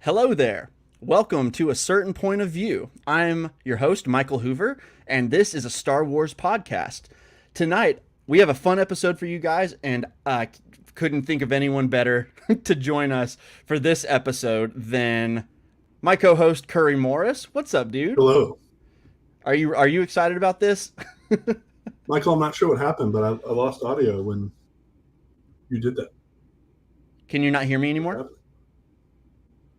Hello there. Welcome to A Certain Point of View. I'm your host, Michael Hoover, and this is a Star Wars podcast. Tonight, we have a fun episode for you guys, and I couldn't think of anyone better to join us for this episode than my co-host, Curry Morris. What's up, dude? Hello. Are you excited about this? Michael, I'm not sure what happened, but I lost audio when you did that. Can you not hear me anymore?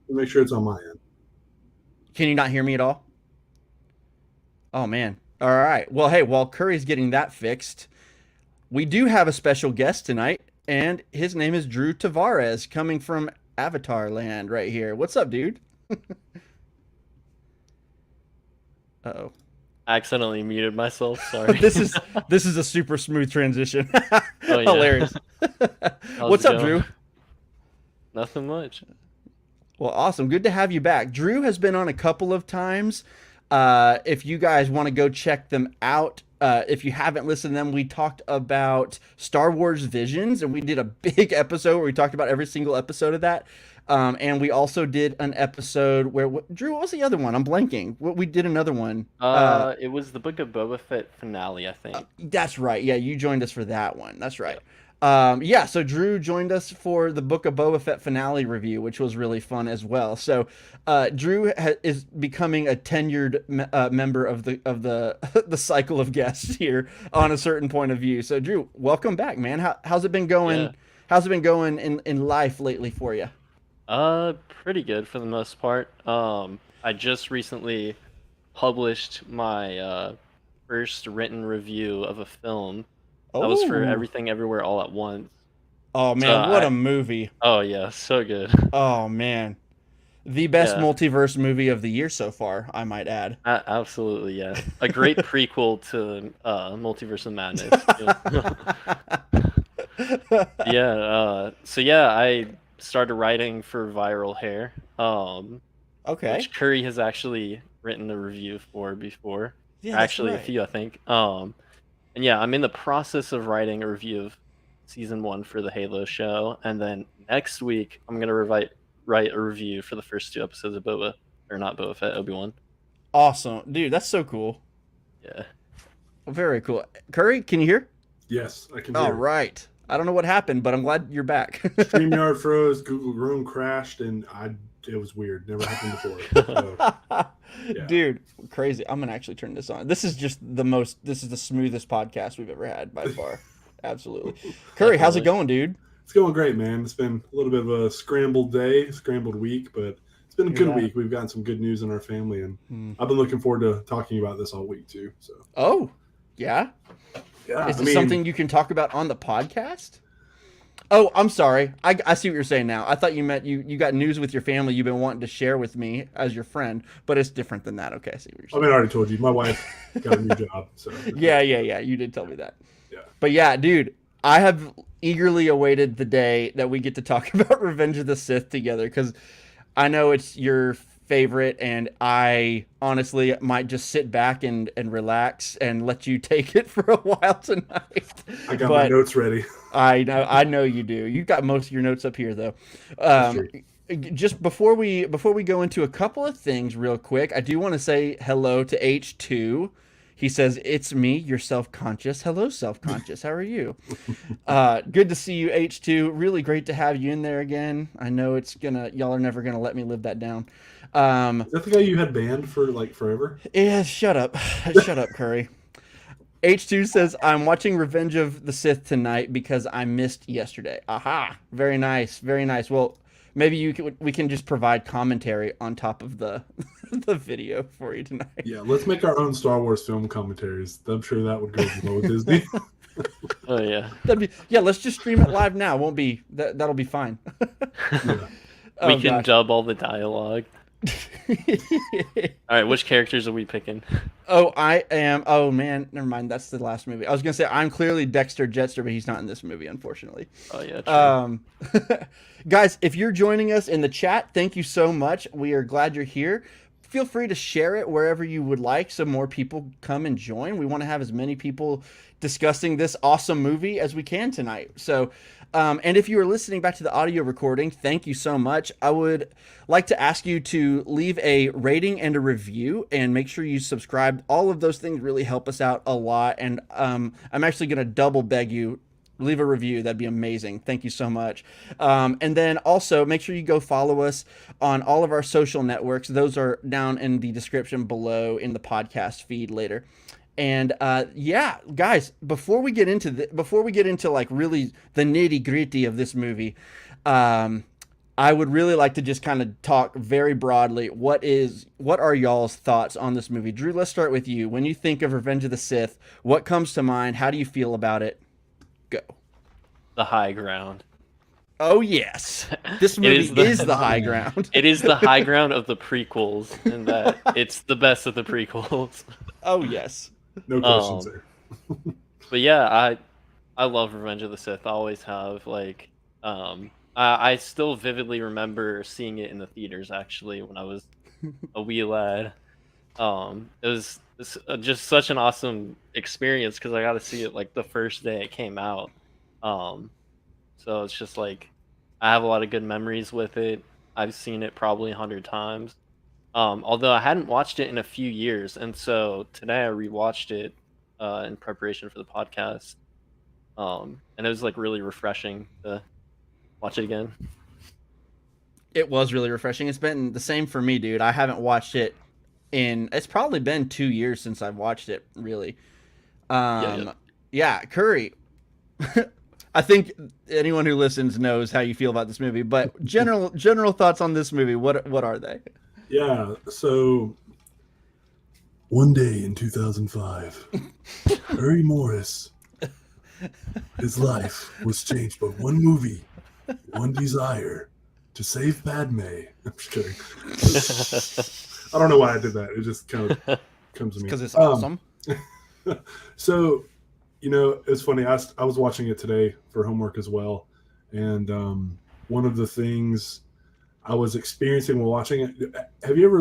Make sure it's on my end. Can you not hear me at all? Oh, man. All right. Well, hey, while Curry's getting that fixed, we do have a special guest tonight, and his name is Drew Tavares, coming from Avatar Land right here. What's up, dude? Uh-oh. I accidentally muted myself. Sorry. This is a super smooth transition. Oh, yeah. Hilarious. What's up, Drew? Nothing much. Well, awesome. Good to have you back. Drew has been on a couple of times. If you guys want to go check them out, if you haven't listened to them, we talked about Star Wars Visions, and we did a big episode where we talked about every single episode of that. And we also did an episode where, Drew, what was the other one? I'm blanking. We did another one. It was the Book of Boba Fett finale, I think. That's right. Yeah, you joined us for that one. That's right. Yeah. So Drew joined us for the Book of Boba Fett finale review, which was really fun as well. So Drew is becoming a tenured member of the the cycle of guests here on A Certain Point of View. So Drew, welcome back, man. How's it been going? Yeah. How's it been going in life lately for you? Pretty good for the most part. I just recently published my first written review of a film. That was for Everything Everywhere All at Once. Oh man, what a movie! Oh yeah, so good. Oh man, the best multiverse movie of the year so far, I might add. Absolutely, yeah. A great prequel to Multiverse of Madness. Yeah. I started writing for Viral Hair. Okay. Which Curry has actually written a review for before. Yeah, actually right. a few, I think. And yeah, I'm in the process of writing a review of season 1 for the Halo show, and then next week I'm gonna write a review for the first 2 episodes of Boba Fett, Obi-Wan. Awesome, dude. That's so cool. Yeah. Very cool. Curry, can you hear? Yes, I can hear. All right. I don't know what happened, but I'm glad you're back. StreamYard froze, Google Chrome crashed, and it was weird. Never happened before. So, yeah. Dude, crazy. I'm going to actually turn this on. This is the smoothest podcast we've ever had by far. Absolutely. Curry, how's it going, dude? It's going great, man. It's been a little bit of a scrambled week, but it's been a good week. We've gotten some good news in our family, and I've been looking forward to talking about this all week, too. So. Oh, yeah? Yeah. Is this something you can talk about on the podcast? Oh, I'm sorry. I see what you're saying now. I thought you meant you got news with your family you've been wanting to share with me as your friend, but it's different than that. Okay, I see what you're saying. I already told you. My wife got a new job. So. Yeah. You did tell me that. Yeah. But yeah, dude, I have eagerly awaited the day that we get to talk about Revenge of the Sith together, because I know it's your favorite, and I honestly might just sit back and relax and let you take it for a while tonight. I got my notes ready. I know you do. You got most of your notes up here, though. Just before we go into a couple of things real quick, I do want to say hello to H2. He says, "It's me, you're self-conscious." Hello, self-conscious. How are you? Good to see you, H2. Really great to have you in there again. I know y'all are never gonna let me live that down. Is that the guy you had banned for like forever? Yeah, shut up. Shut up, Curry. H2 says, "I'm watching Revenge of the Sith tonight because I missed yesterday." Aha. Very nice. Very nice. Well, maybe we can just provide commentary on top of the the video for you tonight. Yeah, let's make our own Star Wars film commentaries. I'm sure that would go well with Disney. Oh yeah. Let's just stream it live now. Won't be that'll be fine. Yeah. We can dub all the dialogue. All right, which characters are we picking? Oh, I am. Oh man, never mind. That's the last movie. I was gonna say I'm clearly Dexter Jetster, but he's not in this movie, unfortunately. Oh yeah. True. Guys, if you're joining us in the chat, thank you so much. We are glad you're here. feel free to share it wherever you would like so more people come and join. We want to have as many people discussing this awesome movie as we can tonight. So, and if you are listening back to the audio recording, thank you so much. I would like to ask you to leave a rating and a review, and make sure you subscribe. All of those things really help us out a lot. And I'm actually going to double beg you, leave a review. That'd be amazing. Thank you so much. And then also make sure you go follow us on all of our social networks. Those are down in the description below in the podcast feed later. And yeah, guys, before we get into like really the nitty gritty of this movie, I would really like to just kind of talk very broadly. What are y'all's thoughts on this movie? Drew, let's start with you. When you think of Revenge of the Sith, what comes to mind? How do you feel about it? Go. The high ground. Oh yes, this movie is the high ground. It is the high ground of the prequels, in that it's the best of the prequels. Oh yes, no questions there. But yeah, I love Revenge of the Sith. I always have. Like, I still vividly remember seeing it in the theaters. Actually, when I was a wee lad, it was just such an awesome experience because I got to see it like the first day it came out. So it's just like I have a lot of good memories with it. I've seen it probably 100 times. Although I hadn't watched it in a few years, and so today I rewatched it in preparation for the podcast. And it was like really refreshing to watch it again. It was really refreshing. It's been the same for me, dude. I haven't watched it it's probably been 2 years since I've watched it, really. Yeah, Curry. I think anyone who listens knows how you feel about this movie, but general thoughts on this movie. What are they? Yeah, so one day in 2005, Curry Morris, his life was changed by one movie, one desire, to save Padme. I'm just kidding. I don't know why I did that. It just kind of comes to me. Because it's awesome. So, it's funny. I was watching it today for homework as well. And one of the things I was experiencing while watching it, have you ever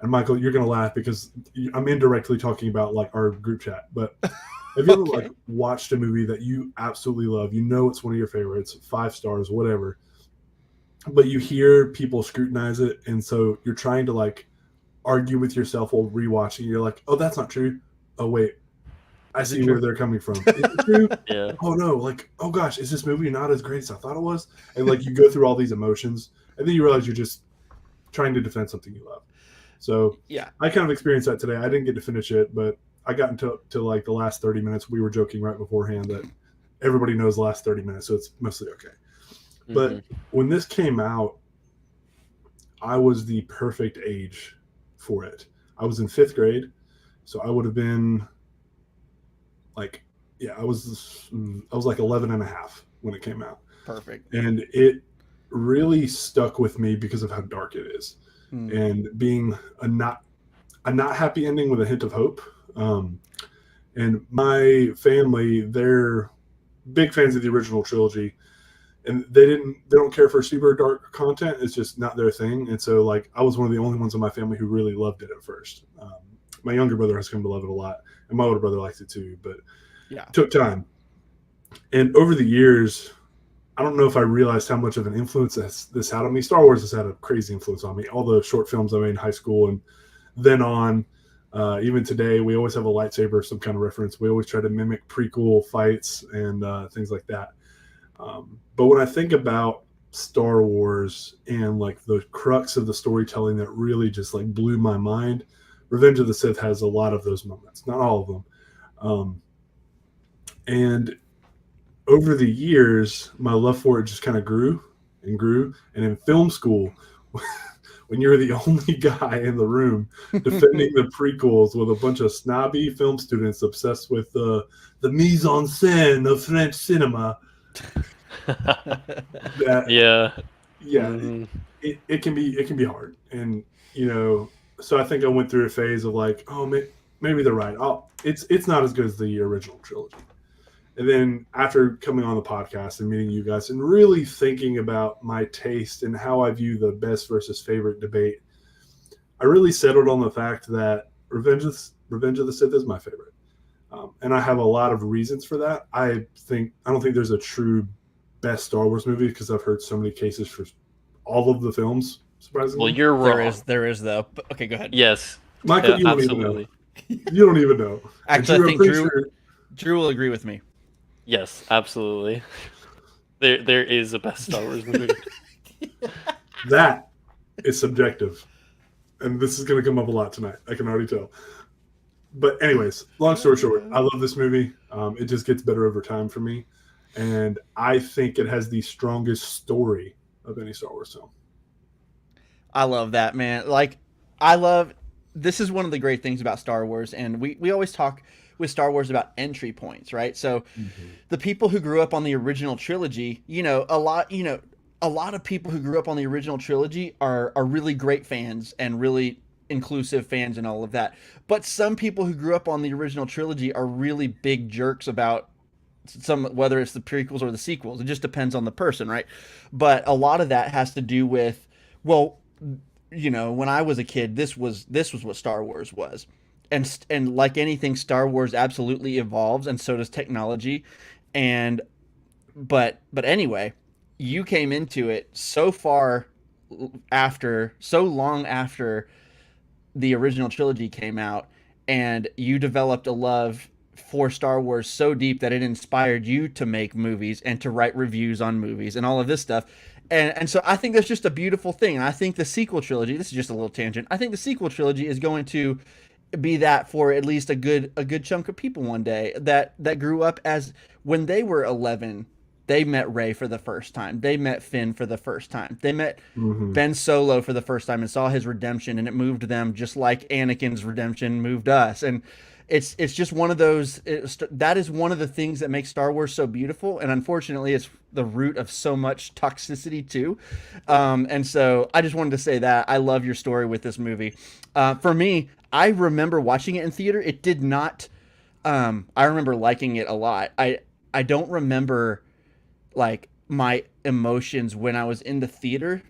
and Michael, you're going to laugh because I'm indirectly talking about like our group chat, but have you ever watched a movie that you absolutely love? It's one of your favorites, 5 stars, whatever. But you hear people scrutinize it. And so you're trying to argue with yourself while rewatching. You're like, oh, that's not true. Oh, wait. I see where they're coming from. Is it true? Yeah. Oh no, oh gosh, is this movie not as great as I thought it was? And you go through all these emotions, and then you realize you're just trying to defend something you love. So yeah, I kind of experienced that today. I didn't get to finish it, but I got into the last 30 minutes. We were joking right beforehand that everybody knows the last 30 minutes, so it's mostly okay. Mm-hmm. But when this came out, I was the perfect age for it. I was in 5th grade, so I would have been I was 11 and a half when it came out. Perfect. And it really stuck with me because of how dark it is. And being a not happy ending with a hint of hope. And my family, they're big fans of the original trilogy, and they don't care for super dark content. It's just not their thing. And so I was one of the only ones in my family who really loved it at first. My younger brother has come to love it a lot, and my older brother likes it too, but it took time. And over the years, I don't know if I realized how much of an influence this had on me. Star Wars has had a crazy influence on me. All the short films I made in high school and then on, even today, we always have a lightsaber, some kind of reference. We always try to mimic prequel fights and things like that. But when I think about Star Wars and the crux of the storytelling that really just blew my mind, Revenge of the Sith has a lot of those moments, not all of them. And over the years, my love for it just kind of grew and grew. And in film school, when you're the only guy in the room defending the prequels with a bunch of snobby film students obsessed with the mise en scène of French cinema, it can be hard. And so I think I went through a phase of maybe they're right. It's not as good as the original trilogy. And then after coming on the podcast and meeting you guys and really thinking about my taste and how I view the best versus favorite debate, I really settled on the fact that Revenge of the Sith is my favorite, and I have a lot of reasons for that. I don't think there's a true best Star Wars movie because I've heard so many cases for all of the films. Surprisingly, Well, you're wrong. There is though. But, okay, go ahead. Yes, Michael, you don't even know. You don't even know. Actually, I think Drew will agree with me. Yes, absolutely. There is a best Star Wars movie. That is subjective. And this is going to come up a lot tonight. I can already tell. But anyways, long story short, I love this movie. It just gets better over time for me. And I think it has the strongest story of any Star Wars film. I love that, man. This is one of the great things about Star Wars. And we always talk with Star Wars about entry points, right? So the people who grew up on the original trilogy, a lot of people who grew up on the original trilogy are really great fans and really inclusive fans and all of that. But some people who grew up on the original trilogy are really big jerks about whether it's the prequels or the sequels. It just depends on the person, right? But a lot of that has to do with, well, when I was a kid, this was what Star Wars was. And like anything, Star Wars absolutely evolves, and so does technology. But anyway, you came into it so long after the original trilogy came out, and you developed a love for Star Wars so deep that it inspired you to make movies and to write reviews on movies and all of this stuff. And so I think that's just a beautiful thing. And I think the sequel trilogy, this is just a little tangent, I think the sequel trilogy is going to be that for at least a good chunk of people one day that grew up as when they were 11. They met Rey for the first time. They met Finn for the first time. They met Ben Solo for the first time and saw his redemption, and it moved them just like Anakin's redemption moved us. And it's just one of those. That is one of the things that makes Star Wars so beautiful. And unfortunately, it's the root of so much toxicity too. And so I just wanted to say that I love your story with this movie. For me, I remember watching it in theater. It did not. I remember liking it a lot. I don't remember like my emotions when I was in the theater.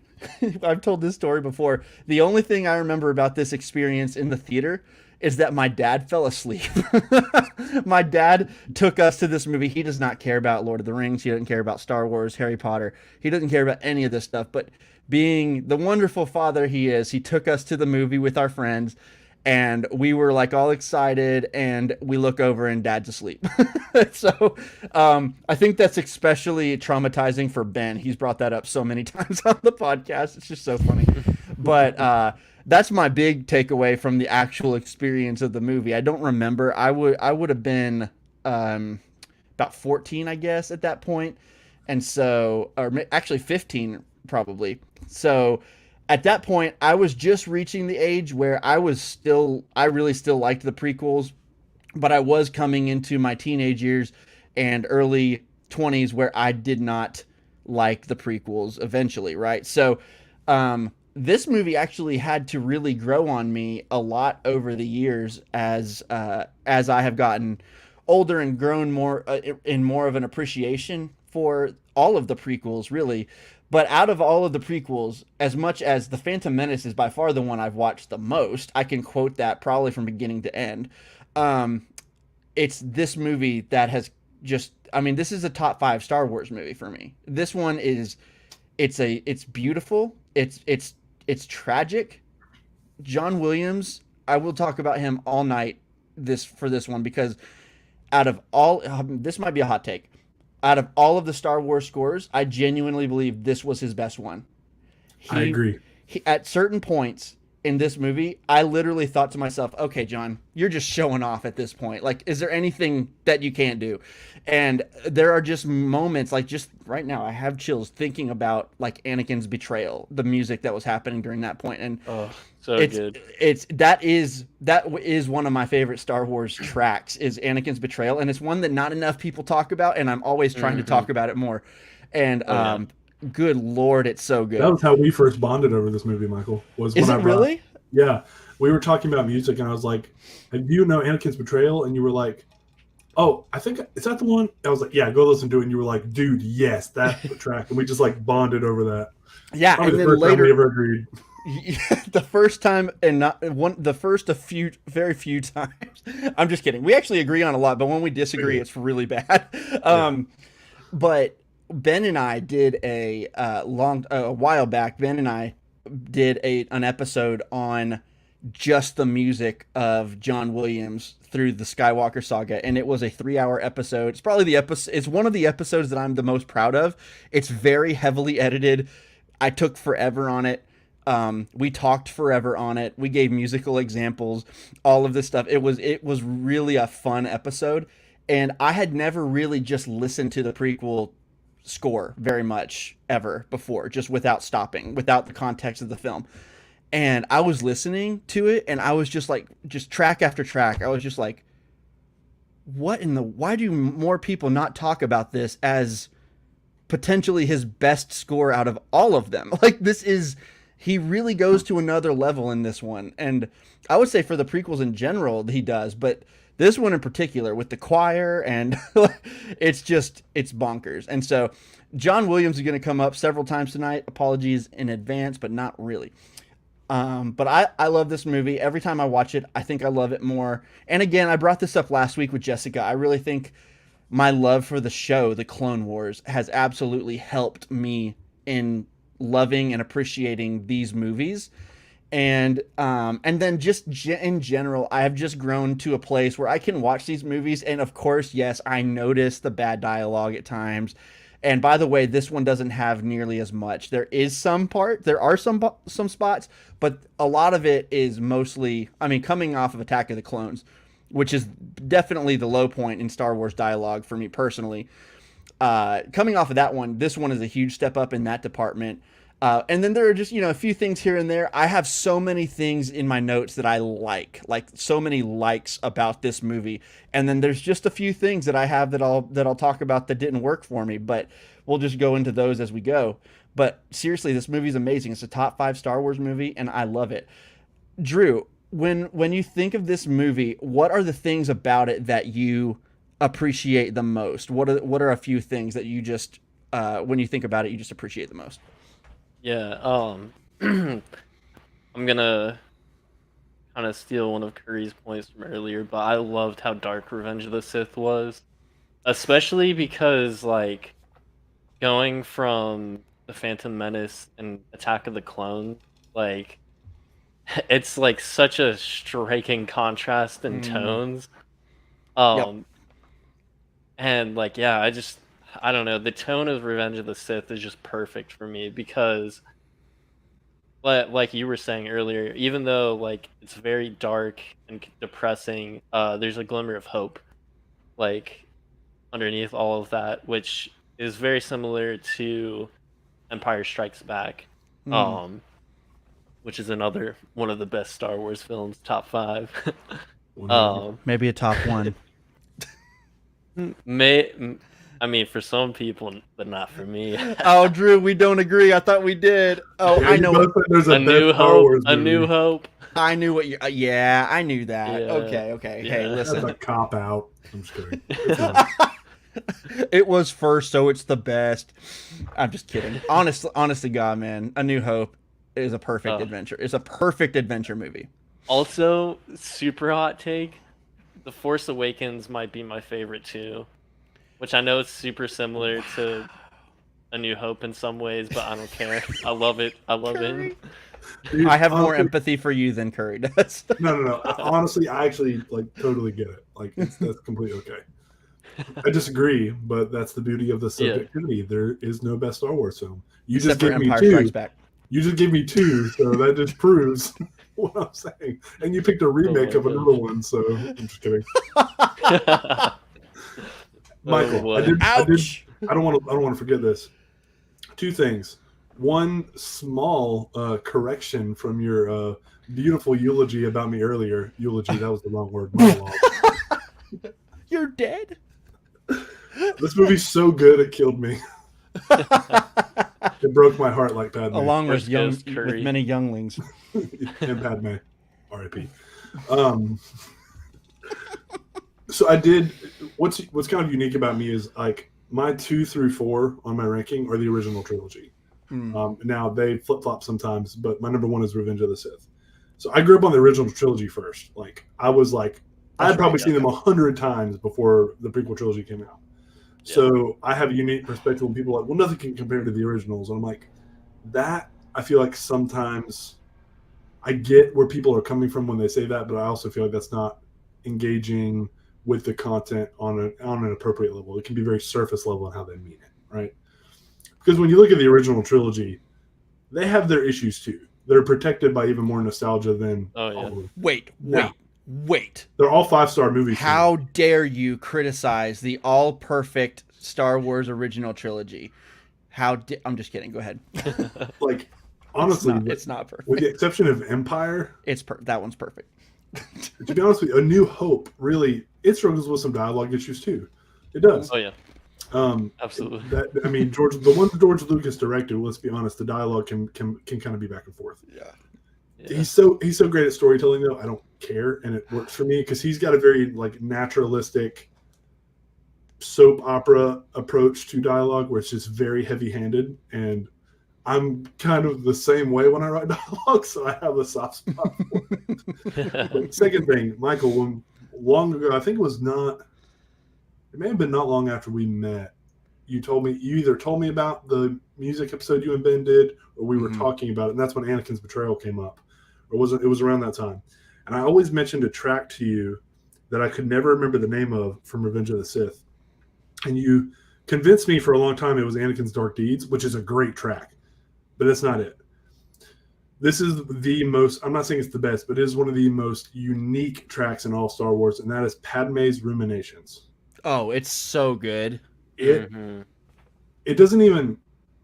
I've told this story before. The only thing I remember about this experience in the theater is that my dad fell asleep. My dad took us to this movie. He does not care about Lord of the Rings. He doesn't care about Star Wars, Harry Potter. He doesn't care about any of this stuff. But being the wonderful father he is, he took us to the movie with our friends. And we were like all excited, and we look over and Dad's asleep. So I think that's especially traumatizing for Ben. He's brought that up so many times on the podcast. It's just so funny. But that's my big takeaway from the actual experience of the movie. I don't remember. I would have been about 14, I guess, at that point. And so, or actually 15 probably. So at that point, I was just reaching the age where I really still liked the prequels, but I was coming into my teenage years and early 20s where I did not like the prequels eventually, right? So this movie actually had to really grow on me a lot over the years as I have gotten older and grown more in more of an appreciation for all of the prequels, really. But out of all of the prequels, as much as The Phantom Menace is by far the one I've watched the most, I can quote that probably from beginning to end. It's this movie that has just, I mean, this is a top 5 Star Wars movie for me. This one is, it's beautiful. It's tragic. John Williams, I will talk about him all night for this one, because out of all, this might be a hot take. Out of all of the Star Wars scores, I genuinely believe this was his best one. I agree. At certain points in this movie, I literally thought to myself, okay, John, you're just showing off at this point. Like, is there anything that you can't do? And there are just moments, like just right now, I have chills thinking about like Anakin's betrayal, the music that was happening during that point. And good. That is one of my favorite Star Wars tracks, is Anakin's betrayal. And it's one that not enough people talk about, and I'm always trying to talk about it more. And good Lord, it's so good. That was how we first bonded over this movie, Michael. Really? Yeah. We were talking about music, and I was like, do you know Anakin's betrayal? And you were like, oh, I think, is that the one? I was like, yeah, go listen to it. And you were like, dude, yes, that's the track. And we just like bonded over that. Yeah. Probably and the then first time later, we ever agreed. The first time and not one, the first a few, very few times. I'm just kidding. We actually agree on a lot, but when we disagree, it's really bad. But Ben and I did a while back. Ben and I did an episode on just the music of John Williams through the Skywalker saga, and it was a 3-hour episode. It's probably the episode. It's one of the episodes that I'm the most proud of. It's very heavily edited. I took forever on it. We talked forever on it. We gave musical examples, all of this stuff. It was really a fun episode, and I had never really just listened to the prequel score very much ever before, just without stopping, without the context of the film. And I was listening to it, and I was just like, just track after track. I was just like, why do more people not talk about this as potentially his best score out of all of them? Like, he really goes to another level in this one. And I would say for the prequels in general, he does, but this one in particular with the choir, and it's bonkers. And so John Williams is going to come up several times tonight. Apologies in advance, but not really. But I love this movie. Every time I watch it, I think I love it more. And again, I brought this up last week with Jessica. I really think my love for the show, The Clone Wars, has absolutely helped me in loving and appreciating these movies. And then just in general, I have just grown to a place where I can watch these movies. And of course, yes, I notice the bad dialogue at times. And by the way, this one doesn't have nearly as much. There are some spots, but a lot of it is mostly, I mean, coming off of Attack of the Clones, which is definitely the low point in Star Wars dialogue for me personally. Coming off of that one, this one is a huge step up in that department. And then there are just, a few things here and there. I have so many things in my notes that I like so many likes about this movie. And then there's just a few things that I have that I'll talk about that didn't work for me, but we'll just go into those as we go. But seriously, this movie is amazing. It's a top 5 Star Wars movie, and I love it. Drew, when you think of this movie, what are the things about it that you appreciate the most? What are a few things that you just, when you think about it, you just appreciate the most? Yeah, I'm gonna kind of steal one of Curry's points from earlier, but I loved how dark Revenge of the Sith was, especially because, like, going from The Phantom Menace and Attack of the Clones, like, it's like such a striking contrast in tones. Yep. And like, yeah, I don't know, the tone of Revenge of the Sith is just perfect for me because, like you were saying earlier, even though like it's very dark and depressing, there's a glimmer of hope, like, underneath all of that, which is very similar to Empire Strikes Back, which is another one of the best Star Wars films, top 5. Maybe a top 1. I mean, for some people, but not for me. Oh, Drew, we don't agree. I thought we did. Oh, Yeah, I know. there's A New Hope. A New Hope. I knew what you. Yeah, I knew that. Yeah. Okay. Yeah. Hey, That's listen. a cop out. I'm just kidding. It was first, so it's the best. I'm just kidding. Honest to God, man, A New Hope is a perfect adventure. It's a perfect adventure movie. Also, super hot take: The Force Awakens might be my favorite too. Which I know is super similar to A New Hope in some ways, but I don't care. I love it. I love it. Dude, I have more empathy for you than Curry does. No. Honestly, I actually totally get it. Like, that's completely okay. I disagree, but that's the beauty of the subjectivity. Yeah. There is no best Star Wars film. You just gave me 2. You just gave me 2, so that just proves what I'm saying. And you picked a remake of another one, so I'm just kidding. Michael, I don't want to forget this. 2 things. One small correction from your beautiful eulogy about me earlier. Eulogy, that was the wrong word. Monologue. You're dead? This movie's so good it killed me. It broke my heart like Padme. Along with many younglings. And Padme. R.I.P. So I did. What's kind of unique about me is like my 2 through 4 on my ranking are the original trilogy. Now they flip flop sometimes, but my number one is Revenge of the Sith. So I grew up on the original trilogy first. Like I was like, I had probably seen them 100 times before the prequel trilogy came out. Yeah. So I have a unique perspective when people are like, well, nothing can compare to the originals. And I'm like, that I feel like sometimes I get where people are coming from when they say that, but I also feel like that's not engaging with the content on an appropriate level. It can be very surface level in how they mean it, right? Because when you look at the original trilogy, they have their issues too. They're protected by even more nostalgia than. Oh yeah. Wait. They're all 5-star movies. How dare you criticize the all perfect Star Wars original trilogy? I'm just kidding. Go ahead. Like honestly, it's not perfect. With the exception of Empire, that one's perfect. To be honest with you, A New Hope really it struggles with some dialogue issues too. It does. Oh yeah. Absolutely. I mean, the one George Lucas directed. Let's be honest, the dialogue can kind of be back and forth. Yeah. He's so great at storytelling though. I don't care, and it works for me because he's got a very like naturalistic soap opera approach to dialogue, where it's just very heavy-handed. And I'm kind of the same way when I write dialogue, so I have a soft spot for it. Second thing, Michael, when long ago, I think it may have been not long after we met, you either told me about the music episode you and Ben did, or we were talking about it, and that's when Anakin's betrayal came up. Or it was around that time. And I always mentioned a track to you that I could never remember the name of from Revenge of the Sith. And you convinced me for a long time it was Anakin's Dark Deeds, which is a great track. But that's not it. This is the most, I'm not saying it's the best, but it is one of the most unique tracks in all Star Wars, and that is Padme's Ruminations. Oh, it's so good. It doesn't even,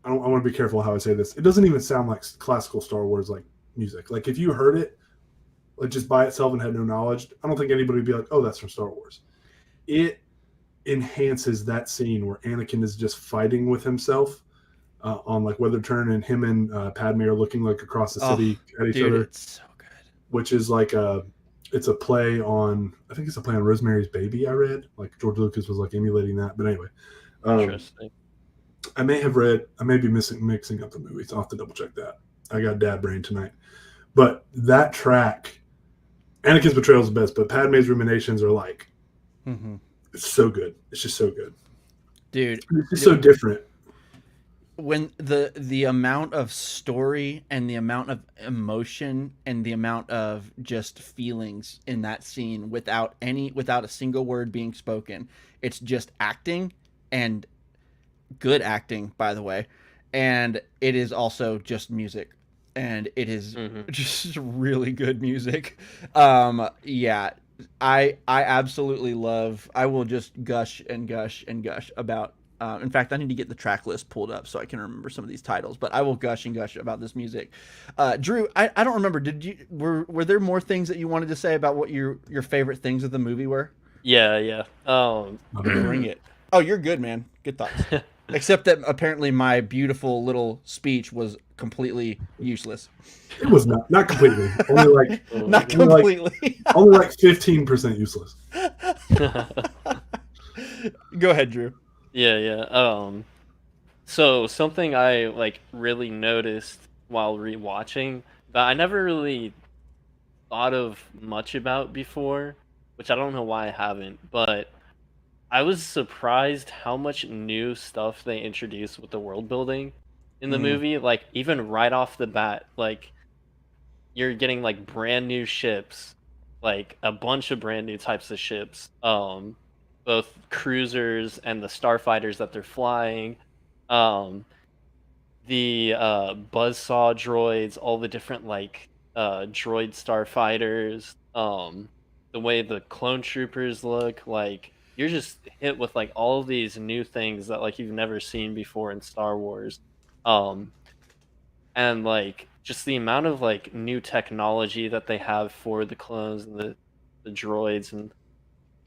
I want to be careful how I say this. It doesn't even sound like classical Star Wars like music. Like if you heard it like just by itself and had no knowledge, I don't think anybody would be like, oh, that's from Star Wars. It enhances that scene where Anakin is just fighting with himself on like Weather Turn, and him and Padme are looking like across the city at each other. It's so good. Which is like it's a play on, I think it's a play on Rosemary's Baby. I read like George Lucas was like emulating that, but anyway. Interesting. I may be mixing up the movies. I'll have to double check that. I got dad brain tonight. But that track, Anakin's Betrayal is the best, but Padme's Ruminations are like, it's so good. It's just so good. Dude. It's just so different. When the amount of story and the amount of emotion and the amount of just feelings in that scene without a single word being spoken, it's just acting, and good acting, by the way. And it is also just music, and it is just really good music. Yeah, I absolutely love. I will just gush and gush and gush about. In fact, I need to get the track list pulled up so I can remember some of these titles. But I will gush and gush about this music. Drew, I don't remember. Were there more things that you wanted to say about what your favorite things of the movie were? Yeah. Bring it. Oh, you're good, man. Good thoughts. Except that apparently my beautiful little speech was completely useless. It was not completely. Only like not completely. Only like 15% useless. Go ahead, Drew. Yeah. So something I like really noticed while rewatching that I never really thought of much about before, which I don't know why I haven't, but I was surprised how much new stuff they introduced with the world building in the movie. Like even right off the bat, like you're getting like brand new ships, like a bunch of brand new types of ships. Both cruisers and the starfighters that they're flying, the buzzsaw droids, all the different like droid starfighters, the way the clone troopers look, like you're just hit with like all of these new things that like you've never seen before in Star Wars, and like just the amount of like new technology that they have for the clones and the droids and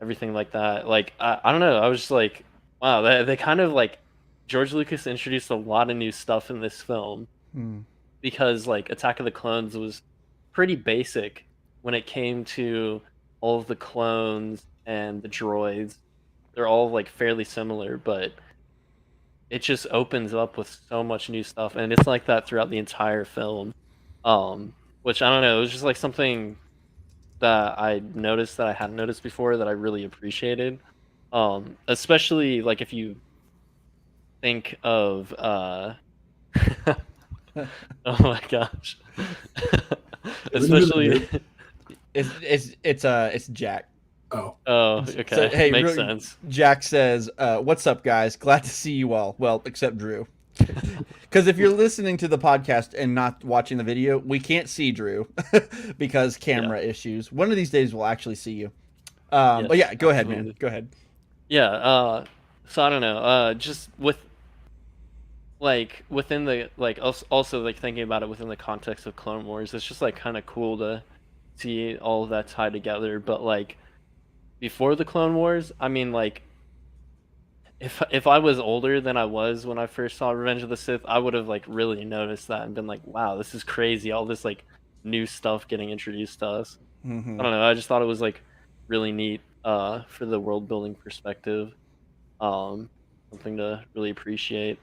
everything like that. Like I don't know, I was just like, wow, they kind of like George Lucas introduced a lot of new stuff in this film, because like Attack of the Clones was pretty basic when it came to all of the clones and the droids. They're all like fairly similar, but it just opens up with so much new stuff, and it's like that throughout the entire film. Which I don't know, it was just like something that I noticed that I hadn't noticed before that I really appreciated. Especially like if you think of oh my gosh. Especially It's Jack. Oh, okay. So, hey, makes sense. Jack says, "What's up, guys? Glad to see you all. Well, except Drew." Because if you're listening to the podcast and not watching the video, we can't see Drew because camera issues. One of these days, we'll actually see you. But yeah, go ahead, man. Go ahead. Yeah. So I don't know. Just within the also like thinking about it within the context of Clone Wars, it's just like kind of cool to see all of that tied together. But like before the Clone Wars, I mean, like if I was older than I was when I first saw Revenge of the Sith, I would have like really noticed that and been like, wow, this is crazy, all this like new stuff getting introduced to us. I don't know, I just thought it was like really neat for the world building perspective. Something to really appreciate.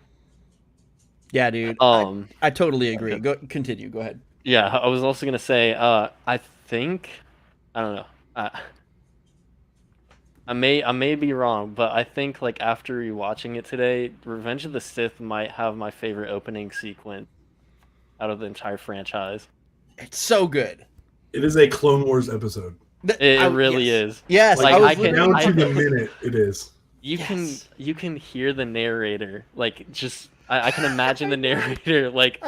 Yeah, dude. I totally agree. Continue. Go ahead. Yeah, I was also gonna say, I think, I don't know, I may be wrong, but I think like after rewatching it today, Revenge of the Sith might have my favorite opening sequence out of the entire franchise. It's so good. It is a Clone Wars episode. It really is. Yes, like, I can down to the minute. It is. You can hear the narrator like just. I can imagine the narrator like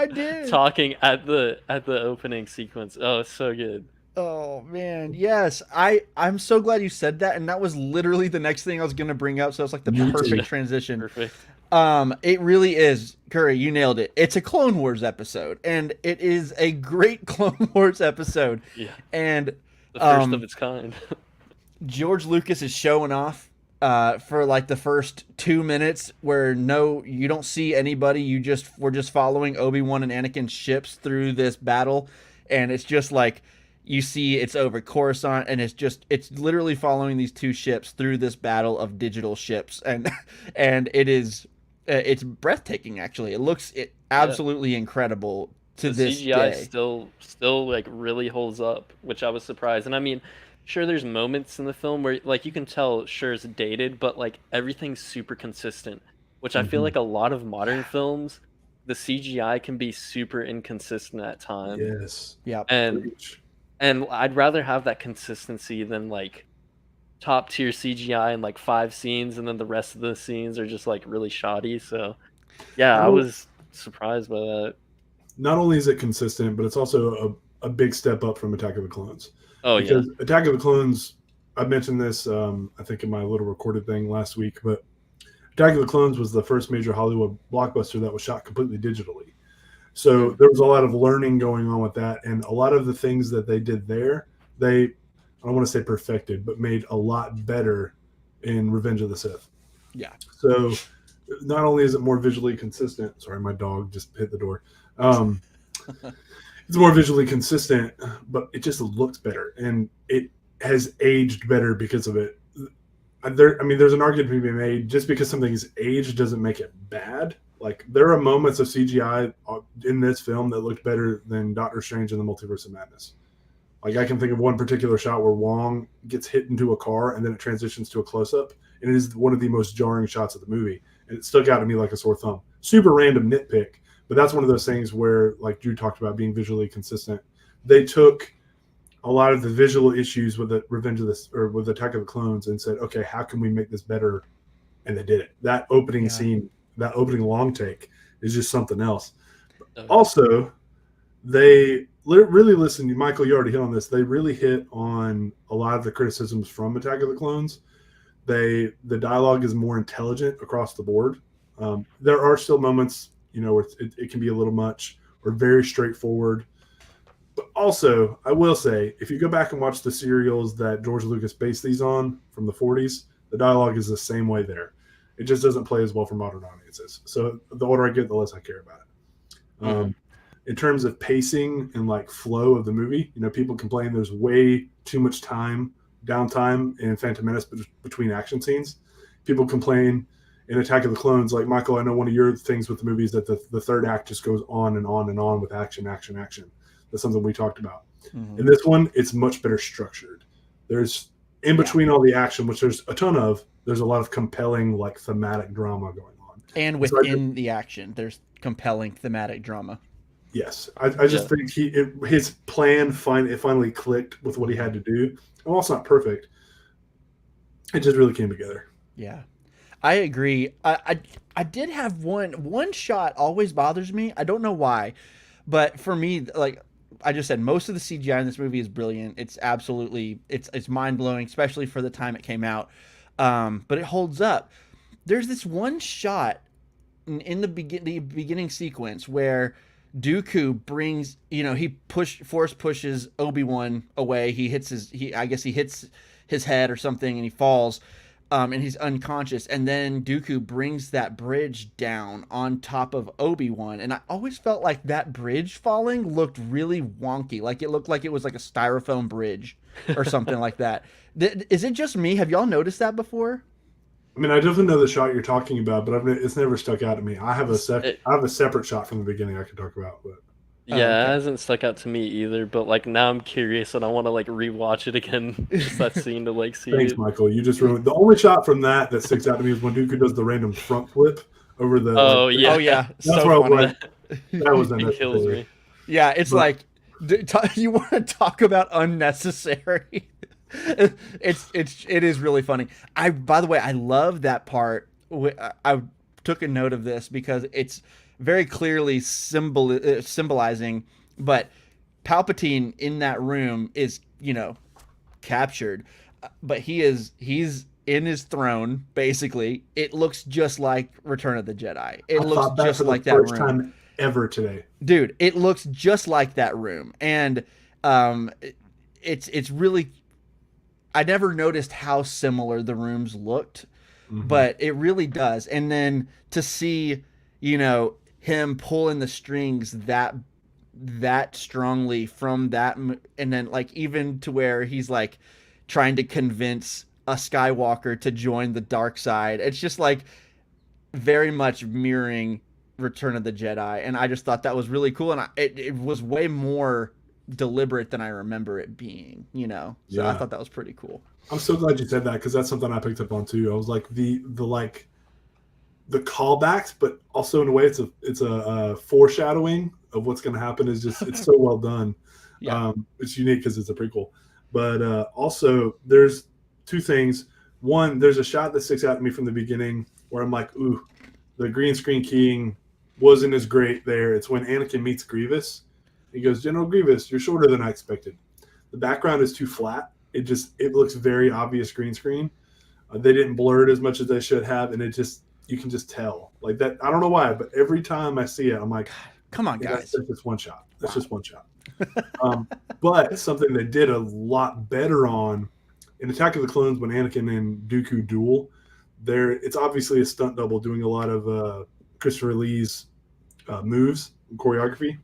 talking at the opening sequence. Oh, it's so good. Oh man, yes. I'm so glad you said that, and that was literally the next thing I was gonna bring up. So it's like the perfect transition. Perfect. It really is, Curry. You nailed it. It's a Clone Wars episode, and it is a great Clone Wars episode. Yeah. And the first of its kind. George Lucas is showing off for like the first 2 minutes where you don't see anybody. We're just following Obi-Wan and Anakin's ships through this battle, and it's just like you see it's over Coruscant, and it's literally following these two ships through this battle of digital ships, and it's breathtaking. Actually, it looks absolutely incredible to this CGI day. Still like really holds up, which I was surprised. And I mean, sure, there's moments in the film where like you can tell, sure, it's dated, but like everything's super consistent, which I feel like a lot of modern films, the CGI can be super inconsistent at times. Yes. Yeah. And I'd rather have that consistency than like top tier CGI in like 5 scenes and then the rest of the scenes are just like really shoddy. So yeah, I was surprised by that. Not only is it consistent, but it's also a big step up from Attack of the Clones. Oh, because Attack of the Clones, I mentioned this, I think in my little recorded thing last week, but Attack of the Clones was the first major Hollywood blockbuster that was shot completely digitally. So there was a lot of learning going on with that, and a lot of the things that they did there, I don't want to say perfected, but made a lot better in Revenge of the Sith. Yeah. So not only is it more visually consistent, sorry, my dog just hit the door. It's more visually consistent, but it just looks better, and it has aged better because of it. There's an argument to be made. Just because something is aged doesn't make it bad. Like, there are moments of CGI in this film that looked better than Doctor Strange in the Multiverse of Madness. Like, I can think of one particular shot where Wong gets hit into a car and then it transitions to a close-up, and it is one of the most jarring shots of the movie. And it stuck out to me like a sore thumb. Super random nitpick, but that's one of those things where, like Drew talked about being visually consistent, they took a lot of the visual issues with the with Attack of the Clones and said, okay, how can we make this better? And they did it. That opening scene, that opening long take is just something else. Also, they really listened. Michael, you already hit on this. They really hit on a lot of the criticisms from Attack of the Clones. The dialogue is more intelligent across the board. There are still moments, where it can be a little much or very straightforward. But also, I will say, if you go back and watch the serials that George Lucas based these on from the 40s, the dialogue is the same way there. It just doesn't play as well for modern audiences. So the older I get, the less I care about it. In terms of pacing and like flow of the movie, people complain there's way too much downtime in Phantom Menace between action scenes. People complain in Attack of the Clones, like Michael, I know one of your things with the movie is that the third act just goes on and on and on with action. That's something we talked about. In this one, it's much better structured. There's in between all the action, which there's a ton of, there's a lot of compelling, like, thematic drama going on. And within the action, there's compelling thematic drama. Yes. I just think his plan finally clicked with what he had to do. And while it's not perfect, it just really came together. Yeah. I agree. I did have one shot always bothers me. I don't know why, but for me, like I just said, most of the CGI in this movie is brilliant. It's absolutely it's mind blowing, especially for the time it came out. But it holds up. There's this one shot in the beginning sequence where Dooku brings, he force pushes Obi-Wan away. He hits his head or something, and he falls. And he's unconscious, and then Dooku brings that bridge down on top of Obi-Wan, and I always felt like that bridge falling looked really wonky, like it looked like it was like a styrofoam bridge or something like that. Is it just me? Have y'all noticed that before? I mean, I definitely know the shot you're talking about, but it's never stuck out to me. I have a separate shot from the beginning I could talk about, but. Yeah, it hasn't stuck out to me either, but like now I'm curious and I want to like rewatch it again. Just that scene to like see. Thanks, Michael. You just ruined the only shot from that sticks out to me is when Dooku does the random front flip over the. Oh yeah, that's so where I was like, that was unnecessary. It kills me. Yeah, it's like you want to talk about unnecessary. It is really funny. By the way, I love that part. I took a note of this because it's very clearly symbolizing, but Palpatine in that room is, captured, but he's in his throne, basically. It looks just like Return of the Jedi. It looks just like that room. First time ever today. Dude, it looks just like that room. And it's really, I never noticed how similar the rooms looked, but it really does. And then to see, him pulling the strings that strongly from that, and then like even to where he's like trying to convince a Skywalker to join the dark side. It's just like very much mirroring Return of the Jedi, and I just thought that was really cool, and it was way more deliberate than I remember it being, So I thought that was pretty cool. I'm so glad you said that, because that's something I picked up on too. I was like the callbacks, but also in a way it's a foreshadowing of what's going to happen. Is just it's so well done. Yeah. It's unique because it's a prequel, but also there's two things. One, there's a shot that sticks out to me from the beginning where I'm like, ooh, the green screen keying wasn't as great there. It's when Anakin meets Grievous. He goes, General Grievous, you're shorter than I expected. The background is too flat. It looks very obvious green screen. They didn't blur it as much as they should have, and you can just tell like that. I don't know why, but every time I see it, I'm like, come on, guys. That's just one shot. That's just one shot. But something they did a lot better on in Attack of the Clones, when Anakin and Dooku duel, it's obviously a stunt double doing a lot of Christopher Lee's moves and choreography.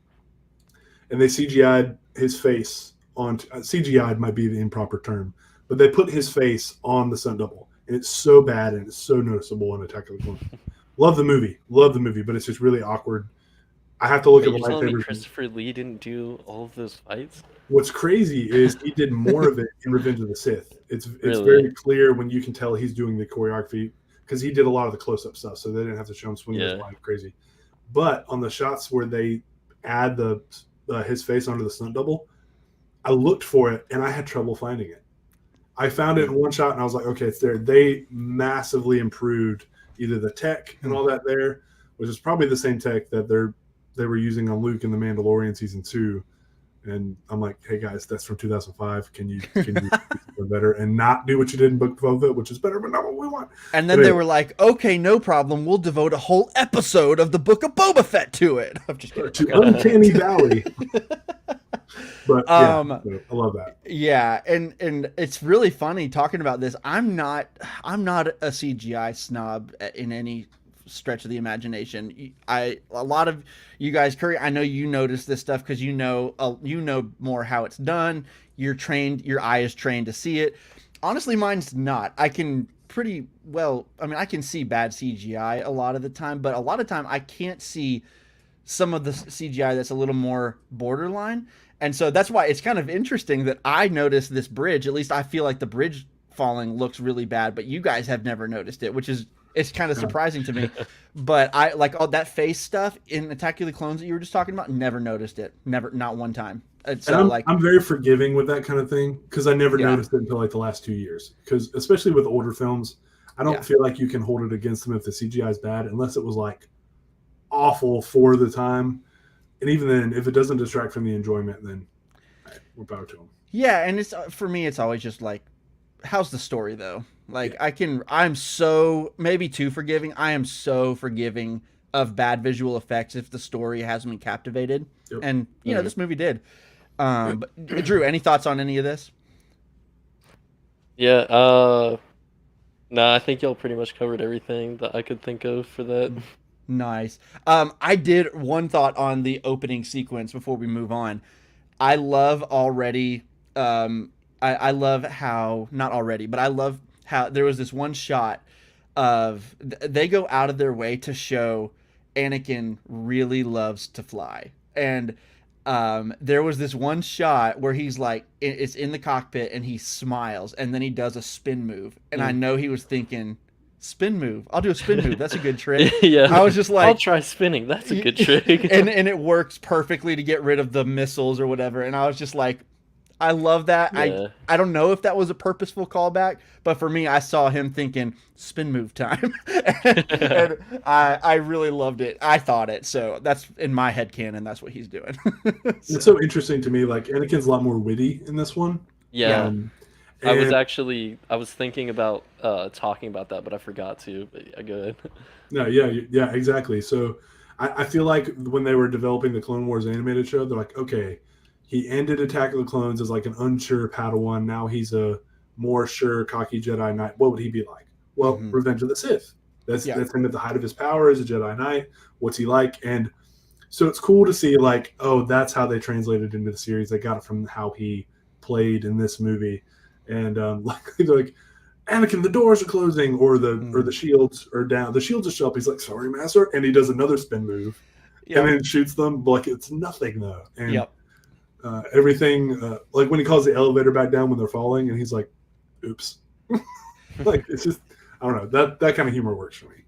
And they CGI'd his face on CGI'd might be the improper term, but they put his face on the stunt double. And it's so bad and it's so noticeable in Attack of the Clones. Love the movie, but it's just really awkward. I have to look at the lightsabers. Christopher Lee didn't do all of those fights? What's crazy is he did more of it in Revenge of the Sith. It's very clear when you can tell he's doing the choreography, because he did a lot of the close-up stuff, so they didn't have to show him swinging his line crazy. But on the shots where they add his face onto the stunt double, I looked for it and I had trouble finding it. I found it in one shot and I was like, okay, it's there. They massively improved either the tech and all that there, which is probably the same tech that they were using on Luke in The Mandalorian season 2. And I'm like, hey guys, that's from 2005. Can you do better and not do what you did in Book of Boba, which is better, but not what we want. And then they were like, okay, no problem. We'll devote a whole episode of the Book of Boba Fett to it. I'm just kidding. To Uncanny Valley. But I love that. Yeah, and it's really funny talking about this. I'm not a CGI snob in any stretch of the imagination. A lot of you guys, Curry, I know you notice this stuff because you know more how it's done. You're trained, your eye is trained to see it. Honestly, mine's not. I can pretty well. I mean, I can see bad CGI a lot of the time, but a lot of time I can't see some of the CGI that's a little more borderline. And so that's why it's kind of interesting that I noticed this bridge. At least I feel like the bridge falling looks really bad, but you guys have never noticed it, which is it's kind of surprising to me. But I like all that face stuff in Attack of the Clones that you were just talking about. Never noticed it. Never, not one time. So I'm very forgiving with that kind of thing because I never noticed it until like the last 2 years. Because especially with older films, I don't feel like you can hold it against them if the CGI is bad, unless it was like awful for the time. And even then, if it doesn't distract from the enjoyment, then we're power to them. Yeah, and it's for me, it's always just like, how's the story though? Like I'm so maybe too forgiving. I am so forgiving of bad visual effects if the story has me captivated, and you know this movie did. But Drew, any thoughts on any of this? Yeah, no, I think y'all pretty much covered everything that I could think of for that. Nice. I did one thought on the opening sequence before we move on. I love already. I love how not already, but I love how there was this one shot of they go out of their way to show Anakin really loves to fly, and there was this one shot where he's like, it's in the cockpit and he smiles and then he does a spin move, and I know he was thinking, spin move, I'll do a spin move, that's a good trick. Yeah, I was just like, I'll try spinning, that's a good trick. and it works perfectly to get rid of the missiles or whatever, and I was just like, I love that. Yeah. I don't know if that was a purposeful callback, but for me, I saw him thinking spin move time, and I really loved it. I thought it, so that's in my head canon. That's what he's doing. It's so interesting to me. Like Anakin's a lot more witty in this one. Yeah, I was thinking about talking about that, but I forgot to. But yeah, go ahead. No, yeah, exactly. So I feel like when they were developing the Clone Wars animated show, they're like, okay, he ended Attack of the Clones as like an unsure Padawan. Now he's a more sure, cocky Jedi Knight. What would he be like? Well, Revenge of the Sith. That's him at the height of his power as a Jedi Knight. What's he like? And so it's cool to see like, oh, that's how they translated into the series. They got it from how he played in this movie. And like they're like, Anakin, the doors are closing, or the shields are down. The shields are shut up. He's like, sorry, master, and he does another spin move, and then shoots them. But like it's nothing though. And everything, like when he calls the elevator back down when they're falling, and he's like, oops. Like it's just, I don't know, that kind of humor works for me.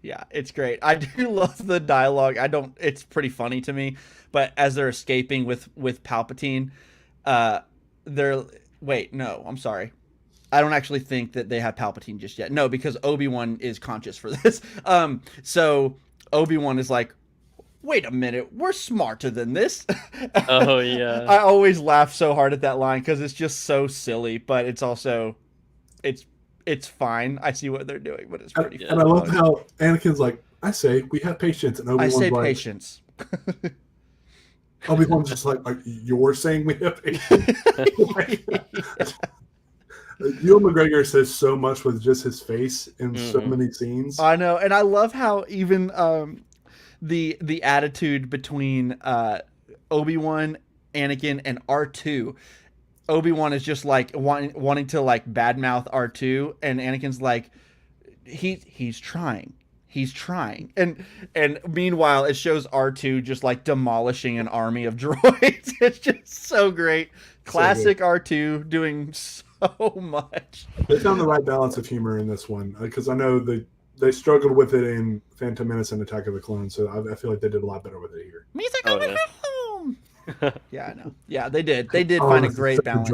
Yeah, it's great. I do love the dialogue. It's pretty funny to me, but as they're escaping with Palpatine, wait, no, I'm sorry. I don't actually think that they have Palpatine just yet. No, because Obi-Wan is conscious for this. So Obi-Wan is like, wait a minute, we're smarter than this. Oh, yeah. I always laugh so hard at that line because it's just so silly, but it's also, it's fine. I see what they're doing, but it's pretty funny. And I love how Anakin's like, I say we have patience. And Obi-Wan's I say like, patience. Obi-Wan's just like, you're saying we have patience? Ewan McGregor says so much with just his face in so many scenes. I know, and I love how even the attitude between Obi-Wan, Anakin, and R2. Obi-Wan is just like wanting to like badmouth R2, and Anakin's like, he's trying. He's trying. And meanwhile, it shows R2 just like demolishing an army of droids. It's just so great. Classic R2 doing so much. They found the right balance of humor in this one, because I know they struggled with it in Phantom Menace and Attack of the Clones, so I feel like they did a lot better with it here. Music coming home. Yeah, I know. Yeah, they did. They did find a great balance.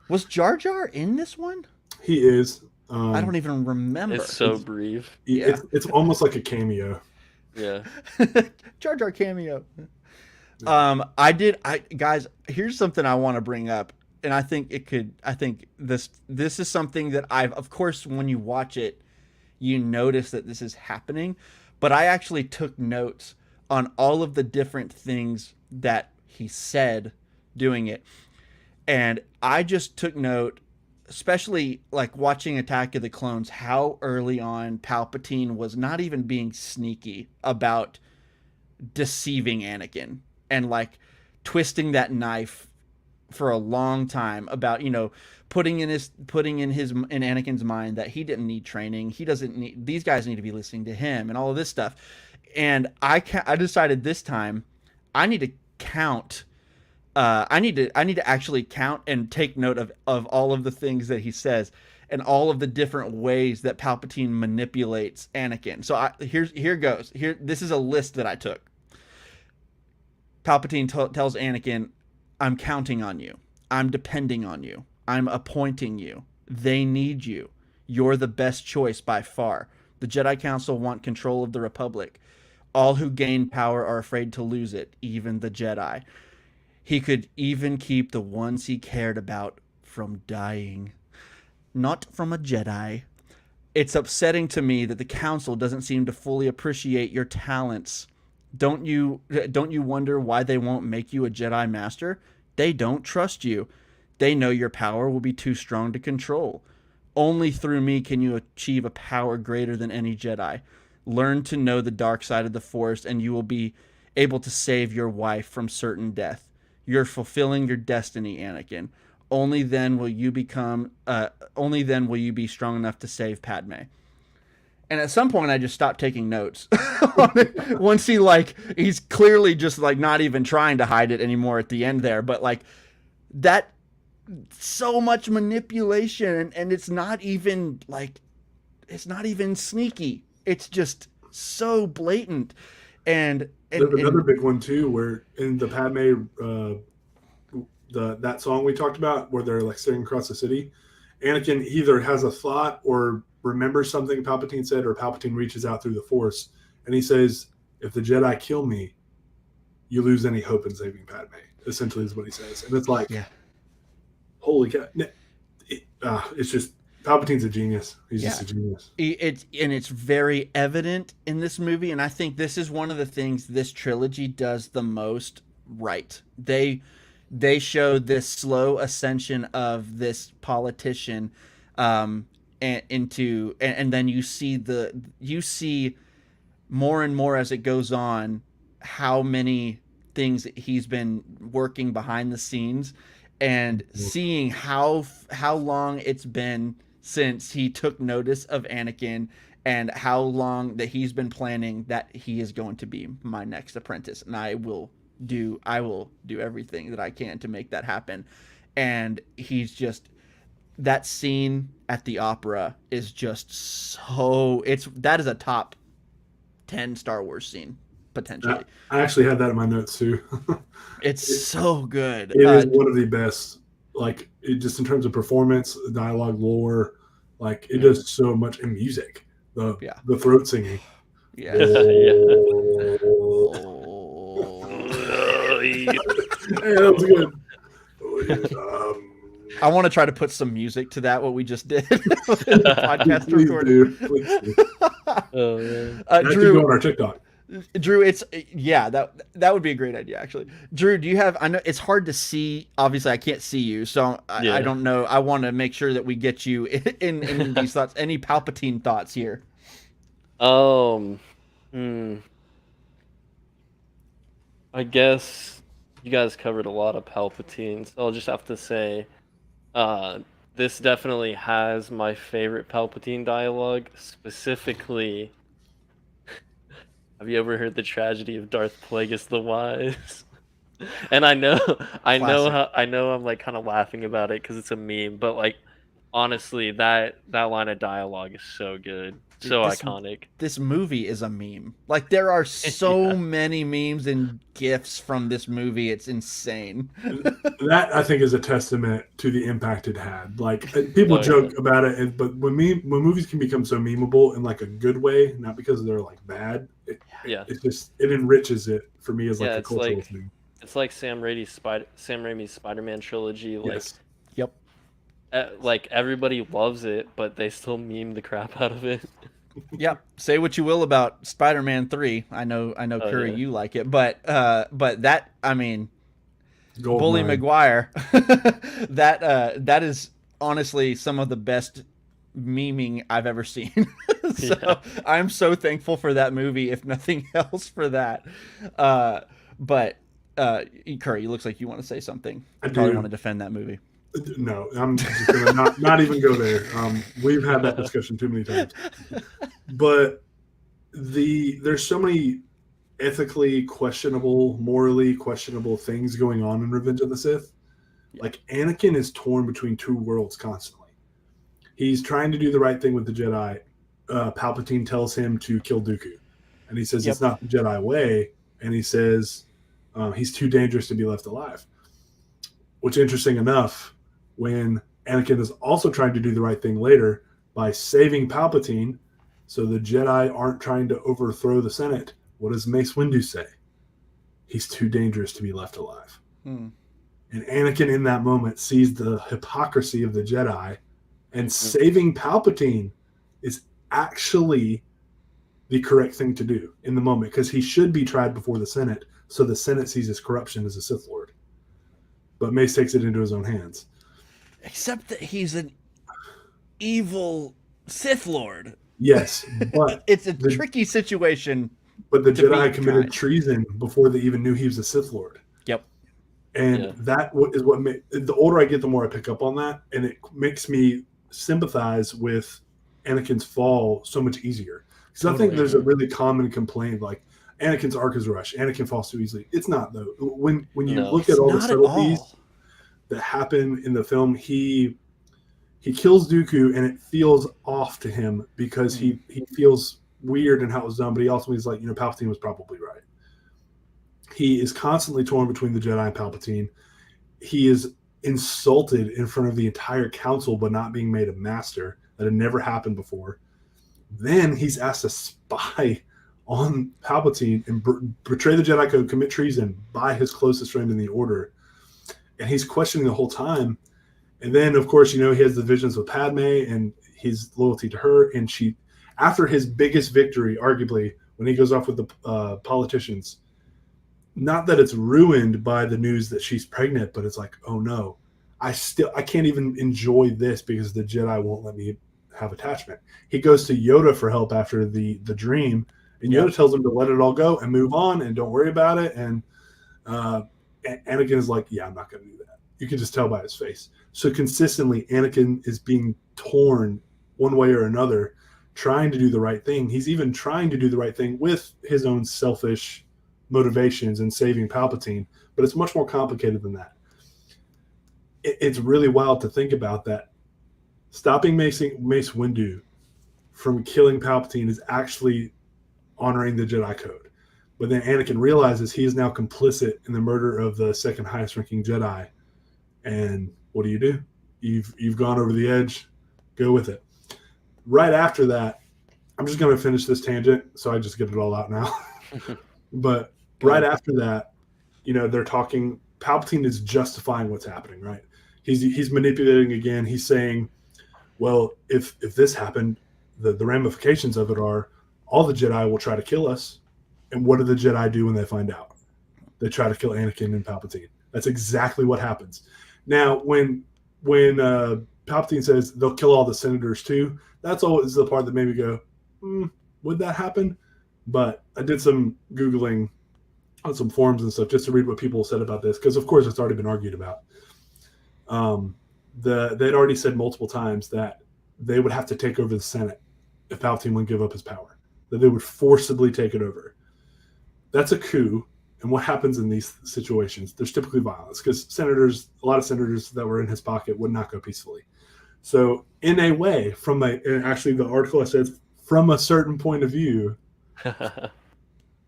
Was Jar Jar in this one? He is. I don't even remember. It's so brief. It's almost like a cameo. Yeah. Jar Jar cameo. Guys, here's something I want to bring up, and I think this is something that of course, when you watch it, you notice that this is happening, but I actually took notes on all of the different things that he said doing it. And I just took note, especially like watching Attack of the Clones, how early on Palpatine was not even being sneaky about deceiving Anakin and like twisting that knife for a long time about, putting in Anakin's mind that he didn't need training. He doesn't need, these guys need to be listening to him and all of this stuff. And I decided this time I need to count. I need to actually count and take note of all of the things that he says and all of the different ways that Palpatine manipulates Anakin. So here goes. This is a list that I took. Palpatine tells Anakin, I'm counting on you. I'm depending on you. I'm appointing you. They need you. You're the best choice by far. The Jedi Council want control of the Republic. All who gain power are afraid to lose it, even the Jedi. He could even keep the ones he cared about from dying. Not from a Jedi. It's upsetting to me that the Council doesn't seem to fully appreciate your talents. Don't you wonder why they won't make you a Jedi Master? They don't trust you. They know your power will be too strong to control. Only through me can you achieve a power greater than any Jedi. Learn to know the dark side of the Force, and you will be able to save your wife from certain death. You're fulfilling your destiny, Anakin. Only then will you be strong enough to save Padme. And at some point, I just stopped taking notes. Once he's clearly just not even trying to hide it anymore at the end there. But that, so much manipulation, and it's not even sneaky. It's just so blatant. And there's another big one too, where in the Padme, that song we talked about, where they're sitting across the city, Anakin either has a thought or remembers something Palpatine said, or Palpatine reaches out through the Force and he says, "If the Jedi kill me, you lose any hope in saving Padme." Essentially, is what he says, and it's holy cow! It's just Palpatine's a genius. He's just a genius. It's very evident in this movie, and I think this is one of the things this trilogy does the most right. They show this slow ascension of this politician, and then you see more and more as it goes on how many things he's been working behind the scenes, and seeing how long it's been since he took notice of Anakin, and how long that he's been planning that he is going to be my next apprentice, and I will do everything that I can to make that happen. And he's just, that scene at the opera is just that is a top 10 Star Wars scene potentially. I actually had that in my notes too. It's so good. It is one of the best, just in terms of performance, dialogue, lore, it does so much in music. The throat singing. Yeah. Hey, that was good. I want to try to put some music to that, what we just did in the podcast recording. Oh, man. Drew, go on our TikTok. Drew, that would be a great idea, actually. Drew, do you have? I know it's hard to see. Obviously, I can't see you, so I don't know. I want to make sure that we get you in these thoughts. Any Palpatine thoughts here? I guess you guys covered a lot of Palpatine, so I'll just have to say, this definitely has my favorite Palpatine dialogue. Specifically, have you ever heard the tragedy of Darth Plagueis the Wise? And I know I'm kind of laughing about it because it's a meme, but honestly, that line of dialogue is so good. So iconic. This movie is a meme. There are so many memes and GIFs from this movie. It's insane. That, I think, is a testament to the impact it had. People joke about it, but when movies can become so memeable in a good way, not because they're bad, it enriches it for me as a cultural thing. It's like Sam Raimi's Spider-Man trilogy. Yes. Yep. Everybody loves it, but they still meme the crap out of it. Yep. Say what you will about Spider-Man 3. I know, Curry, you like it, but that, I mean, Bully Maguire, that is honestly some of the best memeing I've ever seen. So I'm so thankful for that movie, if nothing else for that. But Curry, it looks like you want to say something. I You probably do. want to defend that movie. No, I'm just gonna not even go there. We've had that discussion too many times. But there's so many ethically questionable, morally questionable things going on in Revenge of the Sith. Yeah. Like Anakin is torn between two worlds constantly. He's trying to do the right thing with the Jedi. Palpatine tells him to kill Dooku, and he says Yep. it's not the Jedi way, and he says he's too dangerous to be left alive. Which, interesting enough, when Anakin is also trying to do the right thing later by saving Palpatine, so the Jedi aren't trying to overthrow the Senate, what does Mace Windu say? He's too dangerous to be left alive. Hmm. And Anakin in that moment sees the hypocrisy of the Jedi, and saving Palpatine is actually the correct thing to do in the moment, because he should be tried before the Senate, so the Senate sees his corruption as a Sith Lord. But Mace takes it into his own hands. Except that he's an evil Sith Lord. Yes, but it's a tricky situation. But the Jedi committed treason before they even knew he was a Sith Lord. Yep. And that is what the older I get, the more I pick up on that, and it makes me sympathize with Anakin's fall so much easier. Because I think there's a really common complaint like Anakin's arc is rushed. Anakin falls too easily. It's not though. When you look at all the subtleties that happen in the film, he kills Dooku, and it feels off to him because he feels weird in how it was done, but he also is like, Palpatine was probably right. He is constantly torn between the Jedi and Palpatine. He is insulted in front of the entire council but not being made a master. That had never happened before. Then he's asked to spy on Palpatine and betray the Jedi Code, commit treason by his closest friend in the Order. And he's questioning the whole time. And then, of course, he has the visions with Padme and his loyalty to her. And after his biggest victory, arguably, when he goes off with the politicians, not that it's ruined by the news that she's pregnant, but it's like, oh no, I can't even enjoy this because the Jedi won't let me have attachment. He goes to Yoda for help after the dream, and Yoda tells him to let it all go and move on and don't worry about it. And Anakin is like, yeah, I'm not going to do that. You can just tell by his face. So consistently, Anakin is being torn one way or another, trying to do the right thing. He's even trying to do the right thing with his own selfish motivations and saving Palpatine, but it's much more complicated than that. It's really wild to think about that. Stopping Mace Windu from killing Palpatine is actually honoring the Jedi Code. But then Anakin realizes he is now complicit in the murder of the second highest ranking Jedi. And what do? You've gone over the edge. Go with it. Right after that, I'm just going to finish this tangent, so I just get it all out now. But right after that, they're talking. Palpatine is justifying what's happening, right? He's manipulating again. He's saying, well, if this happened, the ramifications of it are all the Jedi will try to kill us. And what do the Jedi do when they find out? They try to kill Anakin and Palpatine. That's exactly what happens. Now, when Palpatine says they'll kill all the senators too, that's always the part that made me go, would that happen? But I did some Googling on some forums and stuff just to read what people said about this, because of course it's already been argued about. They'd already said multiple times that they would have to take over the Senate if Palpatine wouldn't give up his power, that they would forcibly take it over. That's a coup. And what happens in these situations? There's typically violence because a lot of senators that were in his pocket would not go peacefully. So in a way, and actually the article I said, from a certain point of view,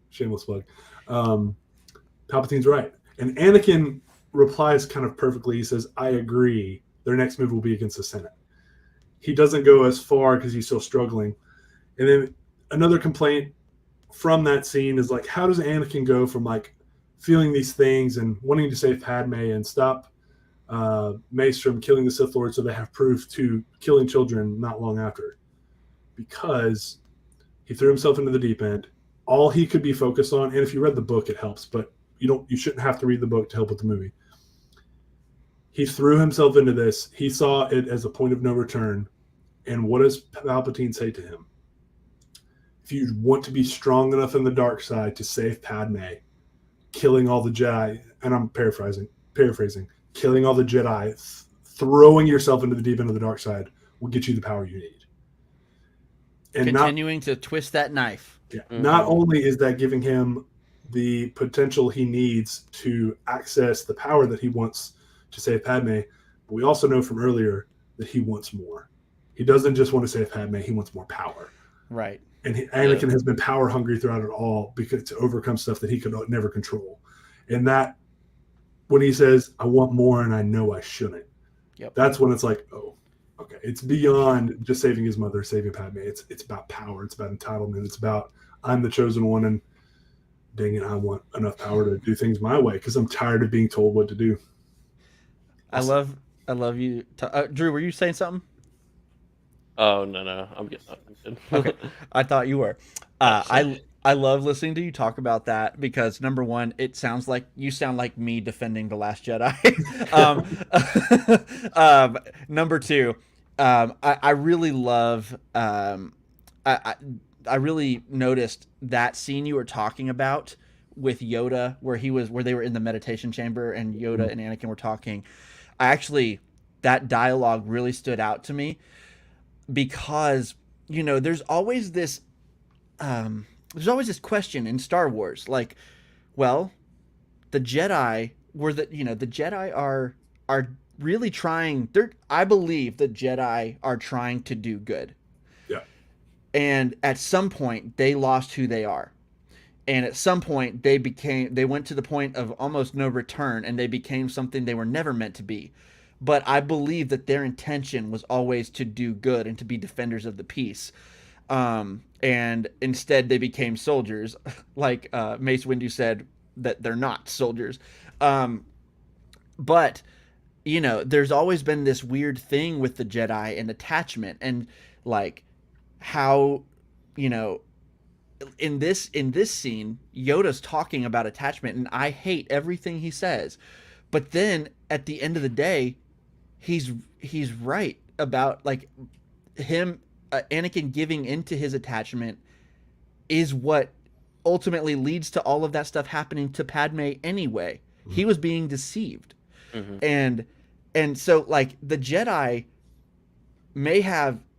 shameless plug, Palpatine's right. And Anakin replies kind of perfectly. He says, I agree. Their next move will be against the Senate. He doesn't go as far because he's still struggling. And then another complaint from that scene is like, how does Anakin go from like feeling these things and wanting to save Padme and stop Mace from killing the Sith Lord so they have proof, to killing children not long after? Because he threw himself into the deep end. All he could be focused on, and if you read the book, it helps, but you shouldn't have to read the book to help with the movie. He threw himself into this. He saw it as a point of no return. And what does Palpatine say to him? If you want to be strong enough in the dark side to save Padme, killing all the Jedi, and I'm paraphrasing, killing all the Jedi, throwing yourself into the deep end of the dark side will get you the power you need. And continuing to twist that knife. Yeah. Mm-hmm. Not only is that giving him the potential he needs to access the power that he wants to save Padme, but we also know from earlier that he wants more. He doesn't just want to save Padme, he wants more power. Right. And Anakin has been power hungry throughout it all because to overcome stuff that he could never control. And that, when he says, I want more and I know I shouldn't, that's when it's like, oh, okay. It's beyond just saving his mother, saving Padme. It's about power. It's about entitlement. It's about, I'm the chosen one, and dang it, I want enough power to do things my way because I'm tired of being told what to do. Awesome. I love you. Drew, were you saying something? Oh, no. I'm good. Okay. I thought you were. I love listening to you talk about that because, number one, it sounds like you sound like me defending The Last Jedi. Number two, I really love I really noticed that scene you were talking about with Yoda where they were in the meditation chamber and Yoda and Anakin were talking. That dialogue really stood out to me because, there's always this question in Star Wars, like, well, the Jedi the Jedi are really trying. I believe the Jedi are trying to do good. Yeah. And at some point they lost who they are. And at some point they went to the point of almost no return and they became something they were never meant to be. But I believe that their intention was always to do good and to be defenders of the peace. And instead they became soldiers, like Mace Windu said that they're not soldiers. But there's always been this weird thing with the Jedi and attachment, and like how in this scene Yoda's talking about attachment, and I hate everything he says, but then at the end of the day he's right about like him. Anakin giving into his attachment is what ultimately leads to all of that stuff happening to Padme anyway. Mm-hmm. He was being deceived. Mm-hmm. And so like the Jedi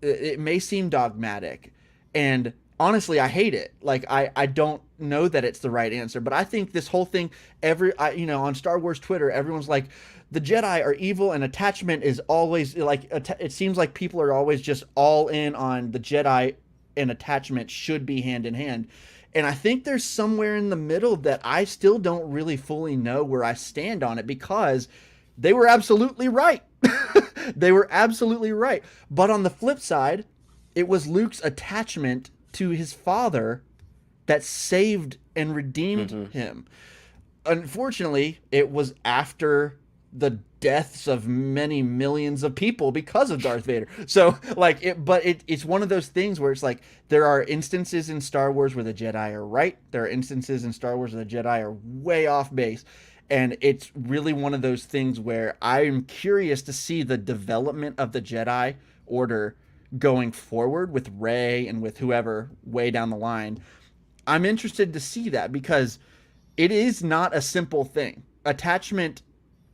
it may seem dogmatic, and honestly I hate it. Like I don't know that it's the right answer, but I think this whole thing on Star Wars Twitter everyone's like, the Jedi are evil and attachment is always like, it seems like people are always just all in on the Jedi and attachment should be hand in hand. And I think there's somewhere in the middle that I still don't really fully know where I stand on it, because they were absolutely right. They were absolutely right. But on the flip side, it was Luke's attachment to his father that saved and redeemed him. Unfortunately, it was after the deaths of many millions of people because of Darth Vader. So like it's one of those things where it's like there are instances in Star Wars where the Jedi are right. There are instances in Star Wars where the Jedi are way off base. And it's really one of those things where I'm curious to see the development of the Jedi Order going forward with Rey and with whoever way down the line. I'm interested to see that because it is not a simple thing. Attachment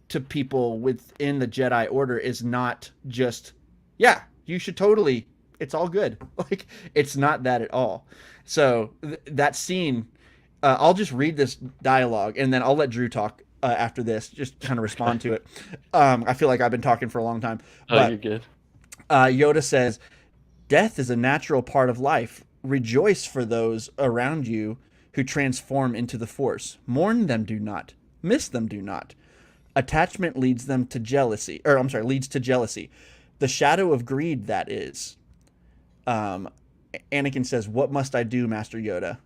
to people within the Jedi Order is not just, yeah, you should totally, it's all good. Like, it's not that at all. So that scene, I'll just read this dialogue and then I'll let Drew talk after this, just kind of respond to it. I feel like I've been talking for a long time. But, you're good. Yoda says, death is a natural part of life. Rejoice for those around you who transform into the Force. Mourn them, do not. Miss them, do not. Attachment leads to jealousy. The shadow of greed, that is. Anakin says, what must I do, Master Yoda?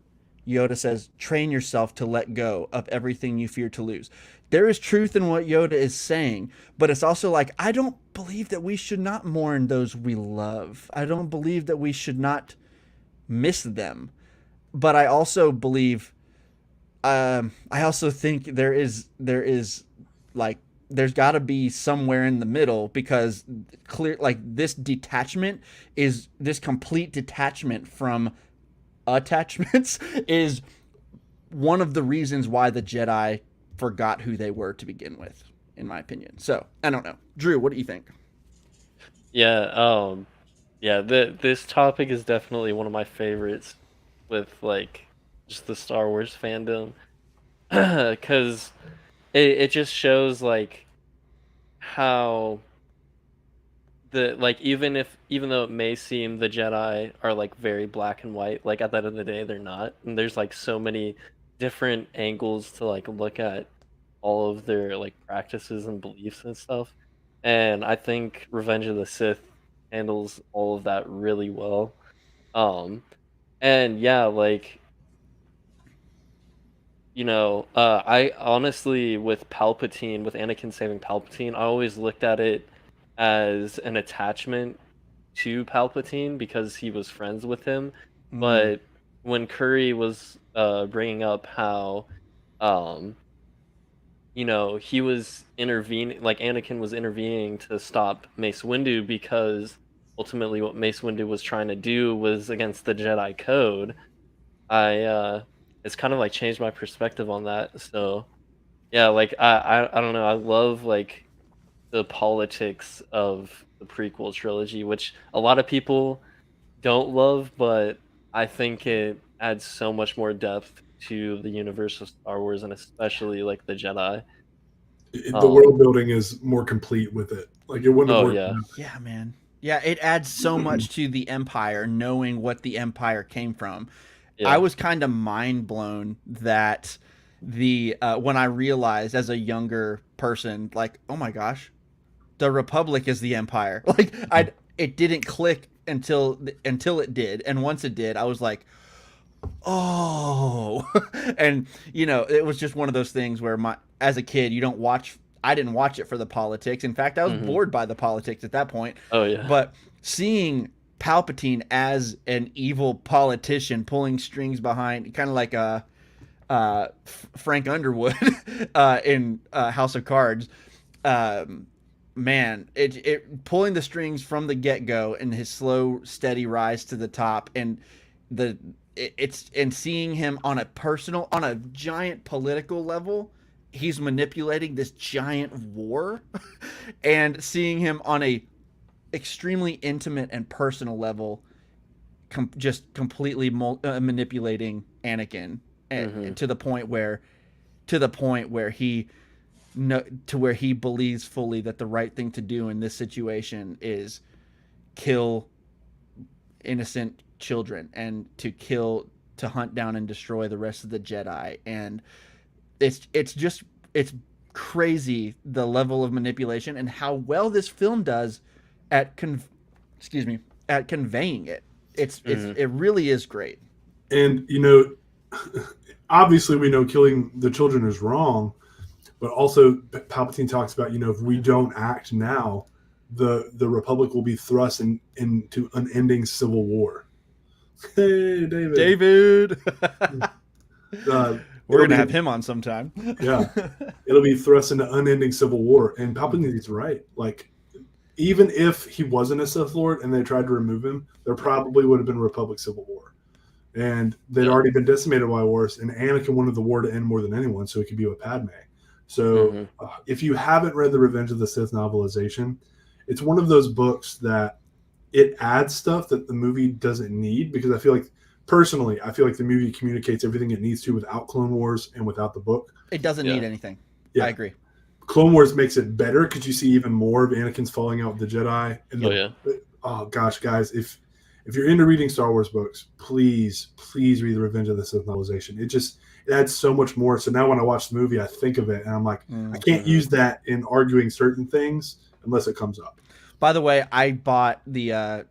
Yoda says, train yourself to let go of everything you fear to lose. There is truth in what Yoda is saying, but it's also like, I don't believe that we should not mourn those we love. I don't believe that we should not miss them. But I also believe, I also think there is like, there's got to be somewhere in the middle, because this detachment is this complete detachment from attachments is one of the reasons why the Jedi forgot who they were to begin with, in my opinion. So I don't know, Drew, what do you think? Yeah, this topic is definitely one of my favorites with like just the Star Wars fandom, because it just shows like how the like even though it may seem the Jedi are like very black and white, like at the end of the day they're not, and there's like so many different angles to like look at all of their like practices and beliefs and stuff. And I think Revenge of the Sith handles all of that really well. Um, and yeah, like I honestly with Palpatine, with Anakin saving Palpatine, I always looked at it as an attachment to Palpatine because he was friends with him. But when Curry was bringing up how um he was intervening, like Anakin was intervening to stop Mace Windu because ultimately what Mace Windu was trying to do was against the Jedi Code. It's kind of like changed my perspective on that. So yeah, like I don't know, I love like the politics of the prequel trilogy, which a lot of people don't love, but I think it adds so much more depth to the universe of Star Wars, and especially like the Jedi. The world building is more complete with it. Like it wouldn't have worked. Yeah, man. Yeah, it adds so much to the Empire, knowing what the Empire came from. Yeah. I was kind of mind blown that when I realized as a younger person, like, oh my gosh, the Republic is the Empire. Like it didn't click until it did, and once it did, I was like, oh. And it was just one of those things where as a kid, I didn't watch it for the politics. In fact, I was bored by the politics at that point. Oh yeah. But seeing Palpatine as an evil politician pulling strings behind, kind of like Frank Underwood in House of Cards, man, it pulling the strings from the get-go and his slow, steady rise to the top, and seeing him on a giant political level, he's manipulating this giant war, and seeing him on a extremely intimate and personal level, just completely manipulating Anakin, and to the point where he believes fully that the right thing to do in this situation is kill innocent children and to hunt down and destroy the rest of the Jedi. And it's crazy the level of manipulation and how well this film does at conveying it. It really is great. And obviously we know killing the children is wrong, but also Palpatine talks about, if we don't act now, the Republic will be thrust into unending civil war. Hey, David. We're going to have him on sometime. Yeah. It'll be thrust into unending civil war. And Palpatine's right. Like, even if he wasn't a Sith Lord and they tried to remove him, there probably would have been a Republic civil war. And they'd already been decimated by wars, and Anakin wanted the war to end more than anyone so he could be with Padme. So if you haven't read the Revenge of the Sith novelization, it's one of those books that it adds stuff that the movie doesn't need, because I feel like the movie communicates everything it needs to without Clone Wars and without the book. It doesn't need anything. Yeah. I agree. Clone Wars makes it better because you see even more of Anakin's falling out with the Jedi. And oh gosh, guys, if you're into reading Star Wars books, please read the Revenge of the Sith novelization. It adds so much more. So now when I watch the movie, I think of it and I'm like, I can't use that in arguing certain things unless it comes up. By the way, I bought the A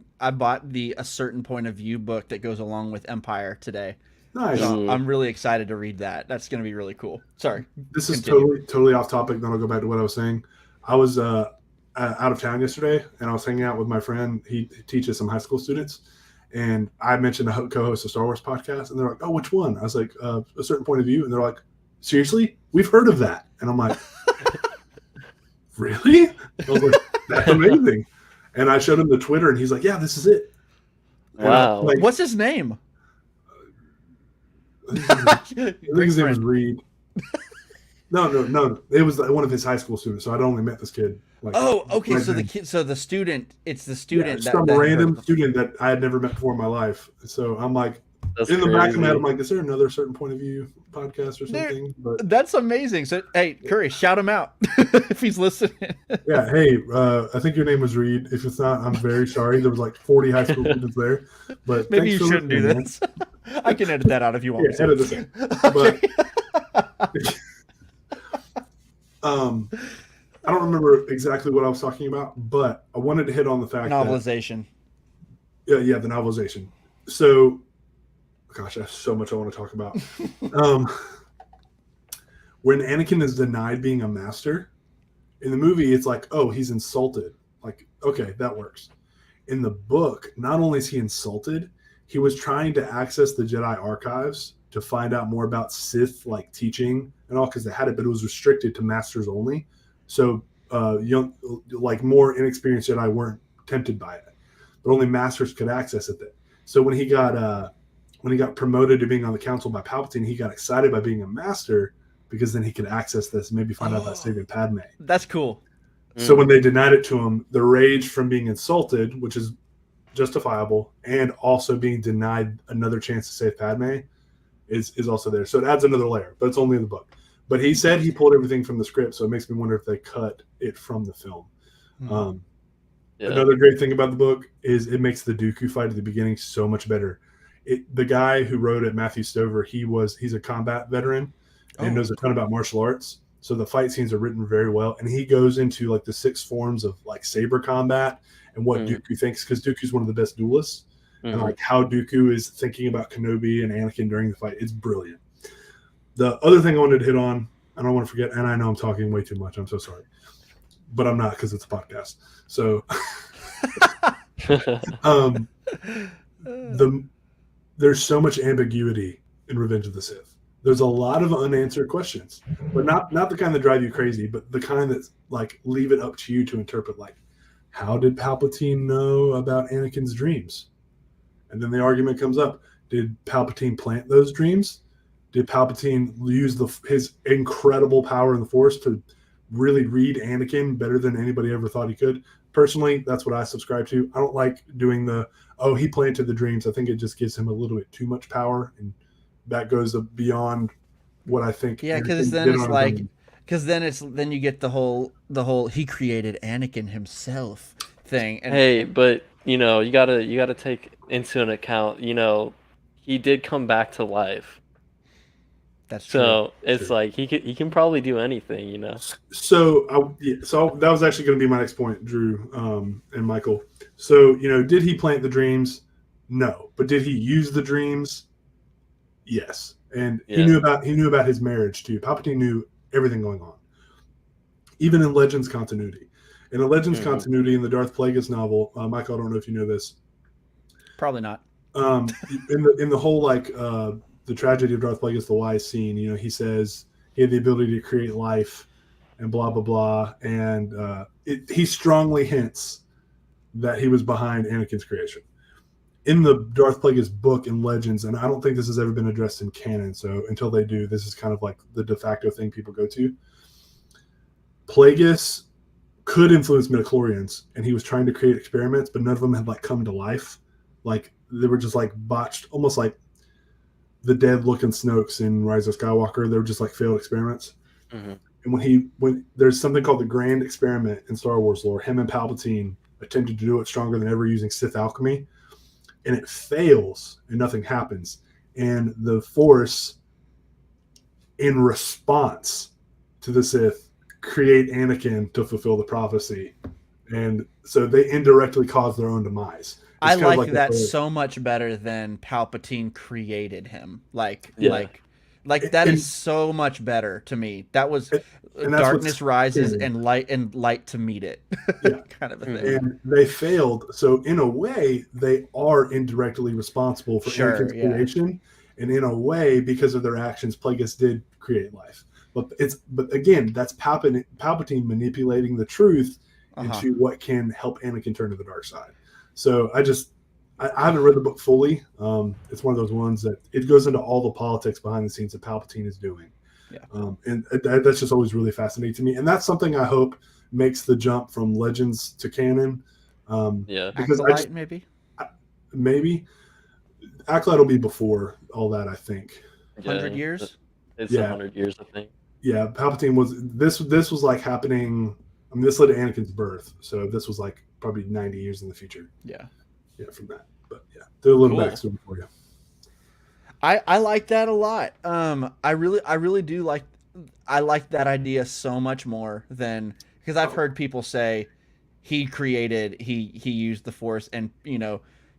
Certain Point of View book that goes along with Empire today. Nice. So I'm really excited to read that. That's going to be really cool. Sorry. This is totally off topic. Then I'll go back to what I was saying. I was out of town yesterday, and I was hanging out with my friend. He teaches some high school students, and I mentioned a co-host of Star Wars podcast, and they're like, "Oh, which one?" I was like, "A Certain Point of View," and they're like, "Seriously? We've heard of that?" And I'm like, "Really?" I was like, "That's amazing." And I showed him the Twitter, and he's like, "Yeah, this is it." Wow. What's his name? I think his name was Reed. No. It was one of his high school students. So I'd only met this kid. Like, okay. Right so then. The student, it's the student some random student that I had never met before in my life. So I'm like, that's in the back of my head, I'm like, is there another certain point of view podcast or something? But that's amazing. So hey, Curry, shout him out if he's listening. Yeah. Hey, I think your name was Reed. If it's not, I'm very sorry. There was like 40 high school students there. But maybe you shouldn't do this. I can edit that out if you want. Yeah, edit this in. Okay. But I don't remember exactly what I was talking about, but I wanted to hit on the fact novelization. The novelization. So, gosh, I have so much I want to talk about. When Anakin is denied being a master, in the movie, it's like, oh, he's insulted. Like, okay, that works. In the book, not only is he insulted, he was trying to access the Jedi archives to find out more about Sith like teaching and all, because they had it, but it was restricted to masters only. So young, like more inexperienced Jedi weren't tempted by it, but only masters could access it. So when he got promoted to being on the council by Palpatine, he got excited by being a master because then he could access this and maybe find out about saving Padme. That's cool. So when they denied it to him, the rage from being insulted, which is justifiable, and also being denied another chance to save Padme is also there. So it adds another layer, but it's only in the book. But he said he pulled everything from the script, so it makes me wonder if they cut it from the film. Another great thing about the book is it makes the Dooku fight at the beginning so much better. The guy who wrote it, Matthew Stover, he's a combat veteran and knows a ton about martial arts. So the fight scenes are written very well, and he goes into like the 6 forms of like saber combat and what Dooku thinks, because Dooku's one of the best duelists, and like how Dooku is thinking about Kenobi and Anakin during the fight. It's brilliant. The other thing I wanted to hit on, I don't want to forget, and I know I'm talking way too much. I'm so sorry, but I'm not, because it's a podcast. So, there's so much ambiguity in Revenge of the Sith. There's a lot of unanswered questions, but not the kind that drive you crazy, but the kind that like leave it up to you to interpret. Like, how did Palpatine know about Anakin's dreams? And then the argument comes up: did Palpatine plant those dreams? Did Palpatine use his incredible power in the Force to really read Anakin better than anybody ever thought he could? Personally, that's what I subscribe to. I don't like doing he planted the dreams. I think it just gives him a little bit too much power, and that goes beyond what I think. Yeah, because then it's like, then you get the whole he created Anakin himself thing. And, hey, but you gotta take into an account, he did come back to life. That's true. So it's like he can probably do anything, So that was actually going to be my next point, Drew and Michael. So did he plant the dreams? No, but did he use the dreams? Yes, and he knew about his marriage too. Palpatine knew everything going on, even in Legends continuity. In the Legends continuity in the Darth Plagueis novel, Michael, I don't know if you know this. Probably not. In the whole the tragedy of Darth Plagueis the Wise scene, he says he had the ability to create life and blah, blah, blah. And he strongly hints that he was behind Anakin's creation. In the Darth Plagueis book in Legends, and I don't think this has ever been addressed in canon, so until they do, this is kind of like the de facto thing people go to. Plagueis could influence midichlorians, and he was trying to create experiments, but none of them had come to life. Like, they were just botched, almost like the dead looking Snokes in Rise of Skywalker. They were just failed experiments. And when there's something called the Grand Experiment in Star Wars lore, him and Palpatine attempted to do it stronger than ever using Sith alchemy, and it fails and nothing happens. And the Force, in response to the Sith, create Anakin to fulfill the prophecy. And so they indirectly cause their own demise. I like that so much better than Palpatine created him. That is so much better to me. That was darkness rises and light to meet it. Kind of a thing. And they failed. So in a way, they are indirectly responsible for Anakin's creation. And in a way, because of their actions, Plagueis did create life. But again, that's Palpatine manipulating the truth into what can help Anakin turn to the dark side. So I haven't read the book fully. It's one of those ones that it goes into all the politics behind the scenes that Palpatine is doing. Yeah. And that's just always really fascinating to me. And that's something I hope makes the jump from Legends to canon. Because Acolyte, maybe Acolyte will be before all that, I think. 100 years. It's 100 years, I think. Yeah, Palpatine was this was like happening. I mean, this led to Anakin's birth, so this was like probably 90 years in the future. Yeah, from that. But yeah, do a little backstory for you. I like that a lot. I really do like. I like that idea so much more than because I've heard people say he used the Force and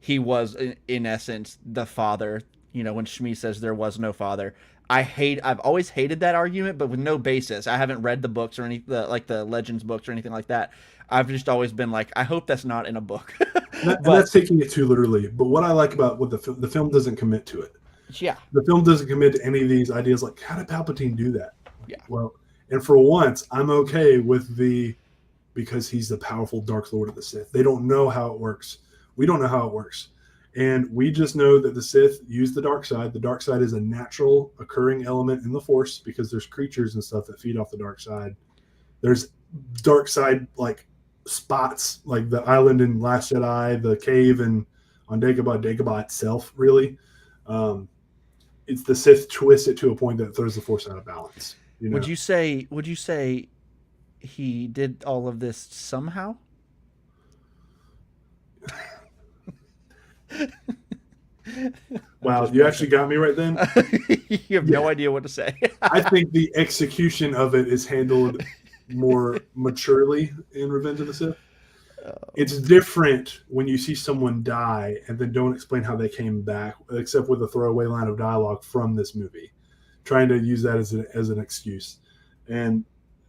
he was in essence the father. When Shmi says there was no father. I've always hated that argument, but with no basis. I haven't read the books or the Legends books or anything like that. I've just always been like, I hope that's not in a book. And that's taking it too literally. But what I like about what the film doesn't commit to it. Yeah. The film doesn't commit to any of these ideas. Like, how did Palpatine do that? Yeah. Well, and for once, I'm okay with because he's the powerful Dark Lord of the Sith. They don't know how it works. We don't know how it works. And we just know that the Sith use the dark side. The dark side is a natural occurring element in the Force because there's creatures and stuff that feed off the dark side. There's dark side like spots, like the island in Last Jedi, the cave on Dagobah itself. Really, it's the Sith twist it to a point that throws the Force out of balance. Would you say he did all of this somehow? Wow, you actually got me right then. You have no idea what to say. I think the execution of it is handled more maturely in Revenge of the Sith. It's different when you see someone die and then don't explain how they came back, except with a throwaway line of dialogue from this movie, trying to use that as an excuse. And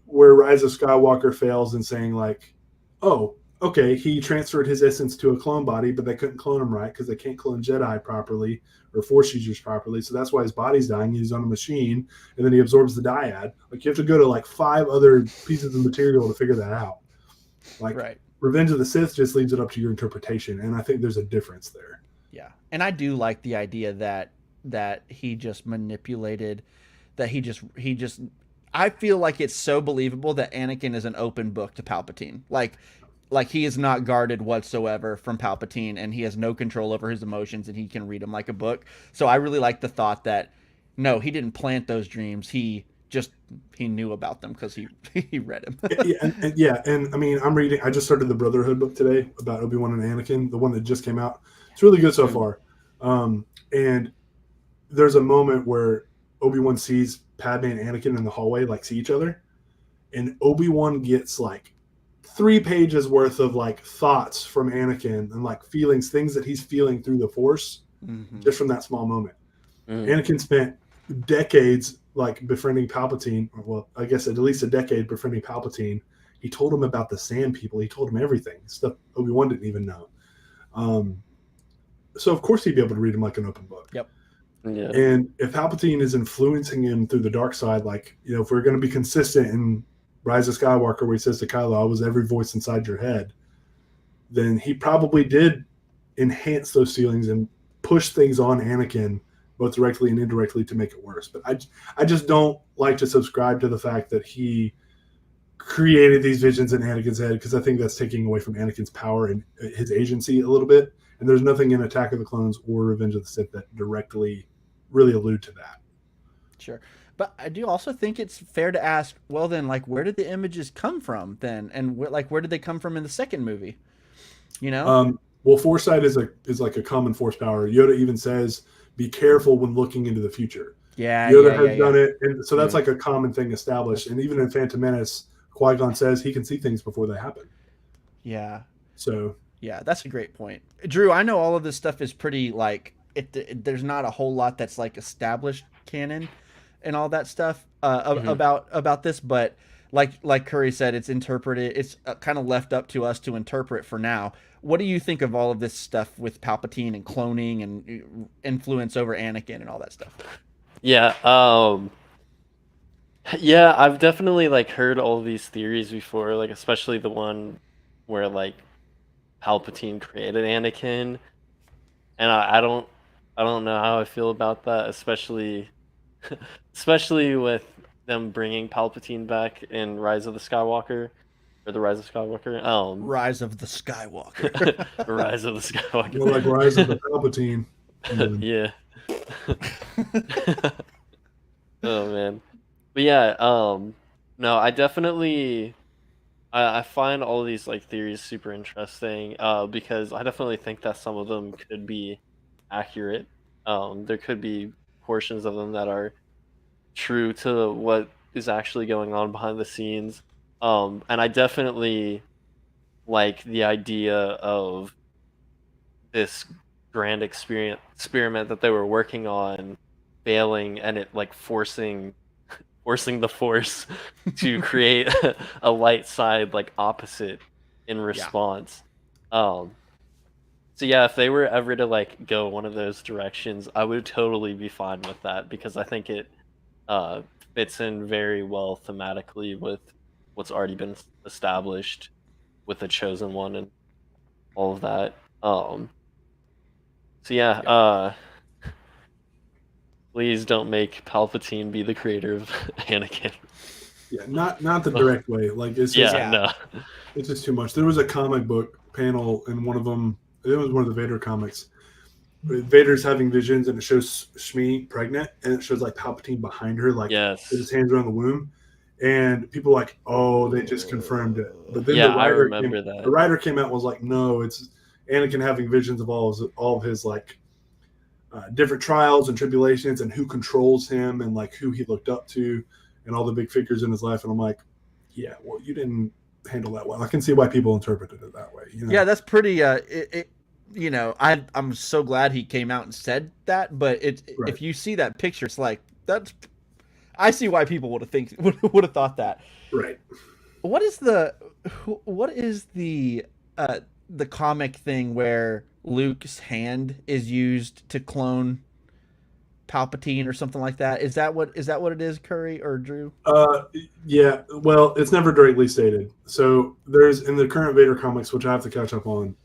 where Rise of Skywalker fails in saying like, oh, okay, he transferred his essence to a clone body, but they couldn't clone him right because they can't clone Jedi properly or Force users properly. So that's why his body's dying. He's on a machine, and then he absorbs the dyad. Like, you have to go to like 5 other pieces of material to figure that out. Like, right. Revenge of the Sith just leaves it up to your interpretation, and I think there's a difference there. Yeah, and I do like the idea that he just manipulated, that he just. I feel like it's so believable that Anakin is an open book to Palpatine. Like he is not guarded whatsoever from Palpatine, and he has no control over his emotions, and he can read them like a book. So I really like the thought that no, he didn't plant those dreams. He knew about them because he read them. And I mean, I just started the Brotherhood book today about Obi-Wan and Anakin, the one that just came out. It's really good so far. And there's a moment where Obi-Wan sees Padme and Anakin in the hallway, like, see each other, and Obi-Wan gets like 3 pages worth of like thoughts from Anakin and like feelings, things that he's feeling through the Force, just from that small moment. Anakin spent decades like befriending Palpatine, well, I guess at least a decade befriending Palpatine. He told him about the Sand People. He told him everything, stuff Obi-Wan didn't even know. So of course he'd be able to read him like an open book. Yep. Yeah. And if Palpatine is influencing him through the dark side, like, if we're going to be consistent in Rise of Skywalker, where he says to Kylo, I was every voice inside your head, then he probably did enhance those feelings and push things on Anakin, both directly and indirectly, to make it worse. But I just don't like to subscribe to the fact that he created these visions in Anakin's head, because I think that's taking away from Anakin's power and his agency a little bit. And there's nothing in Attack of the Clones or Revenge of the Sith that directly really allude to that. Sure. But I do also think it's fair to ask, well, then, like, where did the images come from then? And where did they come from in the second movie? Well, foresight is like a common Force power. Yoda even says, be careful when looking into the future. Yeah, Yoda has done it. And so that's like a common thing established. And even in Phantom Menace, Qui-Gon says he can see things before they happen. Yeah. So. Yeah, that's a great point. Drew, I know all of this stuff is pretty, like, there's not a whole lot that's like established canon and all that stuff about this, but like Curry said, it's interpreted, it's kind of left up to us to interpret for now. What do you think of all of this stuff with Palpatine and cloning and influence over Anakin and all that stuff? Yeah, I've definitely like heard all these theories before, like especially the one where like Palpatine created Anakin. and I don't know how I feel about that, especially with them bringing Palpatine back in Rise of the Skywalker, or the Rise of Skywalker. Rise of the Skywalker. Rise of the Skywalker. More like Rise of the Palpatine. Yeah. Oh man. But yeah, no, I definitely I find all these like theories super interesting, because I definitely think that some of them could be accurate. There could be portions of them that are true to what is actually going on behind the scenes. And I definitely like the idea of this grand experiment that they were working on failing, and it like forcing the force to create a light side like opposite in response. So yeah, if they were ever to like go one of those directions, I would totally be fine with that, because I think it uh, fits in very well thematically with what's already been established with the Chosen One and all of that. So yeah, please don't make Palpatine be the creator of Anakin. Yeah, not the direct way. Like it's just, No. It's just too much. There was a comic book panel in one of them. It was one of the Vader comics. Vader's having visions, and it shows Shmi pregnant, and it shows like Palpatine behind her, like with his hands around the womb. And people were like, oh, they just confirmed it. But then I remember that. The writer came out and was like, no, it's Anakin having visions of all of his like different trials and tribulations, and who controls him, and like who he looked up to, and all the big figures in his life. And I'm like, yeah, well, you didn't handle that well. I can see why people interpreted it that way. You know? Yeah, that's pretty. You know, I'm so glad he came out and said that. But if you see that picture, it's like that's. I see why people would have thought that. Right. What is the comic thing where Luke's hand is used to clone Palpatine or something like that? Is that what it is, Curry or Drew? Yeah. Well, it's never directly stated. So there's in the current Vader comics, which I have to catch up on.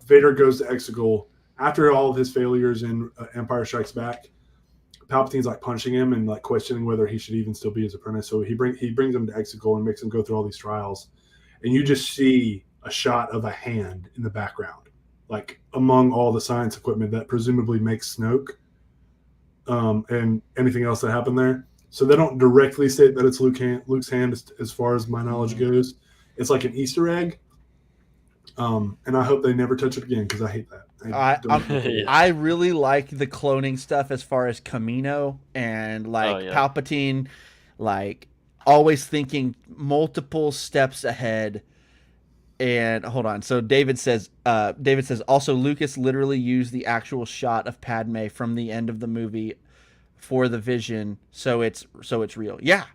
Vader goes to Exegol after all of his failures in Empire Strikes Back. Palpatine's like punching him and like questioning whether he should even still be his apprentice. So he brings him to Exegol and makes him go through all these trials, and you just see a shot of a hand in the background, like among all the science equipment that presumably makes Snoke, and anything else that happened there. So they don't directly state that it's Luke's hand, as far as my knowledge goes. It's like an Easter egg, and I hope they never touch it again, because I hate that. I really like the cloning stuff as far as Camino and like Palpatine, like always thinking multiple steps ahead. And hold on, so David says also Lucas literally used the actual shot of Padme from the end of the movie for the vision, so it's real. Yeah,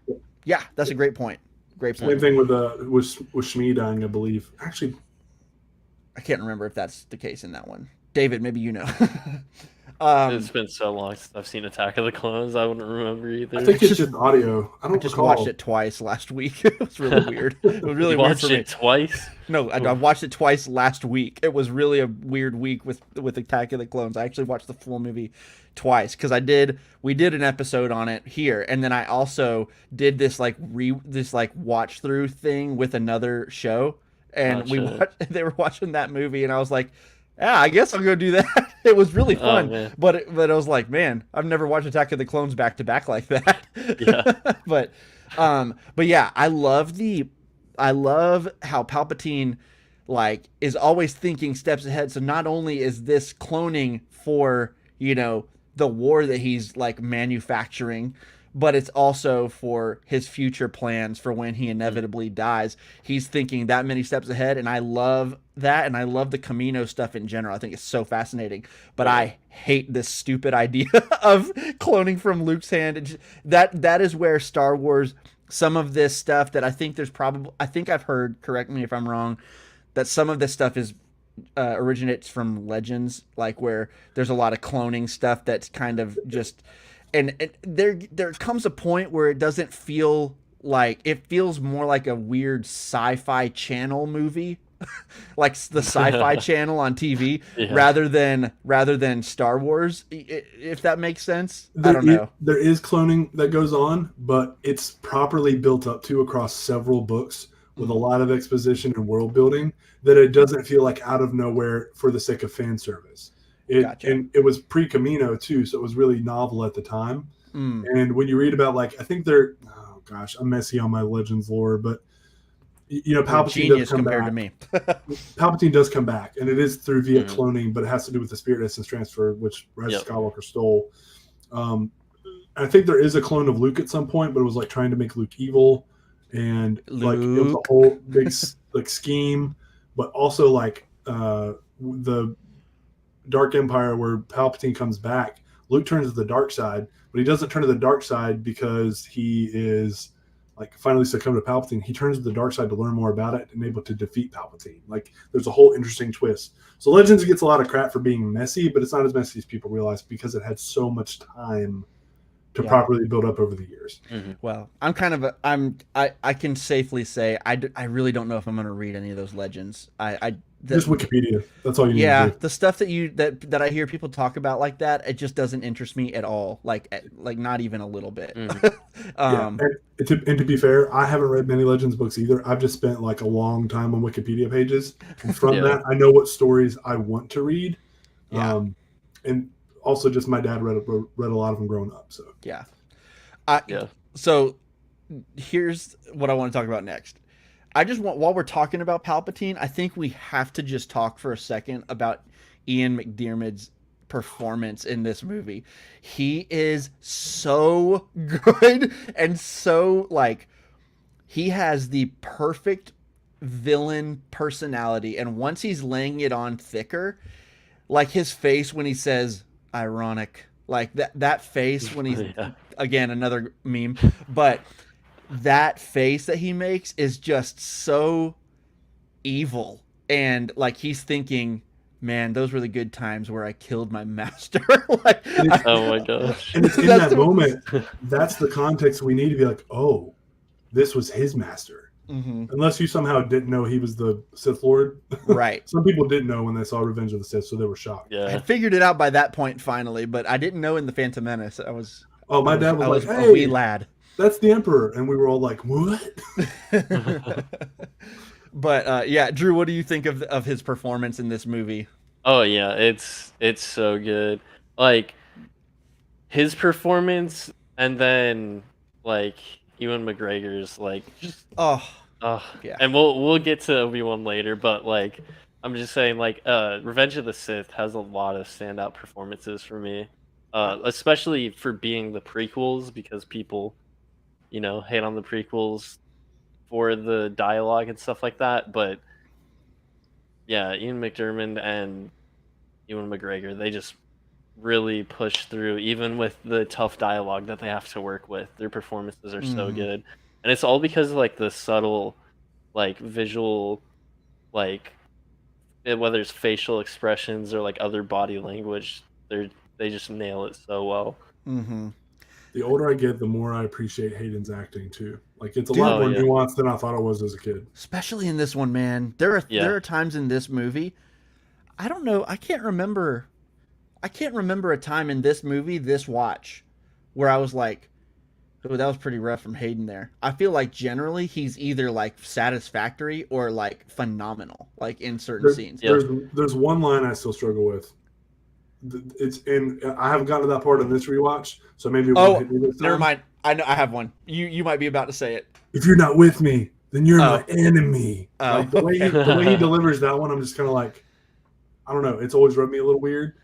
that's a great point. Same thing with Shmi dying, I believe. Actually, I can't remember if that's the case in that one. David, maybe you know. It's been so long since I've seen Attack of the Clones, I wouldn't remember either. I think it's just audio. I just watched it twice last week. It was really weird. It was really weird for me. Watched it twice? No, I watched it twice last week. It was really a weird week with Attack of the Clones. I actually watched the full movie twice because we did an episode on it here, and then I also did this watch through thing with another show, and they were watching that movie, and I was like, yeah, I guess I'll go do that. It was really fun, but I was like, man, I've never watched Attack of the Clones back to back like that. Yeah. but yeah, I love how Palpatine like is always thinking steps ahead. So not only is this cloning for, the war that he's like manufacturing, but it's also for his future plans for when he inevitably dies. He's thinking that many steps ahead, and I love that, and I love the Camino stuff in general. I think it's so fascinating, but I hate this stupid idea of cloning from Luke's hand. That is where Star Wars, some of this stuff that I think I've heard, correct me if I'm wrong, that some of this stuff is originates from Legends, like where there's a lot of cloning stuff that's kind of just... And there comes a point where it doesn't feel like, it feels more like a weird sci-fi channel movie like the Sci-Fi Channel on TV, Yeah. rather than Star Wars. If that makes sense, I don't know. There is cloning that goes on, but it's properly built up to across several books with a lot of exposition and world building that it doesn't feel like out of nowhere for the sake of fan service. Gotcha. And it was pre-Camino too, so it was really novel at the time. And when you read about, like, I think they're, oh gosh, I'm messy on my Legends lore, but you know, Palpatine does come back. To me. Palpatine does come back, and it is through via cloning, but it has to do with the spirit essence transfer, which Rise of Skywalker stole. I think there is a clone of Luke at some point, but it was like trying to make Luke evil, and like it was a whole big like scheme. But also like the Dark Empire, where Palpatine comes back, Luke turns to the dark side, but he doesn't turn to the dark side because he is like finally succumb to Palpatine. He turns to the dark side to learn more about it and able to defeat Palpatine. Like, there's a whole interesting twist. So Legends gets a lot of crap for being messy, but it's not as messy as people realize because it had so much time to properly build up over the years. Well, I'm kind of I can safely say I really don't know if I'm going to read any of those Legends. Just Wikipedia. That's all you need to do. The stuff that I hear people talk about like that, it just doesn't interest me at all. Like not even a little bit. And to be fair, I haven't read many Legends books either. I've just spent like a long time on Wikipedia pages. And from that, I know what stories I want to read. And also just my dad read a lot of them growing up. So So here's what I want to talk about next. I just want, while we're talking about Palpatine, I think we have to just talk for a second about Ian McDiarmid's performance in this movie. He is so good, and so, like, he has the perfect villain personality, and once he's laying it on thicker, like his face when he says ironic, like that face when he's again, another meme, but that face that he makes is just so evil, and like he's thinking, man, those were the good times where I killed my master. Like, oh my gosh. And it's in that moment, that's the context we need to be like, oh, this was his master. Unless you somehow didn't know he was the Sith Lord. Right. Some people didn't know when they saw Revenge of the Sith, so they were shocked. I figured it out by that point finally, but I didn't know in The Phantom Menace. My dad was like, hey, a wee lad. That's the Emperor. And we were all like, what? But Drew, what do you think of his performance in this movie? Oh yeah, it's so good. Like, his performance, and then like Ewan McGregor's, like, just and we'll get to Obi-Wan later, but like I'm just saying, like, Revenge of the Sith has a lot of standout performances for me, especially for being the prequels, because people, you know, hate on the prequels for the dialogue and stuff like that. But yeah, Ian McDiarmid and Ewan McGregor, they just really push through, even with the tough dialogue that they have to work with. Their performances are so good, and it's all because of like the subtle, like, visual, like, whether it's facial expressions or like other body language, they just nail it so well. The older I get, the more I appreciate Hayden's acting too. Like, it's a lot more nuanced than I thought it was as a kid. Especially in this one, man. There are times in this movie, I don't know, I can't remember a time in this movie, this watch, where I was like, oh, that was pretty rough from Hayden there. I feel like generally he's either like satisfactory or like phenomenal, like in certain scenes. There's one line I still struggle with. I haven't gotten to that part in this rewatch, so maybe it won't hit me this time. Never mind. I know I have one. You might be about to say it. If you're not with me, then you're my enemy. Like, the way he delivers that one, I'm just kind of like, I don't know. It's always rubbed me a little weird.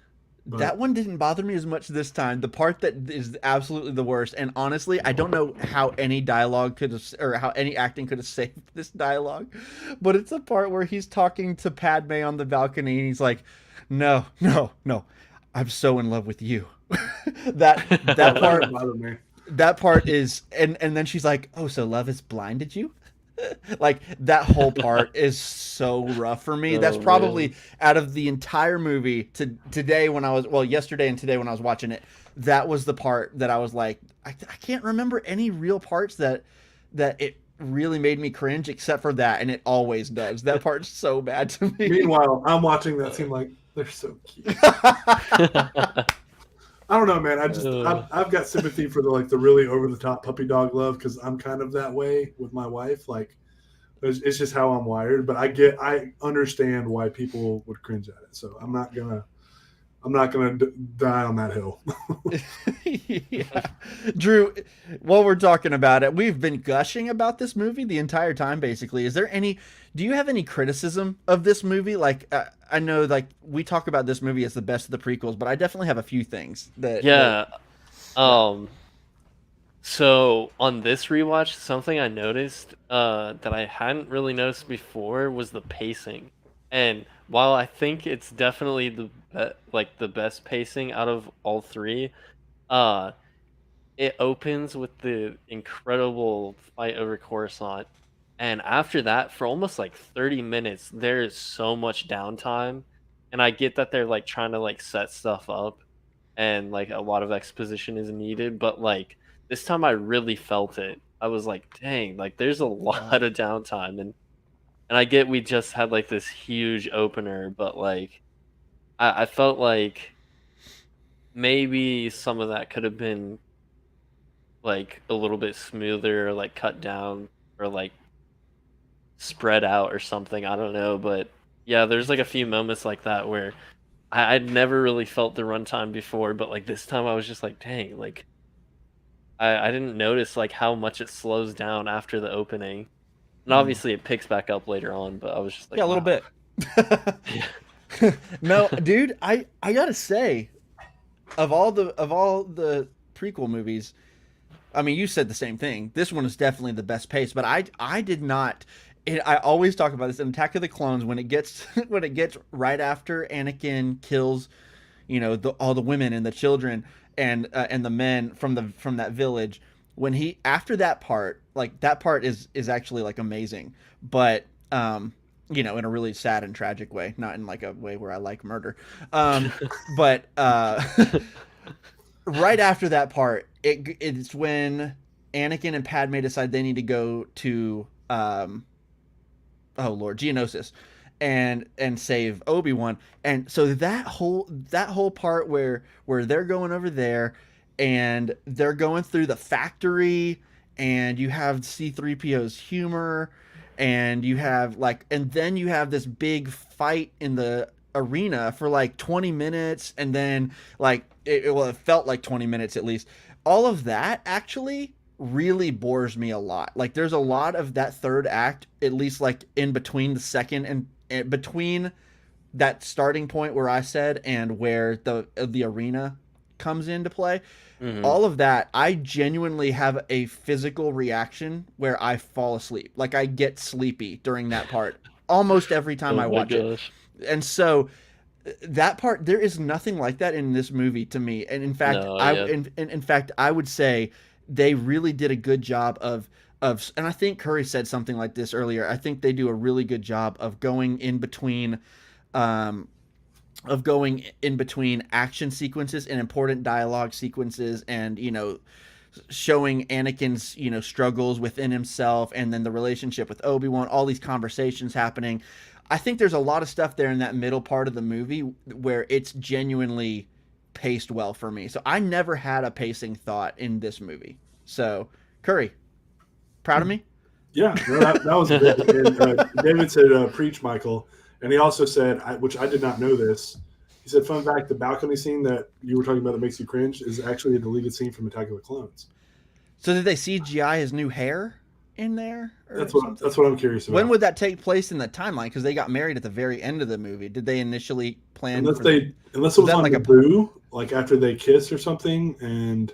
But that one didn't bother me as much this time. The part that is absolutely the worst, and honestly, I don't know how any dialogue could have, or how any acting could have saved this dialogue, but it's the part where he's talking to Padme on the balcony, and he's like, no, I'm so in love with you. that part bothered me. That part is, and then she's like, oh, so love has blinded you? Like, that whole part is so rough for me. That's probably, out of the entire movie, yesterday and today when I was watching it, that was the part that I was like, I can't remember any real parts that it really made me cringe except for that, and it always does. That part's so bad to me. Meanwhile, I'm watching that scene like they're so cute. I don't know, man. I've got sympathy for the really over the top puppy dog love because I'm kind of that way with my wife. Like, it's just how I'm wired. But I understand why people would cringe at it. So I'm not gonna die on that hill. Yeah. Drew, while we're talking about it, we've been gushing about this movie the entire time, basically. Do you have any criticism of this movie? Like, I know, like, we talk about this movie as the best of the prequels, but I definitely have a few things that... Yeah. So on this rewatch, something I noticed that I hadn't really noticed before was the pacing. And while I think it's definitely the best pacing out of all three, it opens with the incredible fight over Coruscant, and after that, for almost like 30 minutes, there is so much downtime. And I get that they're like trying to like set stuff up, and like a lot of exposition is needed, but like this time I really felt it. I was like, dang, like there's a lot of downtime, and I get we just had like this huge opener, but like I felt like maybe some of that could have been like a little bit smoother, or like cut down, or like spread out or something. I don't know, but yeah, there's like a few moments like that where I'd never really felt the runtime before, but like this time I was just like, dang, like I didn't notice like how much it slows down after the opening. And obviously it picks back up later on, but I was just like, yeah, a little bit. No, dude, I gotta say, of all the prequel movies, I mean, you said the same thing. This one is definitely the best pace, but I did not. I always talk about this in Attack of the Clones when it gets right after Anakin kills, all the women and the children and the men from that village. When he after that part, like that part is actually like amazing, but in a really sad and tragic way, not in like a way where I like murder, but right after that part, it's when Anakin and Padme decide they need to go to Geonosis and save Obi-Wan. And so that whole part where they're going over there and they're going through the factory, and you have C-3PO's humor, and you have and then you have this big fight in the arena for like 20 minutes, and then like it felt like 20 minutes at least. All of that actually really bores me a lot. Like there's a lot of that third act, at least like in between the second and between that starting point where I said and where the arena comes into play. Mm-hmm. All of that, I genuinely have a physical reaction where I fall asleep. Like I get sleepy during that part almost every time I watch it. And so that part, there is nothing like that in this movie to me. And in fact, in fact, I would say they really did a good job of, and I think Curry said something like this earlier. I think they do a really good job of going in between, action sequences and important dialogue sequences, and showing Anakin's struggles within himself, and then the relationship with Obi-Wan, all these conversations happening. I think there's a lot of stuff there in that middle part of the movie where it's genuinely paced well for me. So I never had a pacing thought in this movie. So Curry, proud of me? Yeah, no, that was good. And, David said, "Preach, Michael." And he also said, which I did not know this, he said, fun fact, the balcony scene that you were talking about that makes you cringe is actually a deleted scene from Attack of the Clones. So did they CGI his new hair in there? That's what I'm curious about. When would that take place in the timeline? Because they got married at the very end of the movie. Did they initially plan? Unless it was on like Naboo, like after they kiss or something, and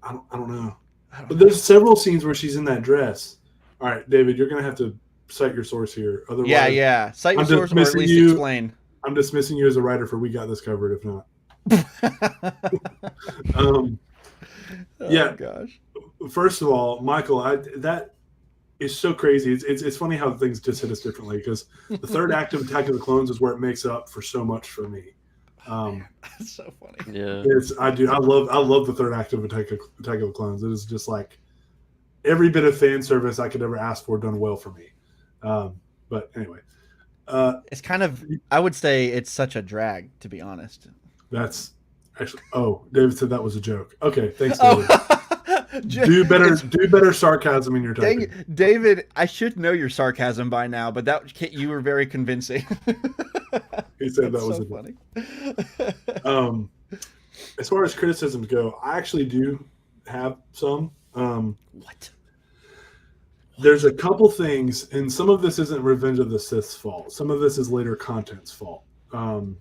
I don't know. But there's several scenes where she's in that dress. All right, David, you're gonna have to cite your source here. Otherwise, yeah. Cite your source, or at least explain. I'm dismissing you as a writer for We Got This Covered. If not, yeah. Gosh. First of all, Michael, that is so crazy. It's funny how things just hit us differently, because the third act of Attack of the Clones is where it makes up for so much for me. That's so funny. Yeah, I love the third act of Attack of the Clones. It is just like every bit of fan service I could ever ask for done well for me. But anyway, it's kind of, I would say it's such a drag, to be honest. That's actually. Oh, David said that was a joke. Okay, thanks, David. Do better sarcasm in your typing. David, I should know your sarcasm by now, but you were very convincing. He said that was so funny. As far as criticisms go, I actually do have some. What? There's a couple things, and some of this isn't Revenge of the Sith's fault. Some of this is later content's fault. For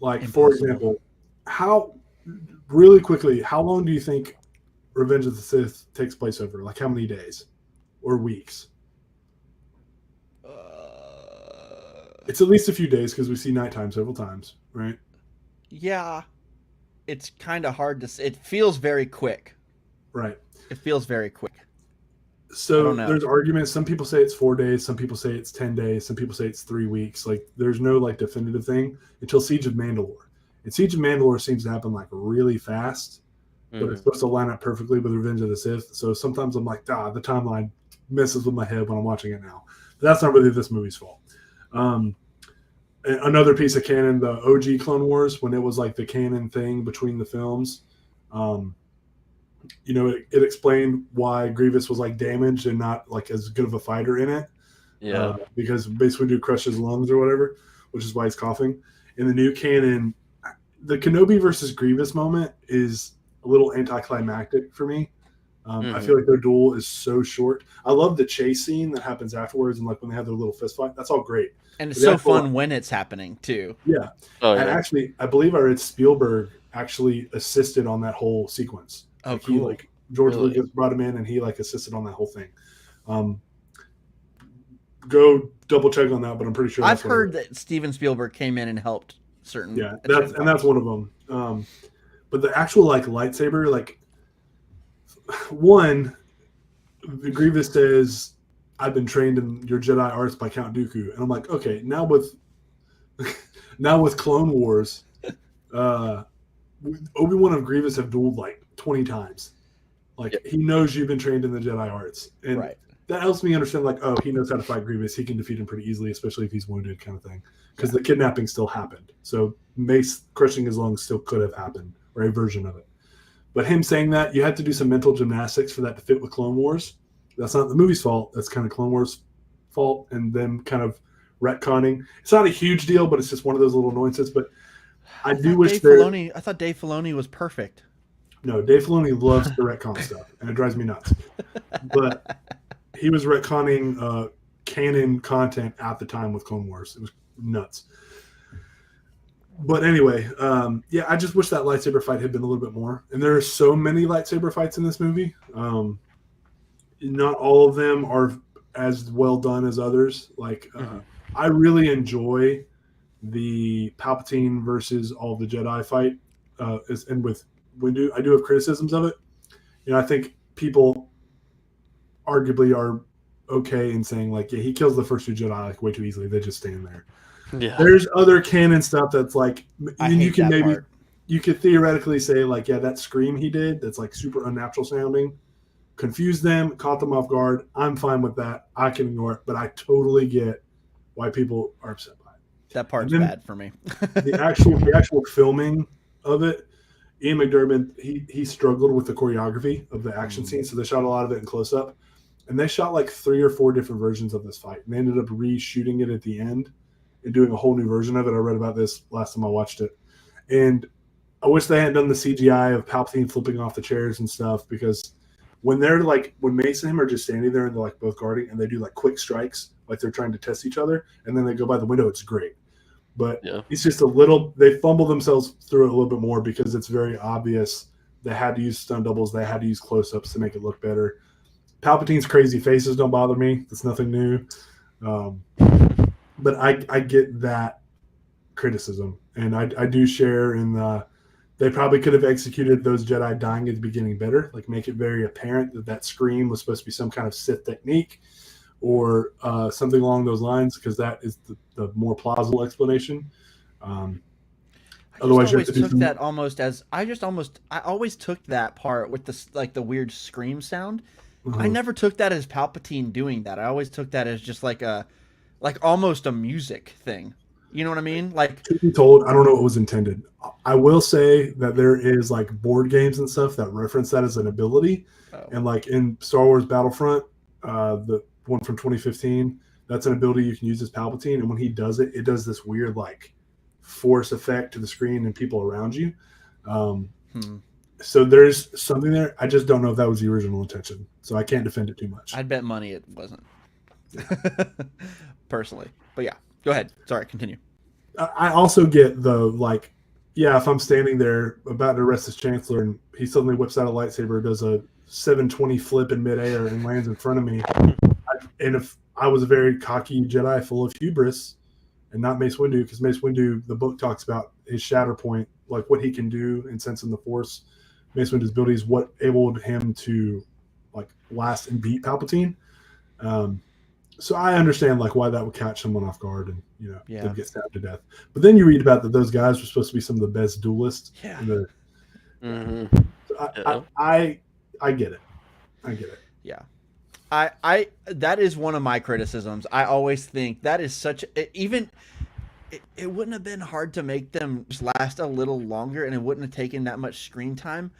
example, really quickly, how long do you think Revenge of the Sith takes place over? Like how many days or weeks? It's at least a few days because we see nighttime several times, right? Yeah. It's kind of hard to say. It feels very quick. Right. It feels very quick. So there's arguments. Some people say it's 4 days. Some people say it's 10 days. Some people say it's 3 weeks. Like there's no like definitive thing until Siege of Mandalore. And Siege of Mandalore seems to happen like really fast, but it's supposed to line up perfectly with Revenge of the Sith. So sometimes I'm like, the timeline messes with my head when I'm watching it now. But that's not really this movie's fault. Another piece of canon, the OG Clone Wars, when it was like the canon thing between the films, it explained why Grievous was like damaged and not like as good of a fighter in it. Yeah. Because basically dude crushed his lungs or whatever, which is why he's coughing. In the new canon, the Kenobi versus Grievous moment is a little anticlimactic for me. I feel like their duel is so short. I love the chase scene that happens afterwards and like when they have their little fist fight. That's all great. And it's so fun when it's happening too. Yeah. And actually, I believe I read Spielberg actually assisted on that whole sequence. Oh, cool. George Lucas brought him in and he like assisted on that whole thing. Go double check on that, but I'm pretty sure I've heard that Steven Spielberg came in and helped certain. Yeah, that's one of them. But the actual like lightsaber, like one, the Grievous says, "I've been trained in your Jedi arts by Count Dooku," and I'm like, okay, now with Clone Wars, Obi-Wan and Grievous have dueled like 20 times. Like he knows you've been trained in the Jedi arts, and that helps me understand. Like, oh, he knows how to fight Grievous. He can defeat him pretty easily, especially if he's wounded, kind of thing. Because the kidnapping still happened, so Mace crushing his lungs still could have happened, or a version of it. But him saying that, you had to do some mental gymnastics for that to fit with Clone Wars. That's not the movie's fault. That's kind of Clone Wars' fault, and them kind of retconning. It's not a huge deal, but it's just one of those little annoyances. But I do wish I thought Dave Filoni was perfect. No, Dave Filoni loves the retcon stuff, and it drives me nuts. But he was retconning canon content at the time with Clone Wars. It was nuts. But anyway, I just wish that lightsaber fight had been a little bit more. And there are so many lightsaber fights in this movie. Not all of them are as well done as others. Like, I really enjoy the Palpatine versus all the Jedi fight. And with Windu, I do have criticisms of it. I think people arguably are okay in saying like, yeah, he kills the first two Jedi like way too easily. They just stand there. Yeah. There's other canon stuff that's like, you could theoretically say like, yeah, that scream he did that's like super unnatural sounding, confused them, caught them off guard. I'm fine with that. I can ignore it, but I totally get why people are upset by it. That part's bad for me. the actual filming of it, Ian McDiarmid, he struggled with the choreography of the action scene, so they shot a lot of it in close up, and they shot like 3 or 4 different versions of this fight, and they ended up reshooting it at the end and doing a whole new version of it. I read about this last time I watched it. And I wish they hadn't done the CGI of Palpatine flipping off the chairs and stuff, because when Mace and him are just standing there and they're like both guarding and they do like quick strikes, like they're trying to test each other, and then they go by the window, it's great. But it's just they fumble themselves through it a little bit more because it's very obvious they had to use stun doubles, they had to use close-ups to make it look better. Palpatine's crazy faces don't bother me. That's nothing new. But I get that criticism, and I do share in they probably could have executed those Jedi dying at the beginning better, like make it very apparent that scream was supposed to be some kind of Sith technique or something along those lines, because that is the more plausible explanation. Otherwise, you have to do I always took that part with the weird scream sound I never took that as Palpatine doing that. I always took that as just like almost a music thing. You know what I mean? Like, to be told, I don't know what was intended. I will say that there is like board games and stuff that reference that as an ability, and like in Star Wars Battlefront, the one from 2015, that's an ability you can use as Palpatine, and when he does it, it does this weird like force effect to the screen and people around you. So there's something there. I just don't know if that was the original intention, so I can't defend it too much. I'd bet money it wasn't. Personally, but yeah, go ahead. Sorry, continue. I also get the like, yeah, if I'm standing there about to arrest this chancellor and he suddenly whips out a lightsaber, does a 720 flip in midair and lands in front of me, and if I was a very cocky Jedi full of hubris, and not Mace Windu, because Mace Windu, the book talks about his shatter point, like what he can do and sense in the Force. Mace Windu's abilities, what enabled him to like last and beat Palpatine. So I understand like why that would catch someone off guard and they'd get stabbed to death. But then you read about that those guys were supposed to be some of the best duelists. Yeah. So I get it. I get it. Yeah. I that is one of my criticisms. I always think that is such even it wouldn't have been hard to make them last a little longer, and it wouldn't have taken that much screen time.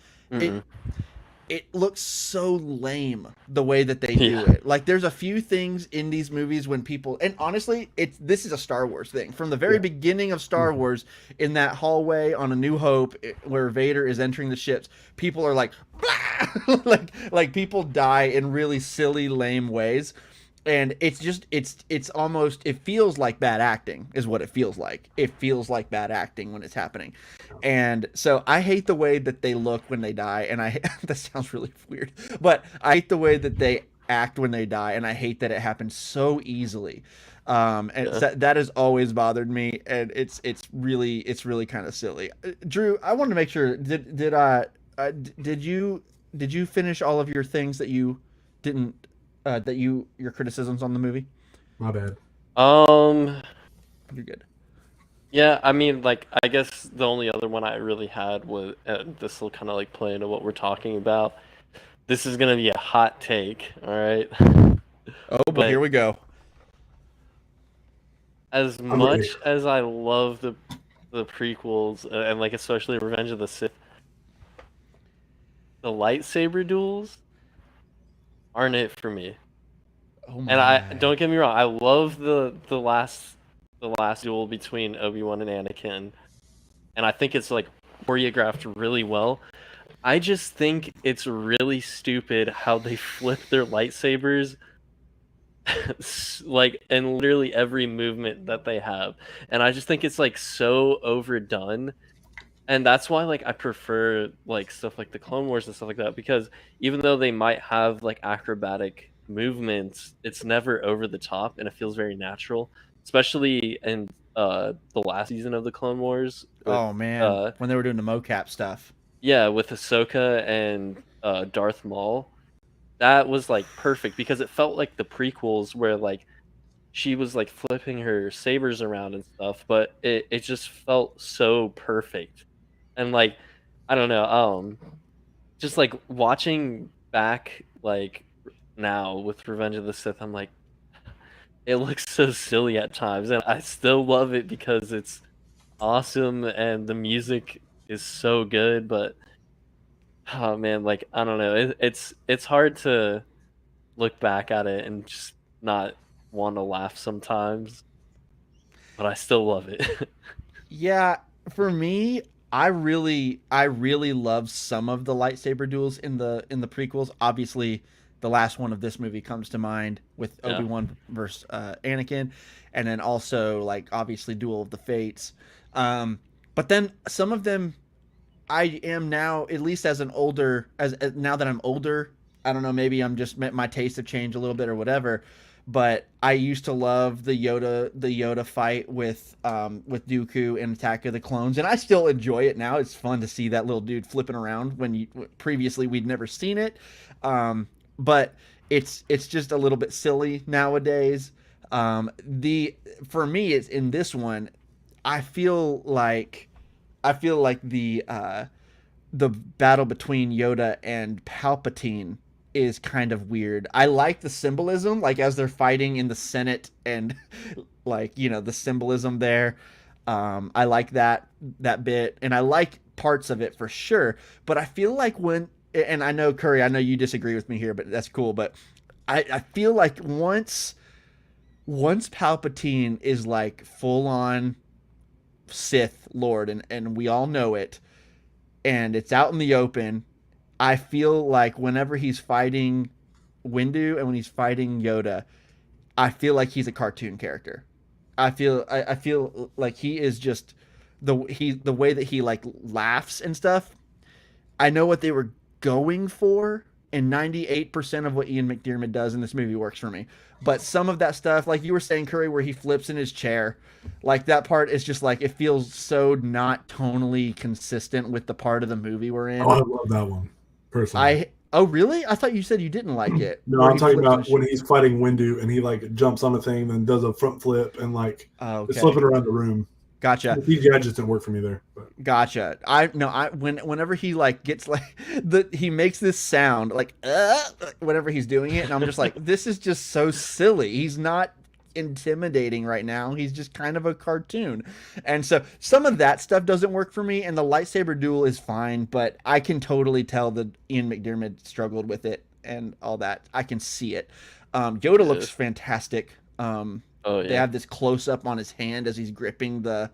It looks so lame the way that they do it. Like there's a few things in these movies when people, and honestly, this is a Star Wars thing from the very beginning of Star Wars. In that hallway on A New Hope, where Vader is entering the ships, people are like, blah! like people die in really silly, lame ways. And it's just, it's almost, it feels like bad acting is what it feels like. It feels like bad acting when it's happening. And so I hate the way that they look when they die. And that sounds really weird, but I hate the way that they act when they die. And I hate that it happens so easily. That has always bothered me. And it's really kind of silly. Drew, I wanted to make sure, did you finish all of your things that you didn't, your criticisms on the movie? My bad. You're good. Yeah, I mean, like, I guess the only other one I really had was, this will kind of like play into what we're talking about. This is gonna be a hot take, all right? Oh, but here we go. As much as I love the prequels and like especially Revenge of the Sith, the lightsaber duels aren't it for me. Oh my. And I don't get me wrong, I love the last duel between Obi-Wan and Anakin, and I think it's like choreographed really well. I just think it's really stupid how they flip their lightsabers like in literally every movement that they have, and I just think it's like so overdone. And that's why like I prefer like stuff like the Clone Wars and stuff like that, because even though they might have like acrobatic movements, it's never over the top and it feels very natural, especially in the last season of the Clone Wars with, when they were doing the mocap stuff. Yeah, with Ahsoka and Darth Maul. That was like perfect because it felt like the prequels where like she was like flipping her sabers around and stuff, but it just felt so perfect. And like I don't know, just like watching back like now with Revenge of the Sith, I'm like, it looks so silly at times, and I still love it because it's awesome and the music is so good. But oh man, like I don't know, it's hard to look back at it and just not want to laugh sometimes, but I still love it. Yeah, for me, I really love some of the lightsaber duels in the prequels. Obviously, the last one of this movie comes to mind with Obi-Wan versus Anakin, and then also like obviously Duel of the Fates. But then some of them, I am now, at least as now that I'm older, I don't know, maybe I'm just my tastes have changed a little bit or whatever. But I used to love the Yoda fight with Dooku in Attack of the Clones, and I still enjoy it now. It's fun to see that little dude flipping around when previously we'd never seen it. But it's just a little bit silly nowadays. For me, it's in this one. I feel like the battle between Yoda and Palpatine is kind of weird. I like the symbolism, like as they're fighting in the Senate and like, you know, the symbolism there. I like that bit, and I like parts of it for sure. But I feel like and I know Curry, I know you disagree with me here, but that's cool. But I feel like once Palpatine is like full on Sith Lord, and we all know it, and it's out in the open, I feel like whenever he's fighting Windu and when he's fighting Yoda, I feel like he's a cartoon character. I feel like he is just the way that he like laughs and stuff. I know what they were going for, and 98% of what Ian McDiarmid does in this movie works for me. But some of that stuff, like you were saying, Curry, where he flips in his chair, like that part is just like, it feels so not tonally consistent with the part of the movie we're in. Oh, I love that one, personally. Oh, really? I thought you said you didn't like it. No, I'm talking about when he's fighting Windu and he like jumps on a thing, then does a front flip and like is flipping around the room. Gotcha. The CGI just didn't work for me there. But. Gotcha. Whenever he like gets like he makes this sound like whenever he's doing it, and I'm just like, this is just so silly. He's not intimidating right now. He's just kind of a cartoon. And so some of that stuff doesn't work for me, and the lightsaber duel is fine, but I can totally tell that Ian McDiarmid struggled with it and all that. I can see it. Yoda looks fantastic. They have this close up on his hand as he's gripping the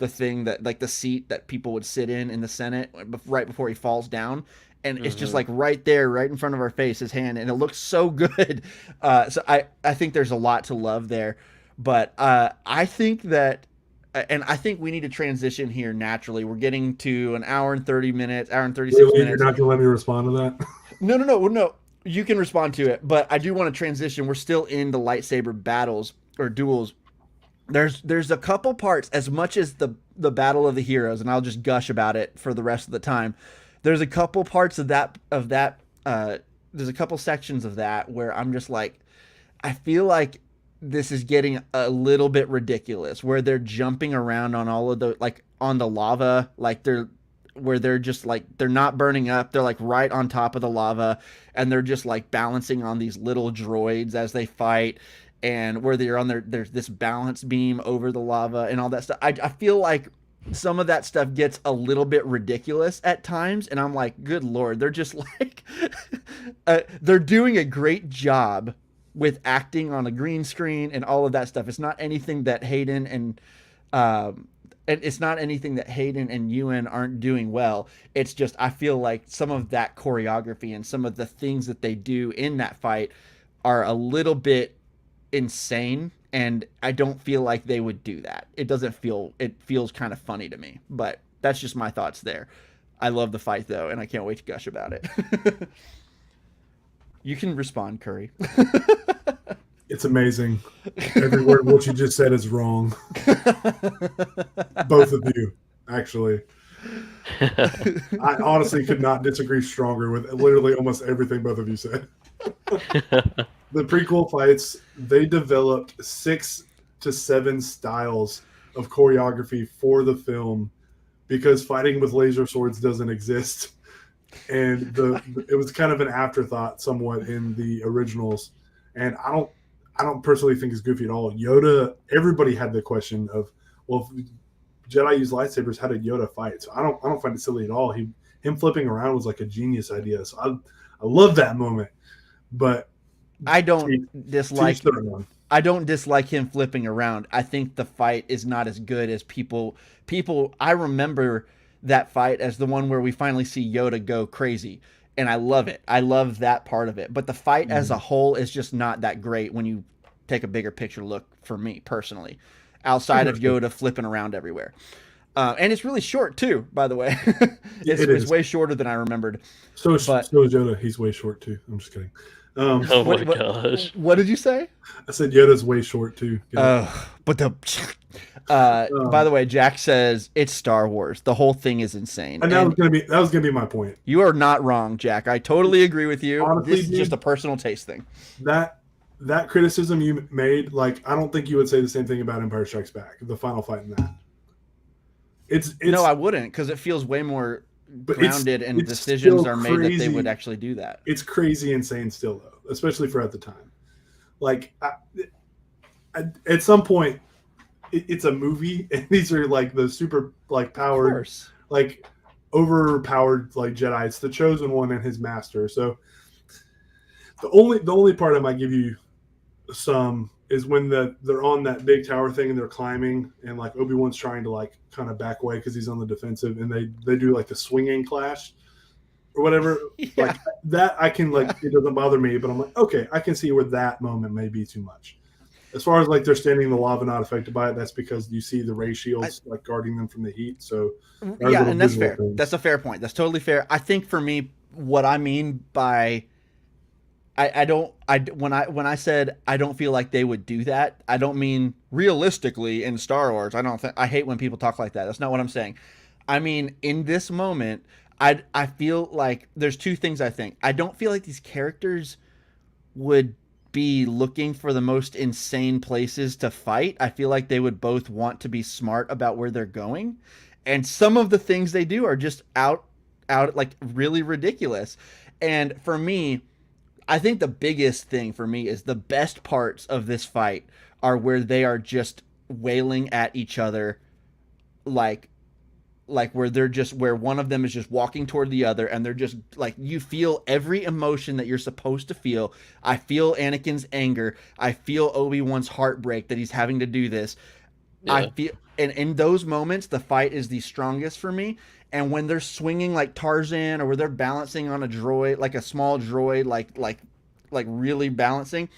thing that like the seat that people would sit in the Senate right before he falls down. And it's just like right there, right in front of our face, his hand, and it looks so good. So I think there's a lot to love there, but I think that, and I think we need to transition here naturally. We're getting to an hour and 30 minutes, hour and 36 minutes. You're not gonna let me respond to that? No. You can respond to it, but I do want to transition. We're still in the lightsaber battles or duels. There's a couple parts, as much as the Battle of the Heroes, and I'll just gush about it for the rest of the time. There's a couple parts of that there's a couple sections of that where I'm just like, I feel like this is getting a little bit ridiculous, where they're jumping around on all of the, like on the lava, like they're just like, they're not burning up, they're like right on top of the lava, and they're just like balancing on these little droids as they fight, and where they're on there's this balance beam over the lava and all that stuff. I feel like some of that stuff gets a little bit ridiculous at times, and I'm like, good Lord, they're just like, they're doing a great job with acting on a green screen and all of that stuff. It's not anything that Hayden and Ewan aren't doing well. It's just, I feel like some of that choreography and some of the things that they do in that fight are a little bit insane, and I don't feel like they would do that. It feels kind of funny to me, but that's just my thoughts there. I love the fight though, and I can't wait to gush about it. You can respond, Curry. It's amazing. Every word of what you just said is wrong. Both of you, actually. I honestly could not disagree stronger with literally almost everything both of you said. The prequel fights, they developed 6 to 7 styles of choreography for the film because fighting with laser swords doesn't exist. And it was kind of an afterthought somewhat in the originals. And I don't personally think it's goofy at all. Yoda, everybody had the question of, well, if Jedi use lightsabers, how did Yoda fight? So I don't find it silly at all. Him flipping around was like a genius idea. So I love that moment. But I don't dislike him flipping around. I think the fight is not as good as people. I remember that fight as the one where we finally see Yoda go crazy, and I love it. I love that part of it. But the fight as a whole is just not that great when you take a bigger picture look, for me personally, outside of Yoda flipping around everywhere. And it's really short too, by the way. It's way shorter than I remembered. So is Yoda. He's way short too. I'm just kidding. Oh my gosh! What did you say? I said Yoda's way short too. But by the way, Jack says it's Star Wars. The whole thing is insane. And that was gonna be my point. You are not wrong, Jack. I totally agree with you. Honestly, this is just a personal taste thing. That criticism you made, like, I don't think you would say the same thing about Empire Strikes Back, the final fight in that. It's no, I wouldn't, because it feels way more grounded and it's decisions still are made that they would crazy. actually do that. It's crazy insane still though, especially for at the time. Like at some point, it's a movie, and these are like the super like Of powered, course. like overpowered like Jedi. It's the chosen one and his master. So the only part I might give you some is when they're on that big tower thing and they're climbing, and like Obi-Wan's trying to like kind of back away because he's on the defensive, and they do like the swinging clash or whatever. Yeah. Like that, I can like it doesn't bother me, but I'm like, okay, I can see where that moment may be too much. As far as like they're standing in the lava not affected by it, that's because you see the ray shields like guarding them from the heat. So Yeah, and that's fair. things. That's a fair point. That's totally fair. I think for me, what I mean by when I said I don't feel like they would do that, I don't mean realistically in Star Wars. I hate when people talk like that. That's not what I'm saying. I mean in this moment, I feel like there's two things I think. I don't feel like these characters would be looking for the most insane places to fight. I feel like they would both want to be smart about where they're going. And some of the things they do are just out like really ridiculous. And for me, I think the biggest thing for me is the best parts of this fight are where they are just wailing at each other like where one of them is just walking toward the other, and they're just like, you feel every emotion that you're supposed to feel. I feel Anakin's anger. I feel Obi-Wan's heartbreak that he's having to do this. Yeah. I feel, and in those moments, the fight is the strongest for me. And when they're swinging like Tarzan, or where they're balancing on a droid, like a small droid, like really balancing,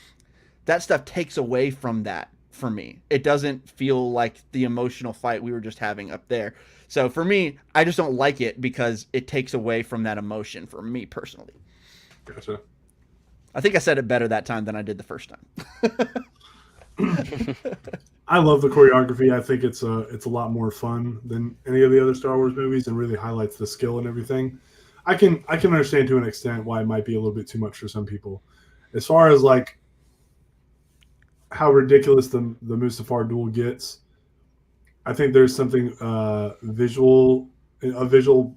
that stuff takes away from that for me. It doesn't feel like the emotional fight we were just having up there. So for me, I just don't like it because it takes away from that emotion for me personally. Gotcha. I think I said it better that time than I did the first time. I love the choreography. I think it's a lot more fun than any of the other Star Wars movies, and really highlights the skill and everything. I can understand to an extent why it might be a little bit too much for some people. As far as like how ridiculous the Mustafar duel gets, I think there's something a visual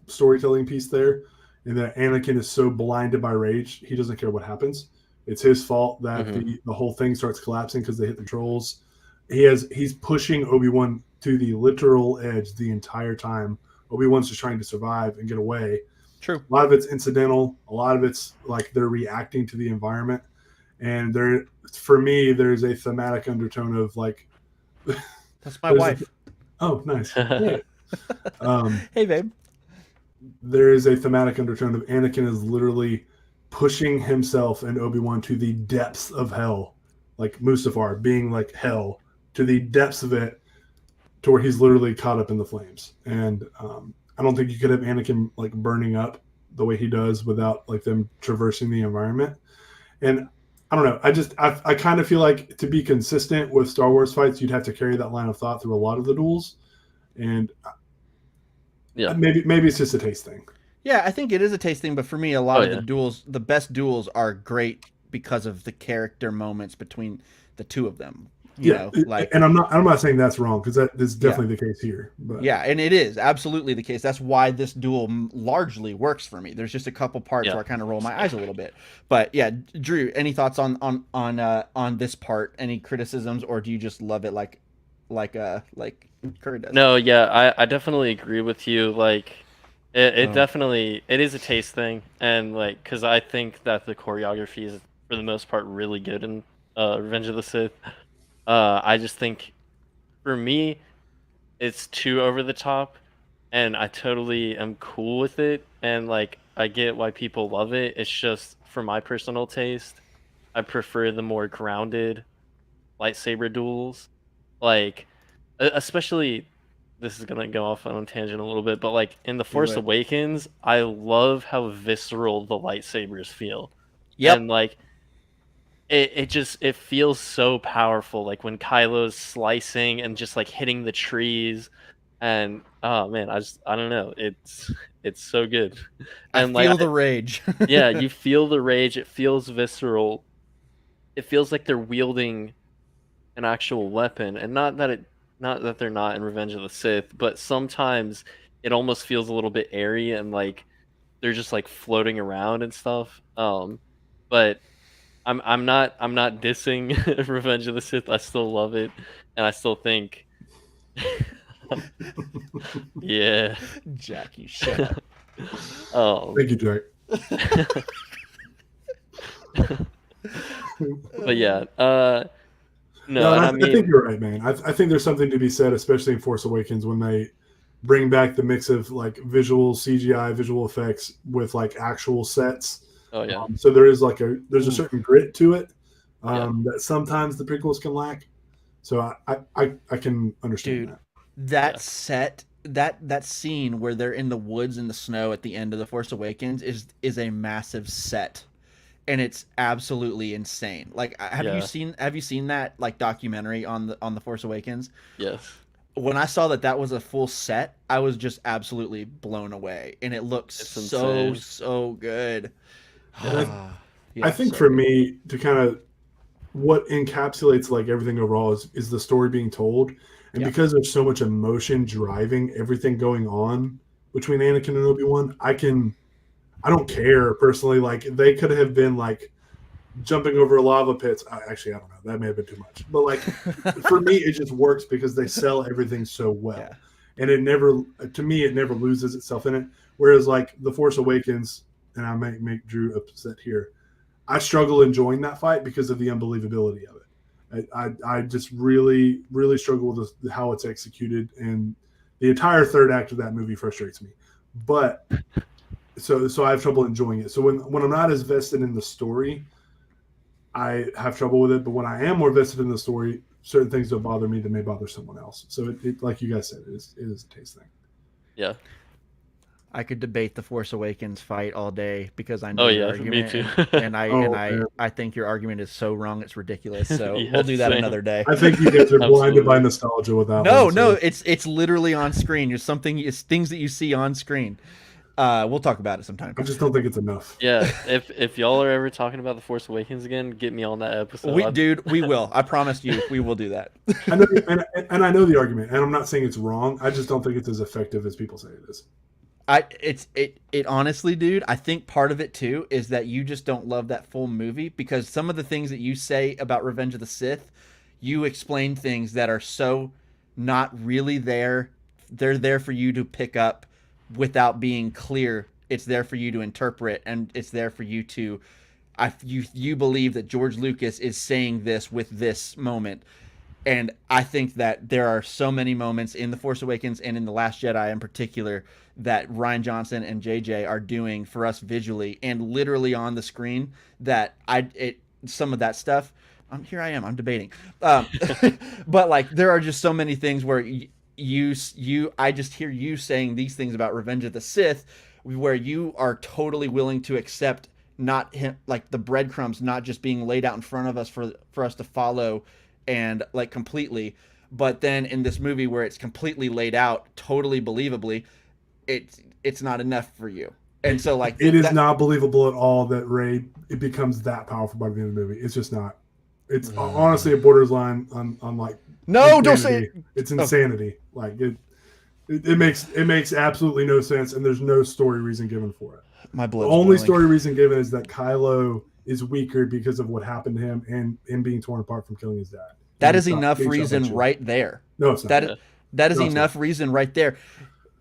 storytelling piece there, and that Anakin is so blinded by rage, he doesn't care what happens. It's his fault that the whole thing starts collapsing because they hit the trolls. He's pushing Obi-Wan to the literal edge the entire time. Obi-Wan's just trying to survive and get away. True. A lot of it's incidental. A lot of it's like they're reacting to the environment. And for me, there's a thematic undertone of like. That's my wife. Oh, nice. Hey. Hey, babe. There is a thematic undertone of Anakin is literally pushing himself and Obi-Wan to the depths of hell, like Mustafar being like hell, to the depths of it, to where he's literally caught up in the flames. And I don't think you could have Anakin like burning up the way he does without like them traversing the environment. And I don't know. I kind of feel like to be consistent with Star Wars fights, you'd have to carry that line of thought through a lot of the duels. And yeah, maybe it's just a taste thing. Yeah, I think it is a taste thing, but for me, a lot of the duels, the best duels are great because of the character moments between the two of them. You know, like, and I'm not saying that's wrong, because that is definitely the case here. But. Yeah, and it is absolutely the case. That's why this duel largely works for me. There's just a couple parts where I kind of roll my eyes a little bit. But yeah, Drew, any thoughts on this part? Any criticisms, or do you just love it like Curry does? No, yeah, I definitely agree with you. Like, it definitely is a taste thing, and like, because I think that the choreography is for the most part really good in Revenge of the Sith. I just think, for me, it's too over the top, and I totally am cool with it, and like, I get why people love it. It's just, for my personal taste, I prefer the more grounded lightsaber duels. Like, especially, this is gonna go off on a tangent a little bit, but like in The Force Awakens, I love how visceral the lightsabers feel. Yep. And like, it feels so powerful, like when Kylo's slicing and just like hitting the trees, and oh man, I don't know, it's so good. And I feel the rage. Yeah, you feel the rage. It feels visceral. It feels like they're wielding an actual weapon, and not that they're not in Revenge of the Sith, but sometimes it almost feels a little bit airy and like they're just like floating around and stuff. But I'm not dissing Revenge of the Sith. I still love it, and I still think, yeah. Jack, you shut up. Thank you, Jack. But yeah, No, and I think you're right, man. I think there's something to be said, especially in Force Awakens, when they bring back the mix of like visual CGI, visual effects with like actual sets. oh yeah, So there is like there's a certain grit to it that sometimes the prequels can lack. So I can understand Dude, that. that set, that scene where they're in the woods in the snow at the end of The Force Awakens is a massive set, and it's absolutely insane. Like, have Yeah. you seen that like documentary on the Force Awakens? yes, When I saw that was a full set, I was just absolutely blown away, and it looks It's so insane. good. And Yeah, I think so for good. me to kind of what encapsulates like everything overall is the story being told, and Yeah. because there's so much emotion driving everything going on between Anakin and Obi-Wan, I don't care personally. Like they could have been like jumping over lava pits. Actually, I don't know. That may have been too much. But like for me, it just works because they sell everything so well, Yeah. and it never, to me, it never loses itself in it. Whereas like The Force Awakens, and I might make Drew upset here, I struggle enjoying that fight because of the unbelievability of it. I just really, really struggle with how it's executed, and the entire third act of that movie frustrates me. But so I have trouble enjoying it. So when I'm not as vested in the story, I have trouble with it. But when I am more vested in the story, certain things don't bother me that may bother someone else. So it like you guys said, it is a taste thing. yeah. I could debate the Force Awakens fight all day because I know Oh your yeah, me argument, too. and Man. I think your argument is so wrong it's ridiculous. So Yeah, we'll do that same. another day. I think you guys are blinded by Absolutely. nostalgia with that No, one. no, So it's literally on screen. It's things that you see on screen. We'll talk about it sometime. I just don't think it's enough. Yeah, if y'all are ever talking about the Force Awakens again, get me on that episode. We will. I promise you, we will do that. I know, and I know the argument, and I'm not saying it's wrong. I just don't think it's as effective as people say it is. It honestly, dude, I think part of it too is that you just don't love that full movie because some of the things that you say about Revenge of the Sith, you explain things that are so not really there. They're there for you to pick up without being clear. It's there for you to interpret, and it's there for you to you believe that George Lucas is saying this with this moment. And I think that there are so many moments in The Force Awakens and in The Last Jedi in particular that Rian Johnson and JJ are doing for us visually and literally on the screen that some of that stuff. Here I am. I'm debating, but like there are just so many things where I just hear you saying these things about Revenge of the Sith, where you are totally willing to accept not him like the breadcrumbs not just being laid out in front of us for us to follow and like completely, but then in this movie where it's completely laid out totally believably, it's not enough for you. And so like it is not believable at all that Rey it becomes that powerful by the end of the movie. It's just not. It's honestly a borderline on like no insanity. don't say it. It's insanity. Like it makes absolutely no sense, and there's no story reason given for it. My The blood's only boiling. story reason given is that Kylo is weaker because of what happened to him and him being torn apart from killing his dad. That is enough reason right there. No, it's not. That is No, it's enough reason right there.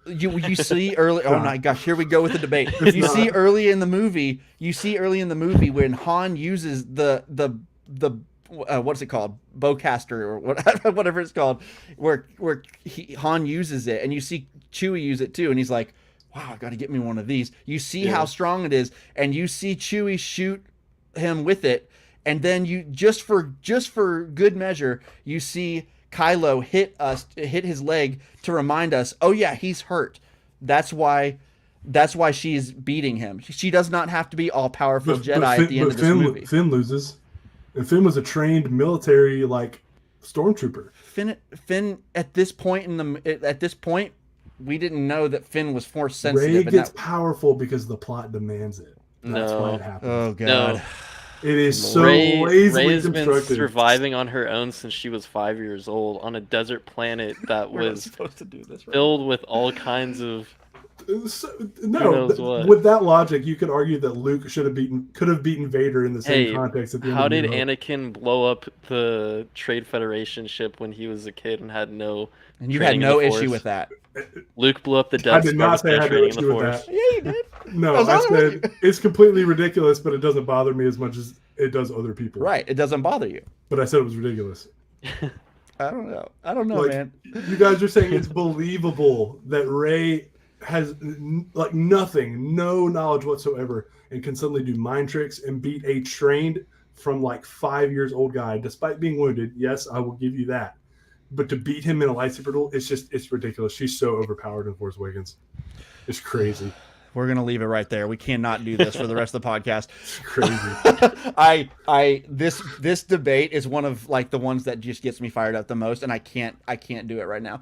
You see early. Oh my gosh, here we go with the debate. You see early in the movie when Han uses the what's it called, bowcaster or whatever it's called, where Han uses it, and you see Chewie use it too, and he's like, "Wow, I got to get me one of these." You see how strong it is, and you see Chewie shoot him with it, and then you just for good measure, you see Kylo hit his leg to remind us, oh yeah, he's hurt. That's why she's beating him. She does not have to be all powerful Jedi at the end of this movie. Finn loses, and Finn was a trained military like stormtrooper. Finn at this point we didn't know that Finn was force sensitive. Rey gets powerful because the plot demands it. That's why it happens. Oh god. It is so lazily Rey's been constructed. surviving on her own since she was 5 years old on a desert planet that We're not was supposed to do this right filled with all kinds of No, knows what. with that logic, you could argue that Luke could have beaten Vader in the same Hey, context at the end how of did New Hope. Anakin blow up the Trade Federation ship when he was a kid and had no And you had training in no the issue Force? with that. Luke blew up the I Death did Star not with say I no had no training in the issue with Force. that. Yeah, you did. No, I was I on with said it's completely ridiculous, but it doesn't bother me as much as it does other people. Right. It doesn't bother you. But I said it was ridiculous. I don't know. I don't know, Like, man. you guys are saying it's believable that Rey has like nothing, no knowledge whatsoever, and can suddenly do mind tricks and beat a trained from like 5 years old guy, despite being wounded. Yes, I will give you that. But to beat him in a lightsaber duel, it's ridiculous. She's so overpowered in Force Awakens. It's crazy. We're gonna leave it right there. We cannot do this for the rest of the podcast. It's crazy. This debate is one of like the ones that just gets me fired up the most, and I can't do it right now.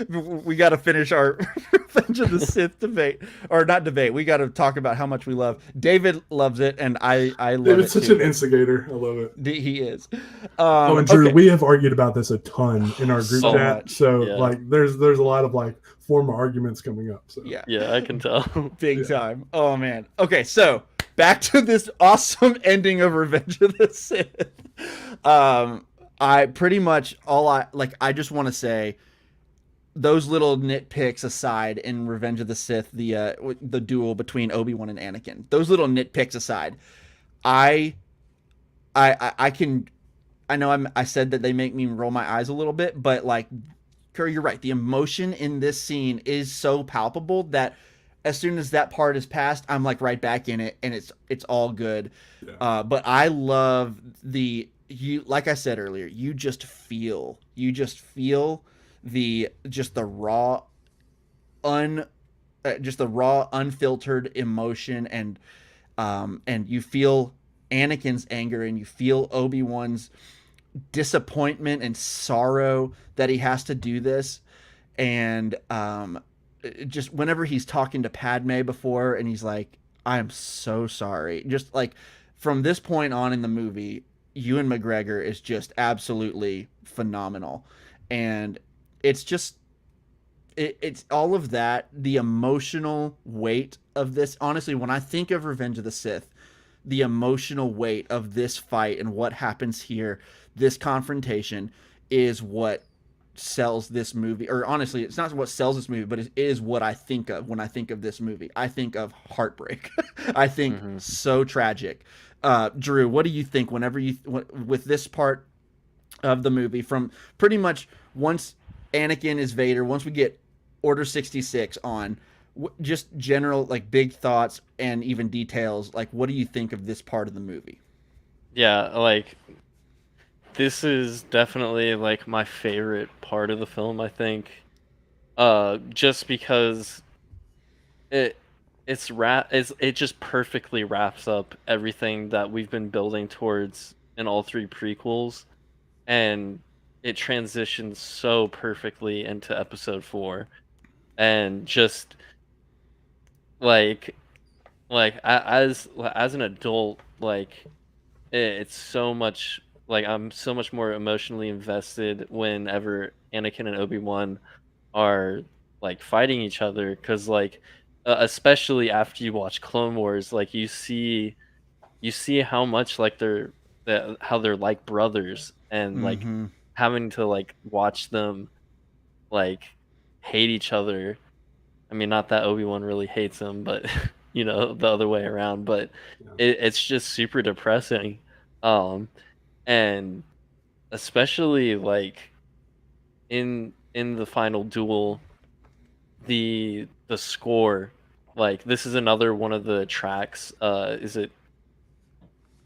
We got to finish our Revenge of the Sith debate, or not debate. We got to talk about how much we love. David loves it, and I love David's it such too. an instigator. I love it. He is. And Drew, okay. we have argued about this a ton in our group So chat. much. So Yeah. like, there's a lot of like formal arguments coming up. So Yeah. Yeah, I can tell. Big time. Oh man. Okay, so back to this awesome ending of Revenge of the Sith. I pretty much I just want to say, those little nitpicks aside, in Revenge of the Sith, the duel between Obi-Wan and Anakin, those little nitpicks aside, I know I said that they make me roll my eyes a little bit, but like, Curry, you're right. The emotion in this scene is so palpable that as soon as that part is passed, I'm like right back in it, and it's all good. Yeah. But I love like I said earlier, you just feel the raw unfiltered emotion, and you feel Anakin's anger, and you feel Obi-Wan's disappointment and sorrow that he has to do this. And just whenever he's talking to Padme before, and he's like, I'm so sorry, just like, from this point on in the movie, Ewan McGregor is just absolutely phenomenal. And it's just it's all of that, the emotional weight of this. Honestly, when I think of Revenge of the Sith, the emotional weight of this fight and what happens here, this confrontation, is what sells this movie. Or honestly, it's not what sells this movie, but it is what I think of when I think of this movie. I think of heartbreak. I think so tragic. Drew, what do you think with this part of the movie, from pretty much once Anakin is Vader, once we get Order 66 on, just general like big thoughts and even details, like what do you think of this part of the movie? Yeah, like, this is definitely like my favorite part of the film, I think. Just because it just perfectly wraps up everything that we've been building towards in all three prequels, and it transitions so perfectly into episode 4. And just like as an adult, like, it's so much, like, I'm so much more emotionally invested whenever Anakin and Obi-Wan are like fighting each other, because like, especially after you watch Clone Wars, like, you see how much like how they're like brothers, and like having to like watch them like hate each other. I mean, not that Obi-Wan really hates him, but the other way around. But it's just super depressing, and especially like in the final duel, the score, like, this is another one of the tracks. Is it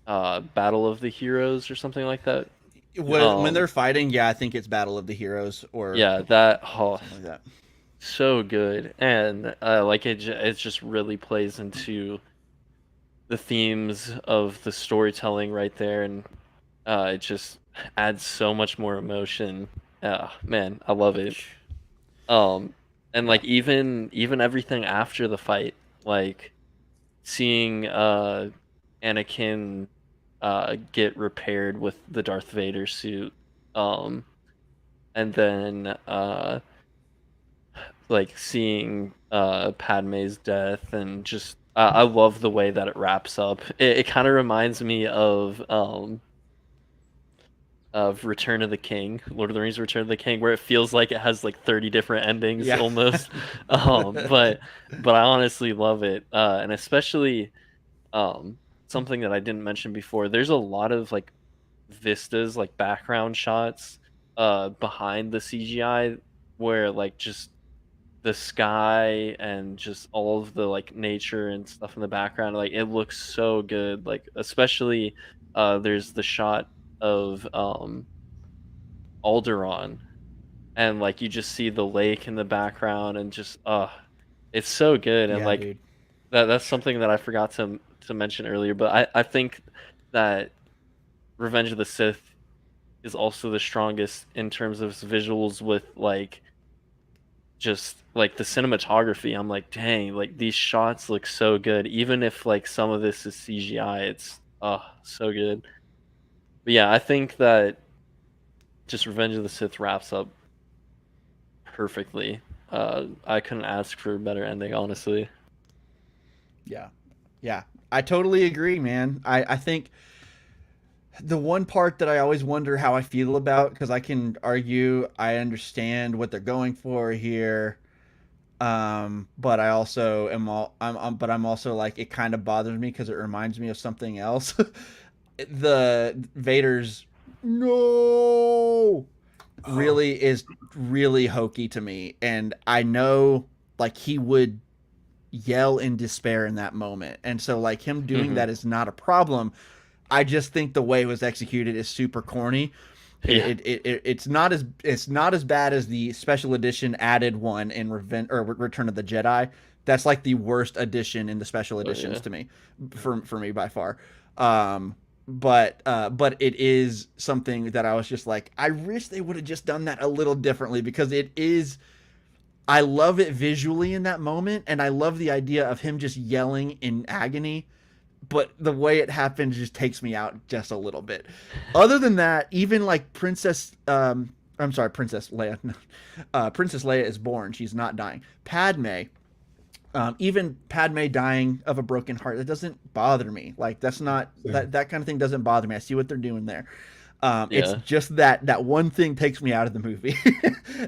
Battle of the Heroes or something like that? When they're fighting, yeah, I think it's Battle of the Heroes, or that something like that. So good. And like, it just really plays into the themes of the storytelling right there, and it just adds so much more emotion. Man, I love it. And like, even everything after the fight, like seeing Anakin get repaired with the Darth Vader suit, and then like seeing Padme's death, and just I love the way that it wraps up. It kind of reminds me of Return of the King, Lord of the Rings Return of the King, where it feels like it has like 30 different endings Yeah. almost. But I honestly love it. And especially something that I didn't mention before, there's a lot of like vistas, like background shots behind the CGI, where like just the sky and just all of the like nature and stuff in the background, like it looks so good. Like especially there's the shot of Alderaan, and like you just see the lake in the background, and just it's so good. And Yeah, like dude. that's something that I forgot to mention earlier, but I think that Revenge of the Sith is also the strongest in terms of its visuals, with like just like the cinematography. I'm like, dang, like these shots look so good, even if like some of this is CGI. It's so good. But yeah, I think that just Revenge of the Sith wraps up perfectly. I couldn't ask for a better ending, honestly. Yeah. Yeah. I totally agree, man. I think the one part that I always wonder how I feel about, because I can argue I understand what they're going for here, but I also am but I'm also like, it kind of bothers me because it reminds me of something else. The Vader's no really is really hokey to me, and I know like he would yell in despair in that moment, and so like him doing that is not a problem. I just think the way it was executed is super corny. Yeah. It's not as bad as the special edition added one in Return of the Jedi. That's like the worst addition in the special editions to me, for me by far. But it is something that I was just like, I wish they would have just done that a little differently, because it is. I love it visually in that moment, and I love the idea of him just yelling in agony, but the way it happens just takes me out just a little bit. Other than that, even like Princess Leia. Princess Leia is born. She's not dying. Padme, even Padme dying of a broken heart, that doesn't bother me. Like that's not that kind of thing doesn't bother me. I see what they're doing there. It's just that one thing takes me out of the movie.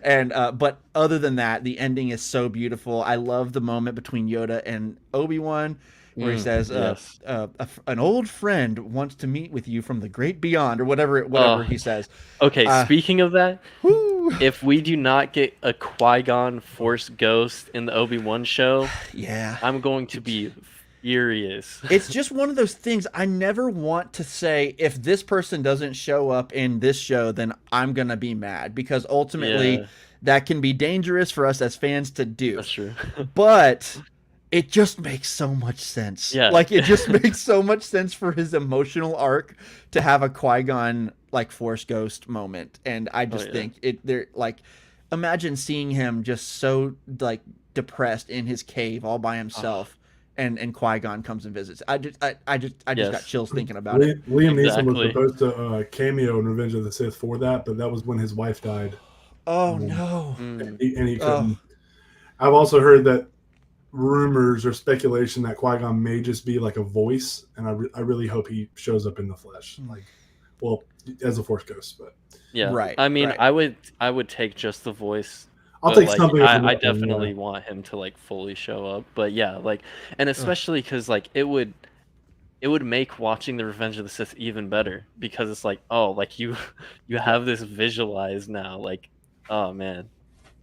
And but other than that, the ending is so beautiful. I love the moment between Yoda and Obi-Wan, where he says, "An old friend wants to meet with you from the great beyond," or whatever he says. Okay, speaking of that, Woo. if we do not get a Qui-Gon Force Ghost in the Obi-Wan show, Yeah, I'm going to be furious. It's just one of those things. I never want to say, if this person doesn't show up in this show, then I'm gonna be mad, because ultimately that can be dangerous for us as fans to do. That's true. But it just makes so much sense. Yeah. Like it just makes so much sense for his emotional arc to have a Qui-Gon like Force Ghost moment. And I just think they're like, imagine seeing him just so like depressed in his cave all by himself. And Qui-Gon comes and visits. I just got chills thinking about it. Liam Neeson was supposed to cameo in Revenge of the Sith for that, but that was when his wife died. Oh no! And he couldn't. I've also heard that rumors or speculation that Qui-Gon may just be like a voice, and I really hope he shows up in the flesh, like, well, as a Force Ghost. But yeah, right. I mean, right. I would take just the voice. I'll take like, something. I definitely want him to like fully show up, but yeah, like, and especially because like it would make watching the Revenge of the Sith even better, because it's like, oh, like you have this visualized now, like, oh man.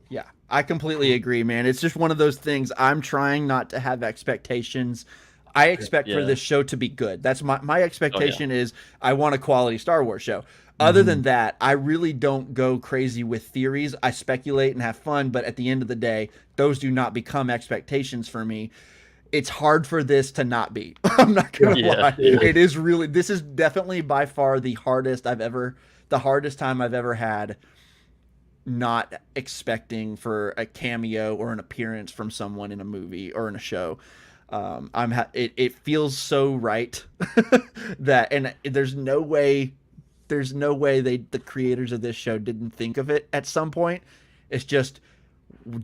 Yeah, I completely agree, man. It's just one of those things. I'm trying not to have expectations. I expect for this show to be good. That's my expectation. Is I want a quality Star Wars show. Other than that, I really don't go crazy with theories. I speculate and have fun, but at the end of the day, those do not become expectations for me. It's hard for this to not be. I'm not gonna lie. It is really. This is definitely by far the hardest time I've ever had not expecting for a cameo or an appearance from someone in a movie or in a show. It feels so right that, and there's no way the creators of this show didn't think of it at some point. It's just,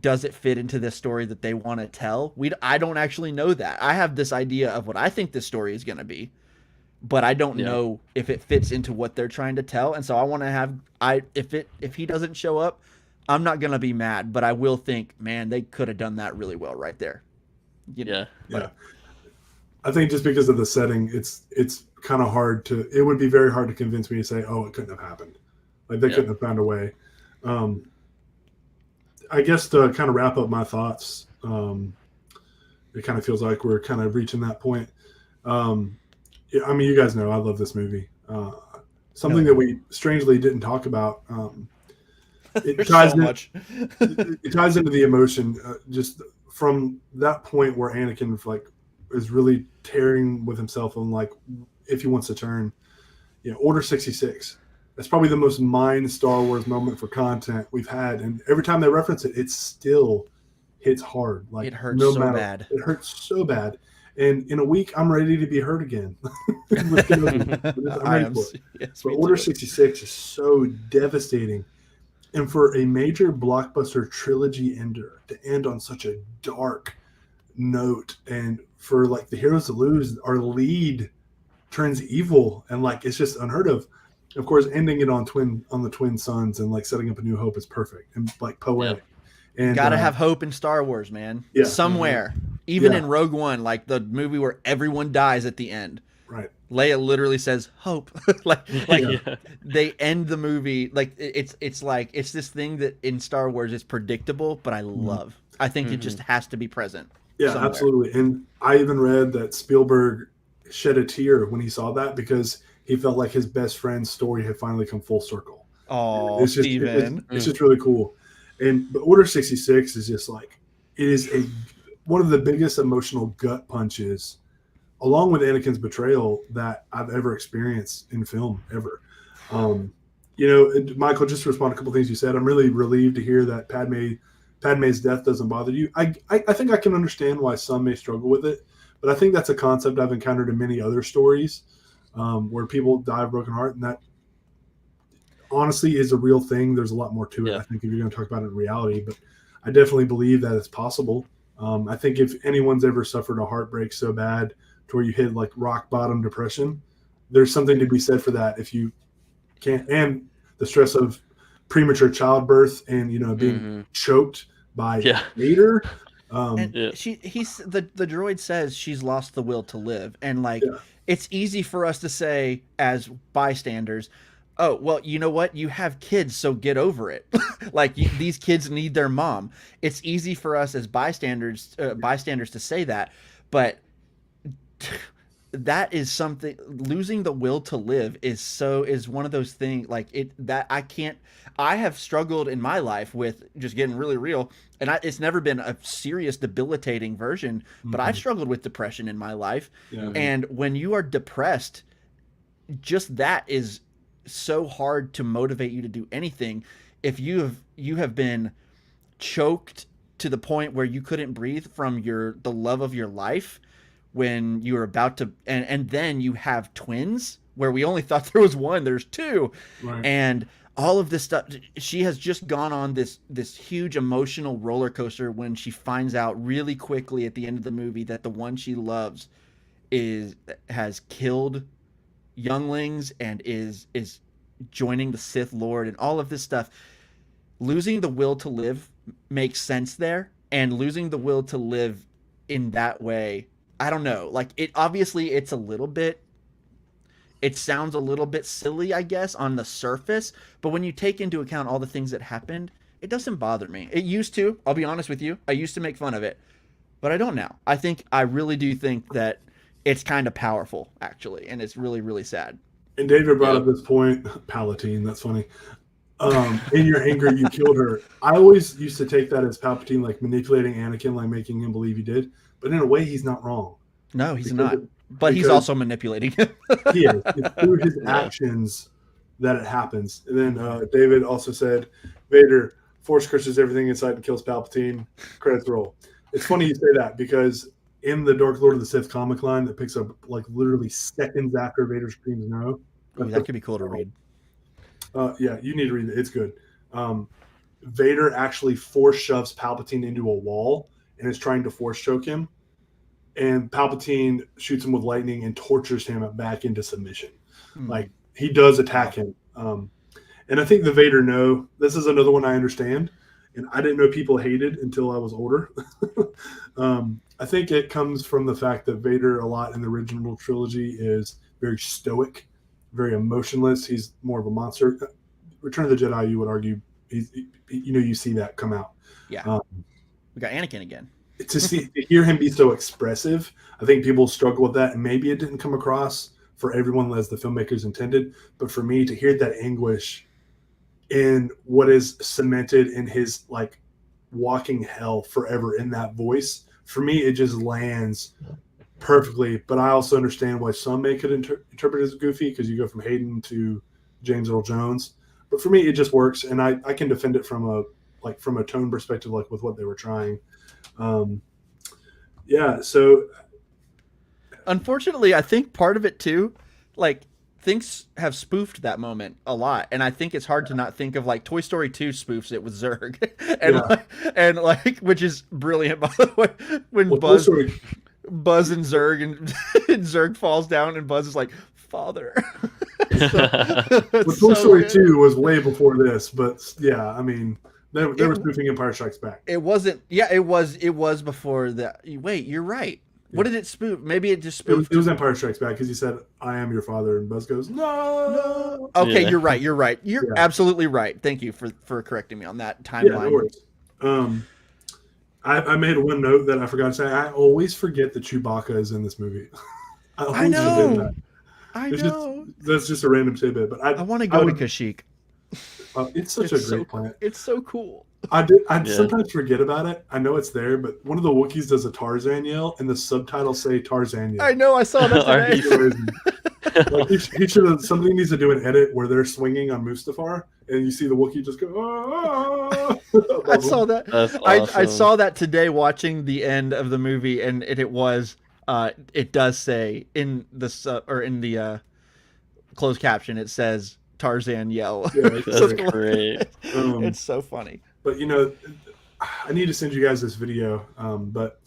does it fit into this story that they want to tell? I don't actually know that. I have this idea of what I think this story is going to be, but I don't know if it fits into what they're trying to tell. And so I want to have, if he doesn't show up, I'm not going to be mad, but I will think, man, they could have done that really well right there. Yeah. I think just because of the setting, it's kind of hard to. It would be very hard to convince me to say, "Oh, it couldn't have happened." Like they couldn't have found a way. I guess to kind of wrap up my thoughts, it kind of feels like we're kind of reaching that point. I mean, you guys know I love this movie. Something that we strangely didn't talk about. It ties it ties into the emotion. Just from that point where Anakin is really tearing with himself on if he wants to turn. Order 66. That's probably the most mind Star Wars moment for content we've had, and every time they reference it, it still hits hard. It hurts bad. It hurts so bad. And in a week, I'm ready to be hurt again. I'm ready for it. Yes, but Order 66 is so devastating. And for a major blockbuster trilogy ender to end on such a dark note, and for the heroes to lose, our lead turns evil, and it's just unheard of. Of course, ending it on the twin sons and setting up a new hope is perfect and poetic. Yeah. And gotta have hope in Star Wars, man. Yeah. Somewhere, even in Rogue One, the movie where everyone dies at the end. Right. Leia literally says hope. They end the movie it's this thing that in Star Wars is predictable, but I love. I think it just has to be present. Yeah, somewhere. Absolutely. And I even read that Spielberg shed a tear when he saw that because he felt like his best friend's story had finally come full circle. Oh, Steven. It's just really cool. But Order 66 is just it is one of the biggest emotional gut punches, along with Anakin's betrayal, that I've ever experienced in film ever. Michael, just to respond to a couple things you said, I'm really relieved to hear that Padme's death doesn't bother you. I think I can understand why some may struggle with it, but I think that's a concept I've encountered in many other stories where people die of broken heart, and that honestly is a real thing. There's a lot more to it, I think, if you're going to talk about it in reality, but I definitely believe that it's possible. I think if anyone's ever suffered a heartbreak so bad to where you hit rock bottom depression, there's something to be said for that. If you can't, and the stress of premature childbirth and being choked by Vader. The droid says she's lost the will to live, and it's easy for us to say as bystanders, oh, well, you know what? You have kids, so get over it. These kids need their mom. It's easy for us as bystanders to say that, but that is something. Losing the will to live is one of those things that I can't. I have struggled in my life with, just getting really real, and it's never been a serious debilitating version, but I've struggled with depression in my life. Yeah. And when you are depressed, just that is so hard to motivate you to do anything. If you have been choked to the point where you couldn't breathe from the love of your life, when you were about to, and then you have twins where we only thought there was one, there's two, right. And all of this stuff, she has just gone on this huge emotional roller coaster when she finds out really quickly at the end of the movie that the one she loves has killed younglings and is joining the Sith Lord and all of this stuff. Losing the will to live makes sense there, and losing the will to live in that way, I don't know. Obviously it's a little bit, it sounds a little bit silly, I guess, on the surface, but when you take into account all the things that happened, it doesn't bother me. It used to, I'll be honest with you. I used to make fun of it, but I don't now. I really do think that it's kind of powerful, actually, and it's really, really sad. And David brought up this point, Palpatine, that's funny. In your anger, you killed her. I always used to take that as Palpatine, manipulating Anakin, making him believe he did. But in a way, he's not wrong. No, he's not. But he's also manipulating him. He is. It's through his actions that it happens. And then David also said, Vader force crushes everything inside and kills Palpatine. Credits roll. It's funny you say that because in the Dark Lord of the Sith comic line that picks up like literally seconds after Vader screams no. Ooh, that could be cool to read. Yeah, you need to read it. It's good. Vader actually force shoves Palpatine into a wall and is trying to force choke him. And Palpatine shoots him with lightning and tortures him back into submission. Like, he does attack him. And I think the Vader no, this is another one I understand. And I didn't know people hated until I was older. I think it comes from the fact that Vader a lot in the original trilogy is very stoic, very emotionless. He's more of a monster. Return of the Jedi, you would argue, you see that come out. Yeah. We got Anakin again. To hear him be so expressive, I think people struggle with that, and maybe it didn't come across for everyone as the filmmakers intended. But for me, to hear that anguish in what is cemented in his like walking hell forever in that voice, for me, it just lands perfectly. But I also understand why some could interpret it as goofy, because you go from Hayden to James Earl Jones. But for me, it just works, and I can defend it from a tone perspective, like with what they were trying. So unfortunately, I think part of it too, like, things have spoofed that moment a lot, and I think it's hard to not think of like Toy Story 2 spoofs it with Zurg, and which is brilliant, by the way, when Buzz and Zurg and Zurg falls down and Buzz is like, "Father." Toy Story 2 was way before this, but yeah, I mean, they were spoofing Empire Strikes Back. It wasn't. Yeah, it was before that. Wait, you're right. Yeah. What did it spoof? Maybe it just spoofed. It was Empire Strikes Back, because he said, "I am your father," and Buzz goes, "No." Okay, You're right. You're absolutely right. Thank you for correcting me on that timeline. Yeah, no worries. I made one note that I forgot to say. I always forget that Chewbacca is in this movie. I know. I know. That's just a random tidbit, but I want to go to Kashyyyk. It's such a great planet. It's so cool. I sometimes forget about it. I know it's there, but one of the Wookiees does a Tarzan yell, and the subtitles say Tarzan yell. I know. I saw that today. Like, he should have. Somebody needs to do an edit where they're swinging on Mustafar, and you see the Wookiee just go. I saw that. That's awesome. I saw that today watching the end of the movie, and it was. It does say in the closed caption, it says Tarzan yell. Yeah, that's great. It's so funny. But I need to send you guys this video. But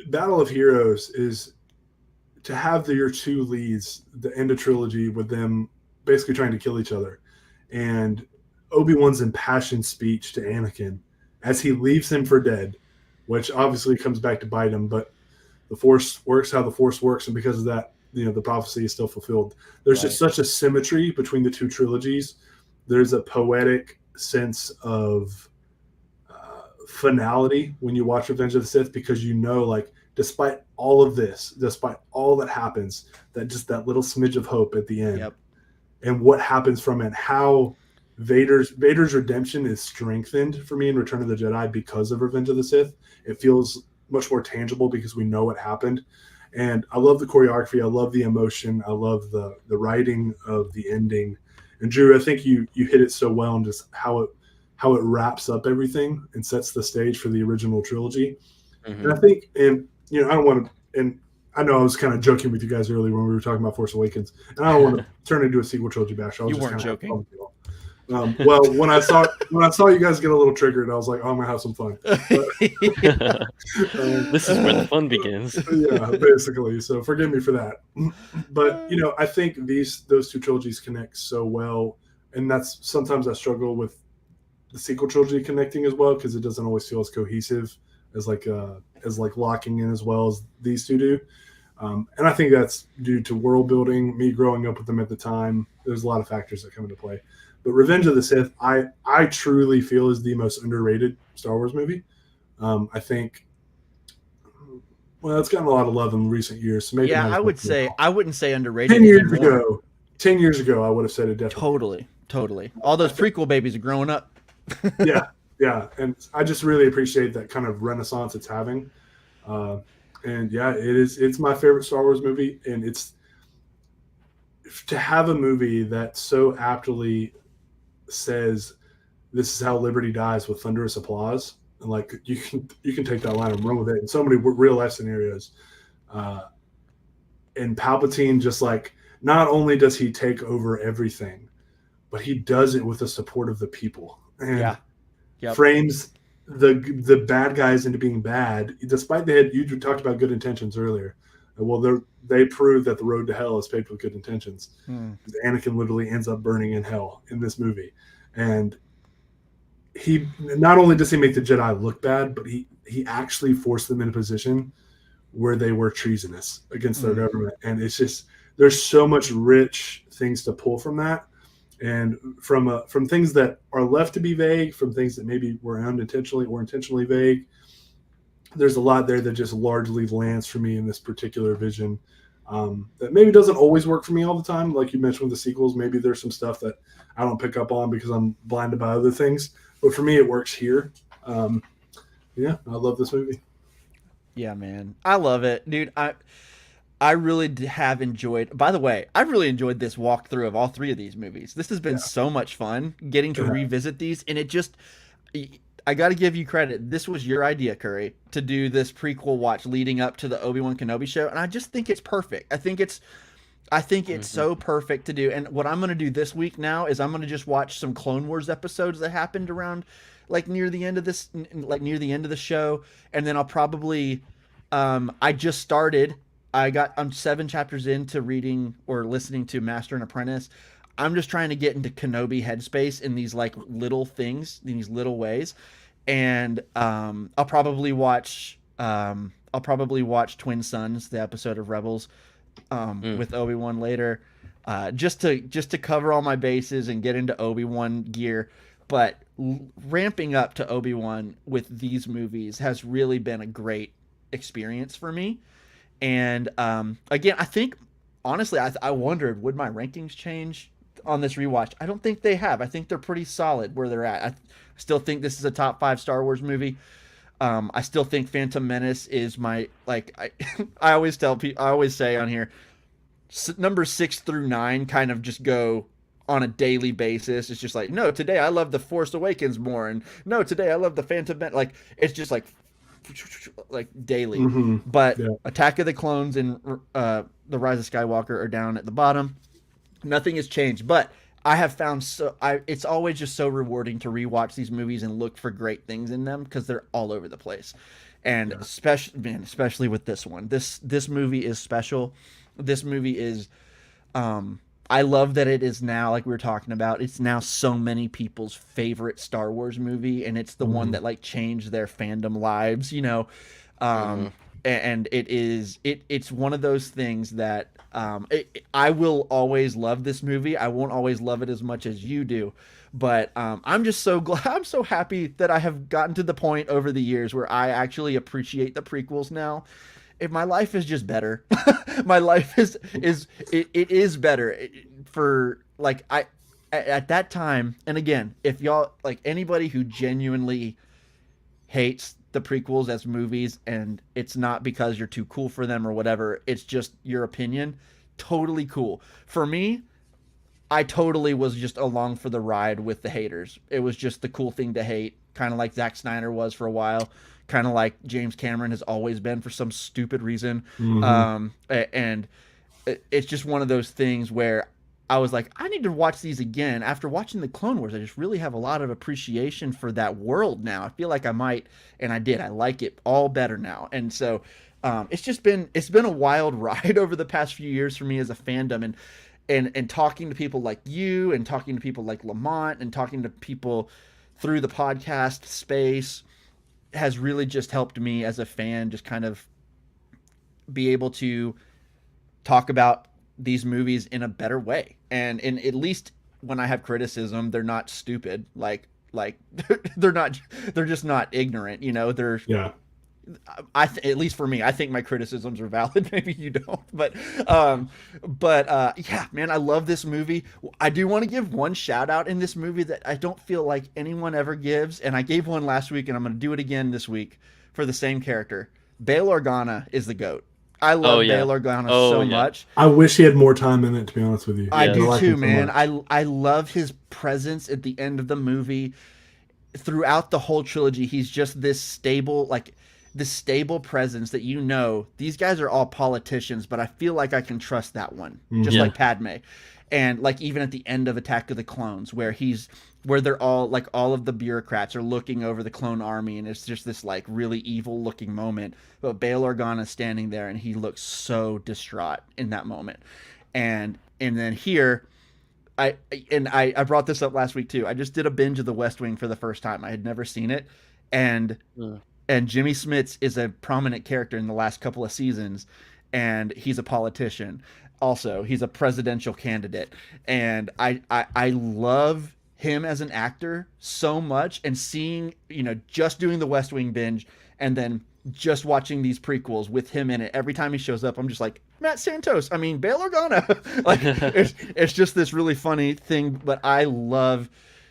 Battle of Heroes is to have your two leads, the end of trilogy, with them basically trying to kill each other, and Obi-Wan's impassioned speech to Anakin as he leaves him for dead, which obviously comes back to bite him, but the Force works how the Force works, and because of that, the prophecy is still fulfilled. There's just such a symmetry between the two trilogies. There's a poetic sense of finality when you watch Revenge of the Sith, because like, despite all of this, despite all that happens, that little smidge of hope at the end, and what happens from it, how Vader's redemption is strengthened for me in Return of the Jedi because of Revenge of the Sith. It feels much more tangible because we know what happened. And I love the choreography. I love the emotion. I love the writing of the ending. And Drew, I think you hit it so well, and just how it wraps up everything and sets the stage for the original trilogy. Mm-hmm. And I think, and I don't want to, and I know I was kind of joking with you guys earlier when we were talking about Force Awakens, and I don't want to turn into a sequel trilogy bash. You weren't joking. Well, when I saw you guys get a little triggered, I was like, "Oh, I'm gonna have some fun." This is where the fun begins. Yeah, basically. So forgive me for that. But I think those two trilogies connect so well, and that's sometimes I struggle with the sequel trilogy connecting as well, because it doesn't always feel as cohesive as locking in as well as these two do. And I think that's due to world building, me growing up with them at the time. There's a lot of factors that come into play. But Revenge of the Sith, I truly feel is the most underrated Star Wars movie. I think, it's gotten a lot of love in recent years. So maybe I wouldn't say underrated. 10 years ago, I would have said it definitely. Totally. All those prequel babies are growing up. Yeah. And I just really appreciate that kind of renaissance it's having. And it's my favorite Star Wars movie. And it's to have a movie that so aptly says this is how liberty dies with thunderous applause. And like you can take that line and run with it in so many real life scenarios. And Palpatine just like, not only does he take over everything, but he does it with the support of the people and frames the bad guys into being bad, despite you talked about good intentions earlier. Well, they prove that the road to hell is paved with good intentions. Anakin literally ends up burning in hell in this movie, and he not only does he make the Jedi look bad, but he actually forced them in a position where they were treasonous against their government. And it's just, there's so much rich things to pull from that, and from things that are left to be vague, from things that maybe were unintentionally or intentionally vague. There's a lot there that just largely lands for me in this particular vision, that maybe doesn't always work for me all the time. Like you mentioned with the sequels, maybe there's some stuff that I don't pick up on because I'm blinded by other things. But for me, it works here. Yeah, I love this movie. Yeah, man. I love it. Dude, I really have enjoyed. By the way, I've really enjoyed this walkthrough of all three of these movies. This has been so much fun getting to revisit these, and it just, I got to give you credit. This was your idea, Curry, to do this prequel watch leading up to the Obi-Wan Kenobi show, and I just think it's perfect. I think it's so perfect to do. And what I'm going to do this week now is I'm going to just watch some Clone Wars episodes that happened around like near the end of the show, and then I'll probably I just started. I'm 7 chapters into reading or listening to Master and Apprentice. I'm just trying to get into Kenobi headspace in these like little things, in these little ways. And I'll probably watch Twin Sons, the episode of Rebels, with Obi-Wan later, just to cover all my bases and get into Obi-Wan gear. But ramping up to Obi-Wan with these movies has really been a great experience for me. And again, I think honestly, I wondered, would my rankings change on this rewatch? I don't think they have. I think they're pretty solid where they're at. I still think this is a top 5 Star Wars movie. I still think Phantom Menace is my, like, I always tell people, I always say on here, number 6 through 9 kind of just go on a daily basis. It's just like, no, today I love The Force Awakens more, and no, today I love the Phantom Menace. Like, it's just like daily. But Attack of the Clones and The Rise of Skywalker are down at the bottom. Nothing has changed, but I have found it's always just so rewarding to rewatch these movies and look for great things in them because they're all over the place. And especially with this one, this movie is special. This movie is, I love that it is now, like we were talking about, it's now so many people's favorite Star Wars movie, and it's the one that like changed their fandom lives, you know. And it's one of those things that I will always love this movie. I won't always love it as much as you do, but I'm just so glad. I'm so happy that I have gotten to the point over the years where I actually appreciate the prequels now. If my life is just better, my life is better for like at that time. And again, if y'all like anybody who genuinely hates the prequels as movies, and it's not because you're too cool for them or whatever, it's just your opinion, totally cool. For me, I totally was just along for the ride with the haters. It was just the cool thing to hate, kind of like Zack Snyder was for a while, kind of like James Cameron has always been for some stupid reason. And it's just one of those things where I was like, I need to watch these again. After watching the Clone Wars, I just really have a lot of appreciation for that world now. I feel like I might, and I did. I like it all better now. And so it's been a wild ride over the past few years for me as a fandom, and talking to people like you, and talking to people like Lamont, and talking to people through the podcast space has really just helped me as a fan just kind of be able to talk about these movies in a better way. And at least when I have criticism, they're not stupid. Like they're just not ignorant, you know. At least for me, I think my criticisms are valid. Maybe you don't, but yeah, man, I love this movie. I do want to give one shout out in this movie that I don't feel like anyone ever gives, and I gave one last week, and I'm going to do it again this week for the same character. Bail Organa is the GOAT. I love Bail Organa so much. I wish he had more time in it, to be honest with you. I do too, man. I love his presence at the end of the movie. throughout the whole trilogy, he's just this stable, like this stable presence that these guys are all politicians, but I feel like I can trust that one, just like Padme. And like even at the end of Attack of the Clones, where they're all like all of the bureaucrats are looking over the clone army, and it's just this like really evil looking moment. But Bail Organa's standing there, and he looks so distraught in that moment. And then here, I brought this up last week too. I just did a binge of The West Wing for the first time. I had never seen it, and Jimmy Smits is a prominent character in the last couple of seasons, and he's a politician. Also, he's a presidential candidate, and I love him as an actor so much. And seeing, just doing the West Wing binge and then just watching these prequels with him in it, every time he shows up, I'm just like, Bail Organa. Like it's just this really funny thing. But I love,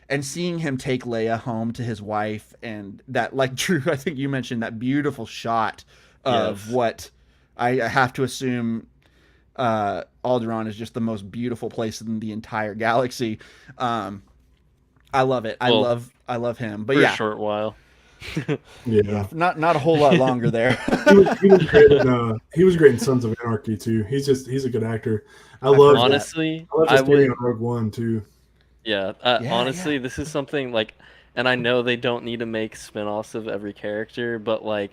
and seeing him take Leia home to his wife, and that, like Drew, I think you mentioned that beautiful shot of what I have to assume Alderaan is just the most beautiful place in the entire galaxy. I love it. I love him. But for a short while. Not a whole lot longer there. he was great in Sons of Anarchy too. He's a good actor. I love his on Rogue One too. Honestly, this is something like, and I know they don't need to make spin-offs of every character, but like,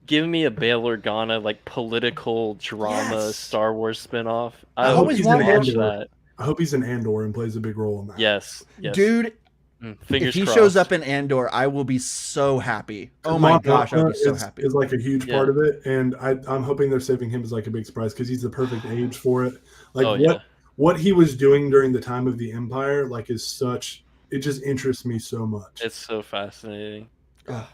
give me a Bail Organa like political drama Star Wars spin-off. I always want to watch that. I hope he's in Andor and plays a big role in that. Yes. Dude. Fingers if he crossed. shows up in Andor, I will be so happy. Oh my gosh, I'll be so happy. Is like a huge part of it, and I'm hoping they're saving him as like a big surprise because he's the perfect age for it. Like what he was doing during the time of the Empire, like it just interests me so much. It's so fascinating.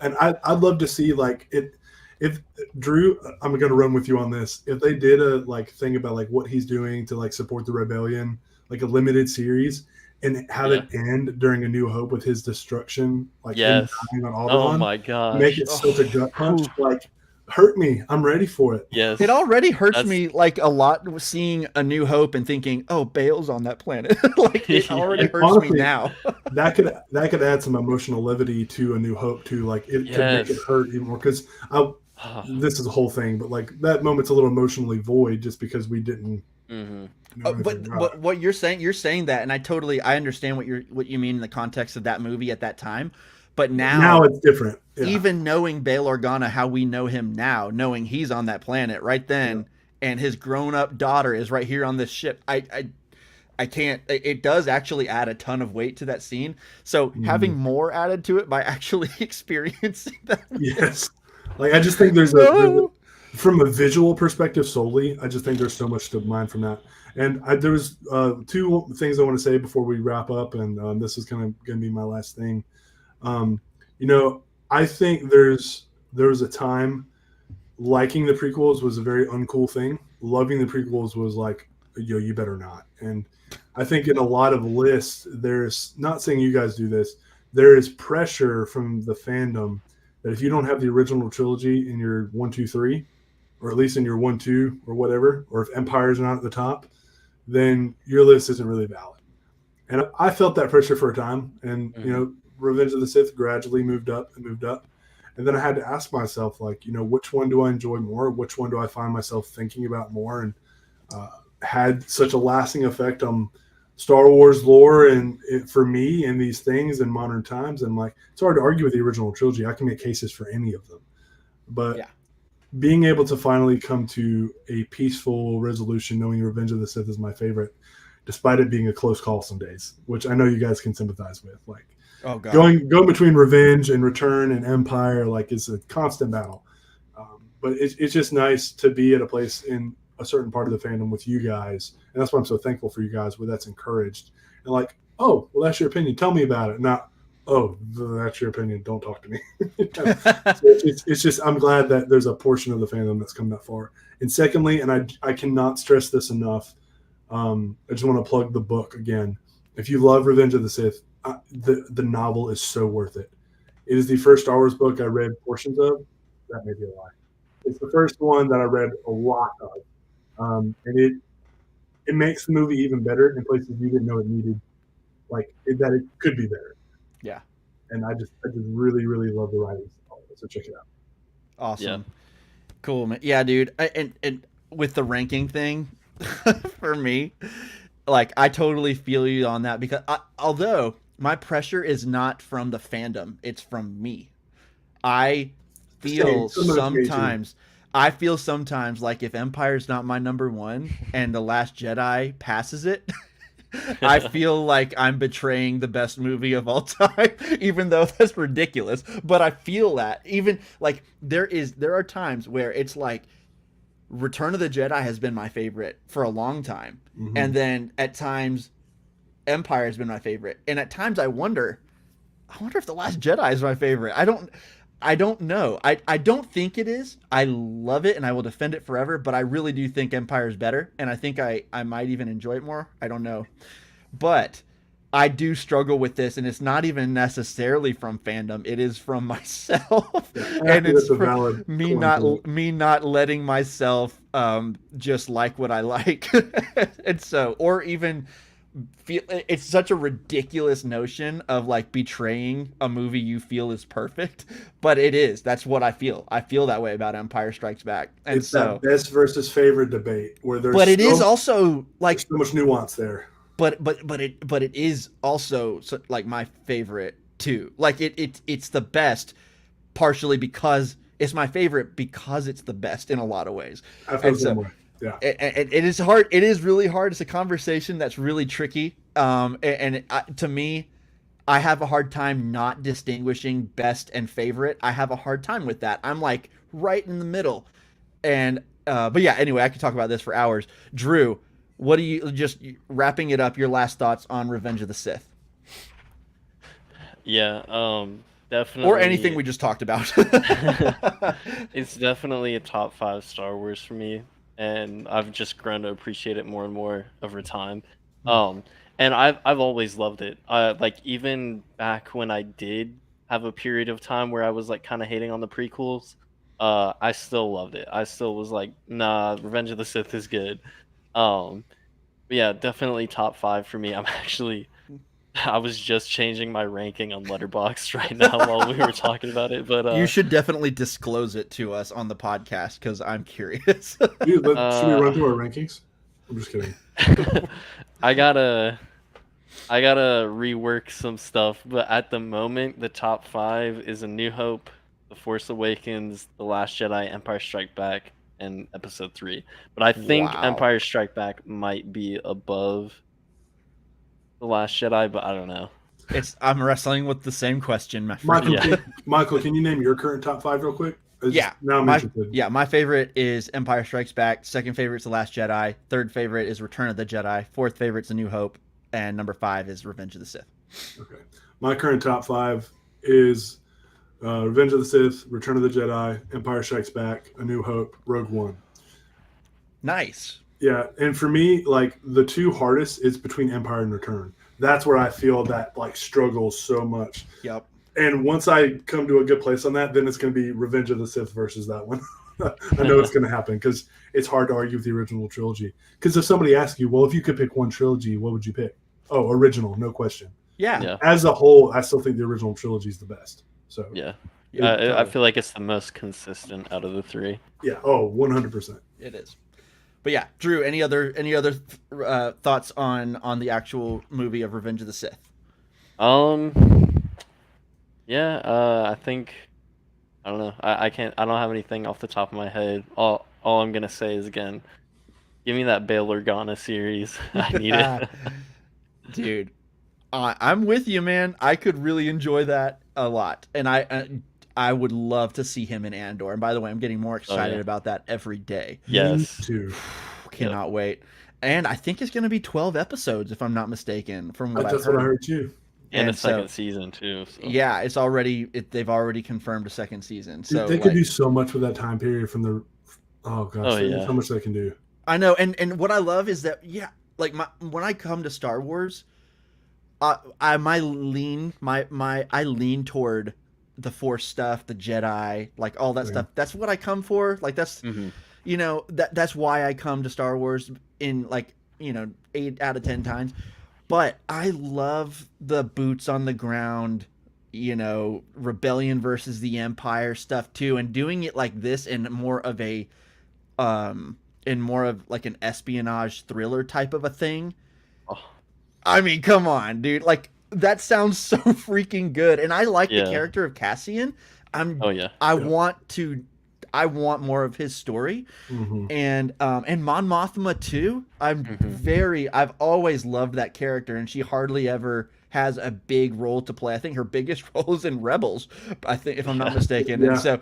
And I'd love to see like it. If Drew, I'm gonna run with you on this. If they did a like thing about like what he's doing to like support the rebellion, like a limited series, and have it end during A New Hope with his destruction, like him dying on Alderaan. Oh my gosh! Make it such a gut punch, like hurt me. I'm ready for it. Yes, it already hurts me like a lot seeing A New Hope and thinking, oh, Bail's on that planet. Like it already hurts honestly, me now. that could add some emotional levity to A New Hope too. Like it could make it hurt even more because this is a whole thing, but like that moment's a little emotionally void just because we didn't. But what you're saying that, and I understand what you mean in the context of that movie at that time. But now it's different. Yeah. Even knowing Bail Organa, how we know him now, knowing he's on that planet right then, and his grown-up daughter is right here on this ship, I can't. It does actually add a ton of weight to that scene. So having more added to it by actually experiencing that. Yes, like I just think there's from a visual perspective solely, I just think there's so much to mine from that. And there was two things I want to say before we wrap up, and this is going to be my last thing. I think there was a time liking the prequels was a very uncool thing. Loving the prequels was like, you better not. And I think in a lot of lists, there's, not saying you guys do this, there is pressure from the fandom that if you don't have the original trilogy in your 1, 2, 3, or at least in your 1, 2 or whatever, or if Empire's not at the top, then your list isn't really valid. And I felt that pressure for a time, and Revenge of the Sith gradually moved up, and then I had to ask myself, like, which one do I enjoy more? Which one do I find myself thinking about more? And had such a lasting effect on Star Wars lore and for me and these things in modern times. And like, it's hard to argue with the original trilogy. I can make cases for any of them, but being able to finally come to a peaceful resolution, knowing Revenge of the Sith is my favorite, despite it being a close call some days, which I know you guys can sympathize with. Like, going between Revenge and Return and Empire, like, is a constant battle. But it's just nice to be at a place in a certain part of the fandom with you guys, and that's why I'm so thankful for you guys, where that's encouraged. And like, oh, well, that's your opinion. Tell me about it. Not, oh, that's your opinion. Don't talk to me. It's just, I'm glad that there's a portion of the fandom that's come that far. And secondly, and I cannot stress this enough, I just want to plug the book again. If you love Revenge of the Sith, the novel is so worth it. It is the first Star Wars book I read portions of. That may be a lie. It's the first one that I read a lot of. And it makes the movie even better in places you didn't know it needed, that it could be better. Yeah. and I just really really love the writing. So check it out. Awesome. Yeah. Cool, man. Yeah, dude. And with the ranking thing, for me, like I totally feel you on that because although my pressure is not from the fandom, it's from me. I feel sometimes like if Empire's not my number one and The Last Jedi passes it, I feel like I'm betraying the best movie of all time, even though that's ridiculous. But I feel that even like there are times where it's like Return of the Jedi has been my favorite for a long time, and then at times Empire has been my favorite, and at times I wonder if The Last Jedi is my favorite. I don't know. I don't think it is. I love it and I will defend it forever, but I really do think Empire is better, and I think I might even enjoy it more. I don't know. But I do struggle with this, and it's not even necessarily from fandom. It is from myself. And it's from me not letting myself just like what I like. And so, or even feel it's such a ridiculous notion of like betraying a movie you feel is perfect, but it is. That's what I feel. I feel that way about Empire Strikes Back. And it's that best versus favorite debate where there's it is also like so much nuance there. But it is also like my favorite too. Like it's the best, partially because it's my favorite because it's the best in a lot of ways. I feel the same way. Yeah, it is hard. It is really hard. It's a conversation that's really tricky. To me, I have a hard time not distinguishing best and favorite. I have a hard time with that. I'm like right in the middle. And but yeah, anyway, I could talk about this for hours. Drew, what do you, just wrapping it up, your last thoughts on Revenge of the Sith? Yeah, definitely. Or anything we just talked about. It's definitely a top 5 Star Wars for me, and I've just grown to appreciate it more and more over time. And I've always loved it. Like even back when I did have a period of time where I was like kind of hating on the prequels, I still loved it. I still was like, nah, Revenge of the Sith is good. But yeah, definitely top 5 for me. I was just changing my ranking on Letterboxd right now while we were talking about it. But you should definitely disclose it to us on the podcast because I'm curious. Dude, should we run through our rankings? I'm just kidding. I gotta rework some stuff, but at the moment, the top 5 is A New Hope, The Force Awakens, The Last Jedi, Empire Strike Back, and Episode 3. But I think Empire Strike Back might be above The Last Jedi, but I don't know. I'm wrestling with the same question, my friend. Michael, can you name your current top 5 real quick? My favorite is Empire Strikes Back. Second favorite is The Last Jedi. Third favorite is Return of the Jedi. Fourth favorite is A New Hope. And number 5 is Revenge of the Sith. Okay. My current top 5 is Revenge of the Sith, Return of the Jedi, Empire Strikes Back, A New Hope, Rogue One. Nice. Yeah, and for me, like the 2 hardest is between Empire and Return. That's where I feel that like struggle so much. Yep. And once I come to a good place on that, then it's going to be Revenge of the Sith versus that one. I know it's going to happen because it's hard to argue with the original trilogy. Because if somebody asks you, well, if you could pick one trilogy, what would you pick? Oh, original, no question. Yeah. As a whole, I still think the original trilogy is the best. So yeah. I feel like it's the most consistent out of the 3. Yeah. Oh, 100%. It is. But yeah, Drew, any other thoughts on the actual movie of Revenge of the Sith? Yeah, I think I don't know. I don't have anything off the top of my head. All I'm gonna say is again, give me that Bail Organa series. I need it. Dude, I'm with you, man. I could really enjoy that a lot, and I would love to see him in Andor. And by the way, I'm getting more excited about that every day. Yes, too. Cannot wait. And I think it's going to be 12 episodes, if I'm not mistaken. From what That's what I heard too. And a second season too. So. Yeah, they've already confirmed a second season. So they could do so much with that time period from the. Oh gosh, so much they can do. I know, and what I love is that when I come to Star Wars, I lean toward the Force stuff, the Jedi, like all that stuff. That's what I come for. Like that's that's why I come to Star Wars in 8 out of 10 times. But I love the boots on the ground rebellion versus the Empire stuff too, and doing it like this in more of like an espionage thriller type of a thing. Oh. I mean, come on, dude. Like, that sounds so freaking good. And I like the character of Cassian. I want more of his story. Mm-hmm. And Mon Mothma too. I've always loved that character, and she hardly ever has a big role to play. I think her biggest role is in Rebels, I think, if I'm not mistaken. Yeah. And so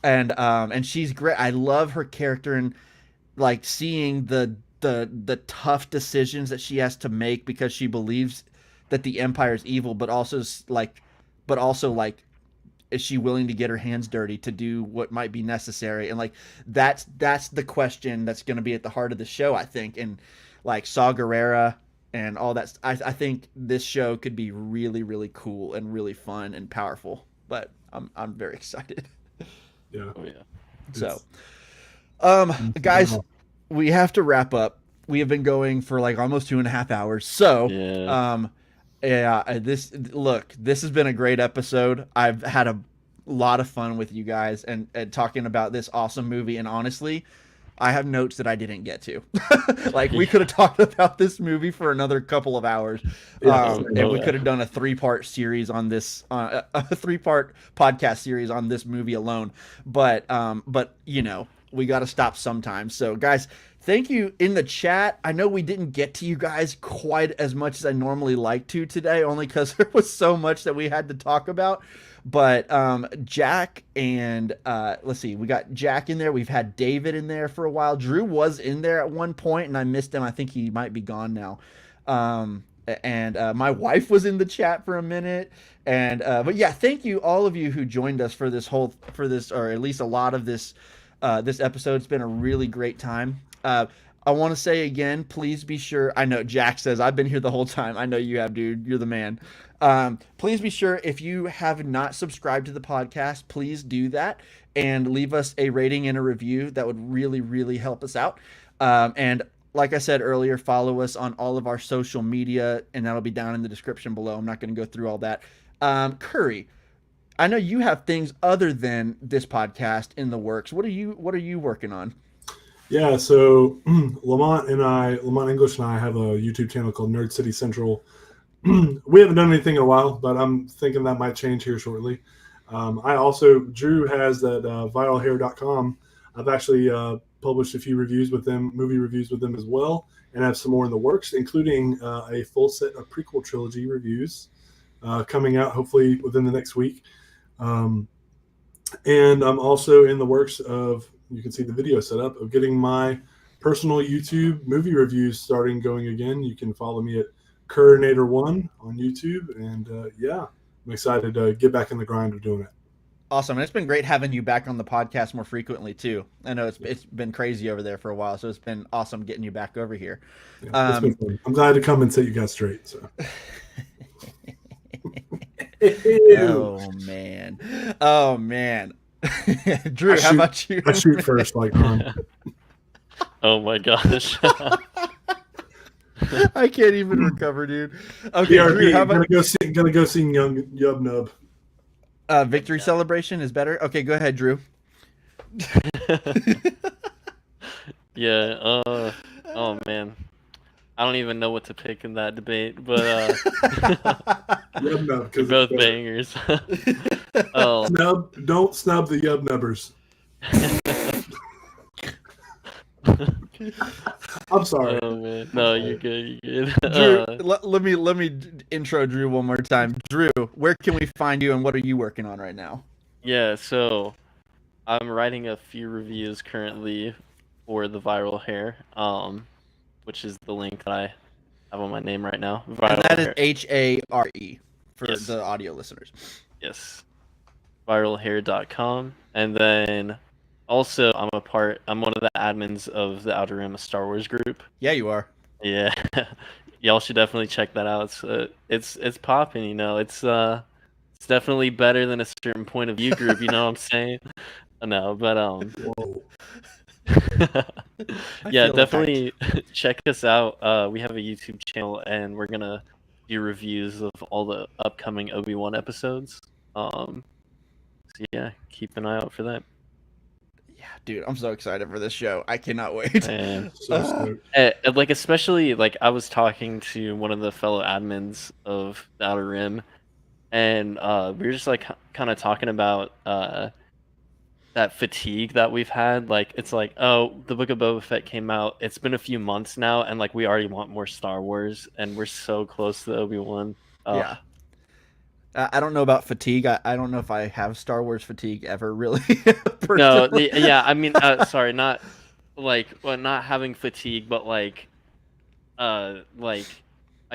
and she's great. I love her character, and like seeing the tough decisions that she has to make because she believes that the Empire is evil, but also like is she willing to get her hands dirty to do what might be necessary? And like that's the question that's going to be at the heart of the show, I think. And like Saw Gerrera and all that, I think this show could be really, really cool and really fun and powerful. But I'm very excited. Yeah. Oh, yeah. So, guys, we have to wrap up. We have been going for like almost 2.5 hours. So, this has been a great episode. I've had a lot of fun with you guys and talking about this awesome movie. And honestly, I have notes that I didn't get to. Like, we could have talked about this movie for another couple of hours. And we could have done a 3-part series on this, a 3-part podcast series on this movie alone. But we got to stop sometimes. So, guys, thank you in the chat. I know we didn't get to you guys quite as much as I normally like to today, only because there was so much that we had to talk about. But Jack and let's see, we got Jack in there. We've had David in there for a while. Drew was in there at one point, and I missed him. I think he might be gone now. And my wife was in the chat for a minute. And but yeah, thank you all of you who joined us for this, or at least a lot of this episode. It's been a really great time. I want to say again, please be sure. I know Jack says I've been here the whole time. I know you have, dude. You're the man. Please be sure, if you have not subscribed to the podcast, please do that and leave us a rating and a review. That would really, really help us out. And like I said earlier, follow us on all of our social media, and that'll be down in the description below. I'm not going to go through all that. Curry, I know you have things other than this podcast in the works. What are you working on? Yeah, so Lamont English and I have a YouTube channel called Nerd City Central. We haven't done anything in a while, but I'm thinking that might change here shortly. Drew has that viralhair.com. I've actually published a few reviews with them, movie reviews with them as well, and have some more in the works, including a full set of prequel trilogy reviews coming out hopefully within the next week. And I'm also in the works of, you can see the video setup, of getting my personal YouTube movie reviews going again. You can follow me at Curinator1 on YouTube. And I'm excited to get back in the grind of doing it. Awesome. And it's been great having you back on the podcast more frequently too. I know it's been crazy over there for a while, so it's been awesome getting you back over here. Yeah, it's been fun. I'm glad to come and set you guys straight. So. Oh man. Drew, how about you? I shoot first, like Oh my gosh. I can't even recover, dude. Okay, Drew, how about gonna go see Young Yub Nub. Victory celebration is better. Okay, go ahead, Drew. Yeah. Oh man. I don't even know what to pick in that debate, but Yub Nub, they're both bangers. Don't snub the Yub Nubbers. I'm sorry. Oh man, no, you're good. Drew, let me intro Drew one more time. Drew, where can we find you, and what are you working on right now? Yeah, so I'm writing a few reviews currently for the Viral Hair, which is the link that I have on my name right now. Viral and that Hair. is HARE for Yes. the audio listeners. Yes, viralhair.com, and then. Also, I'm one of the admins of the Outer Rim, a Star Wars group. Yeah, you are. Yeah, y'all should definitely check that out. It's popping, It's definitely better than a certain point of view group. You know what I'm saying? No, but yeah, definitely check us out. We have a YouTube channel, and we're gonna do reviews of all the upcoming Obi-Wan episodes. So yeah, keep an eye out for that. Yeah, dude, I'm so excited for this show. I cannot wait. And So stoked. like especially like I was talking to one of the fellow admins of the Outer Rim, and we were just like kind of talking about that fatigue that we've had. Like it's like, oh, the Book of Boba Fett came out. It's been a few months now, and like we already want more Star Wars, and we're so close to Obi-Wan. Yeah. I don't know about fatigue. I don't know if I have Star Wars fatigue ever, really. No, yeah, I mean, sorry, not like, well, not having fatigue, but like I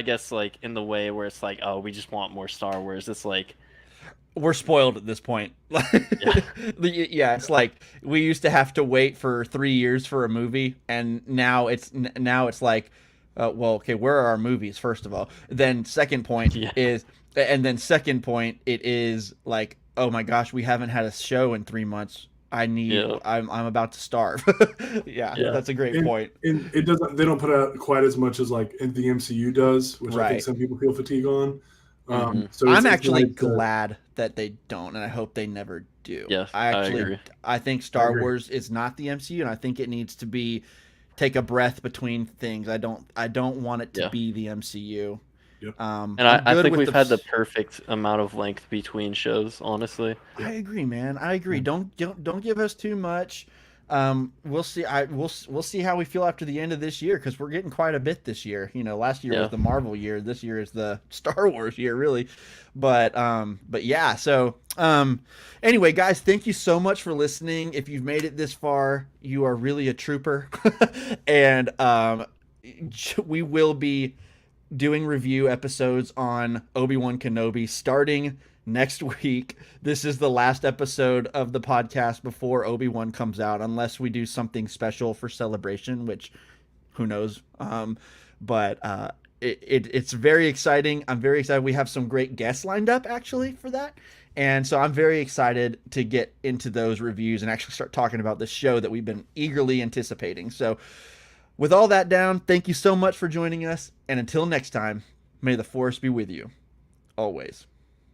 guess like in the way where it's like, oh, we just want more Star Wars. It's like we're spoiled at this point. Yeah, it's like we used to have to wait for 3 years for a movie, and now it's like, well, okay, where are our movies? First of all, then second point is. And then second point, it is like, oh my gosh, we haven't had a show in 3 months. I'm about to starve. Yeah, that's a great point. And it doesn't. They don't put out quite as much as like the MCU does, which I think some people feel fatigue on. So I'm actually glad that they don't, and I hope they never do. Yes, I agree. I think Star Wars is not the MCU, and I think it needs to take a breath between things. I don't want it to be the MCU. Yep. And I think we've had the perfect amount of length between shows, honestly. I agree, man. I agree. Don't give us too much. We'll see. We'll see how we feel after the end of this year, because we're getting quite a bit this year. You know, last year was the Marvel year. This year is the Star Wars year, really. But yeah. So anyway, guys, thank you so much for listening. If you've made it this far, you are really a trooper. And we will be doing review episodes on Obi-Wan Kenobi starting next week. This is the last episode of the podcast before Obi-Wan comes out, unless we do something special for Celebration, which who knows. But it's very exciting. I'm very excited. We have some great guests lined up actually for that. And so I'm very excited to get into those reviews and actually start talking about the show that we've been eagerly anticipating. So with all that down, thank you so much for joining us. And until next time, may the Force be with you always.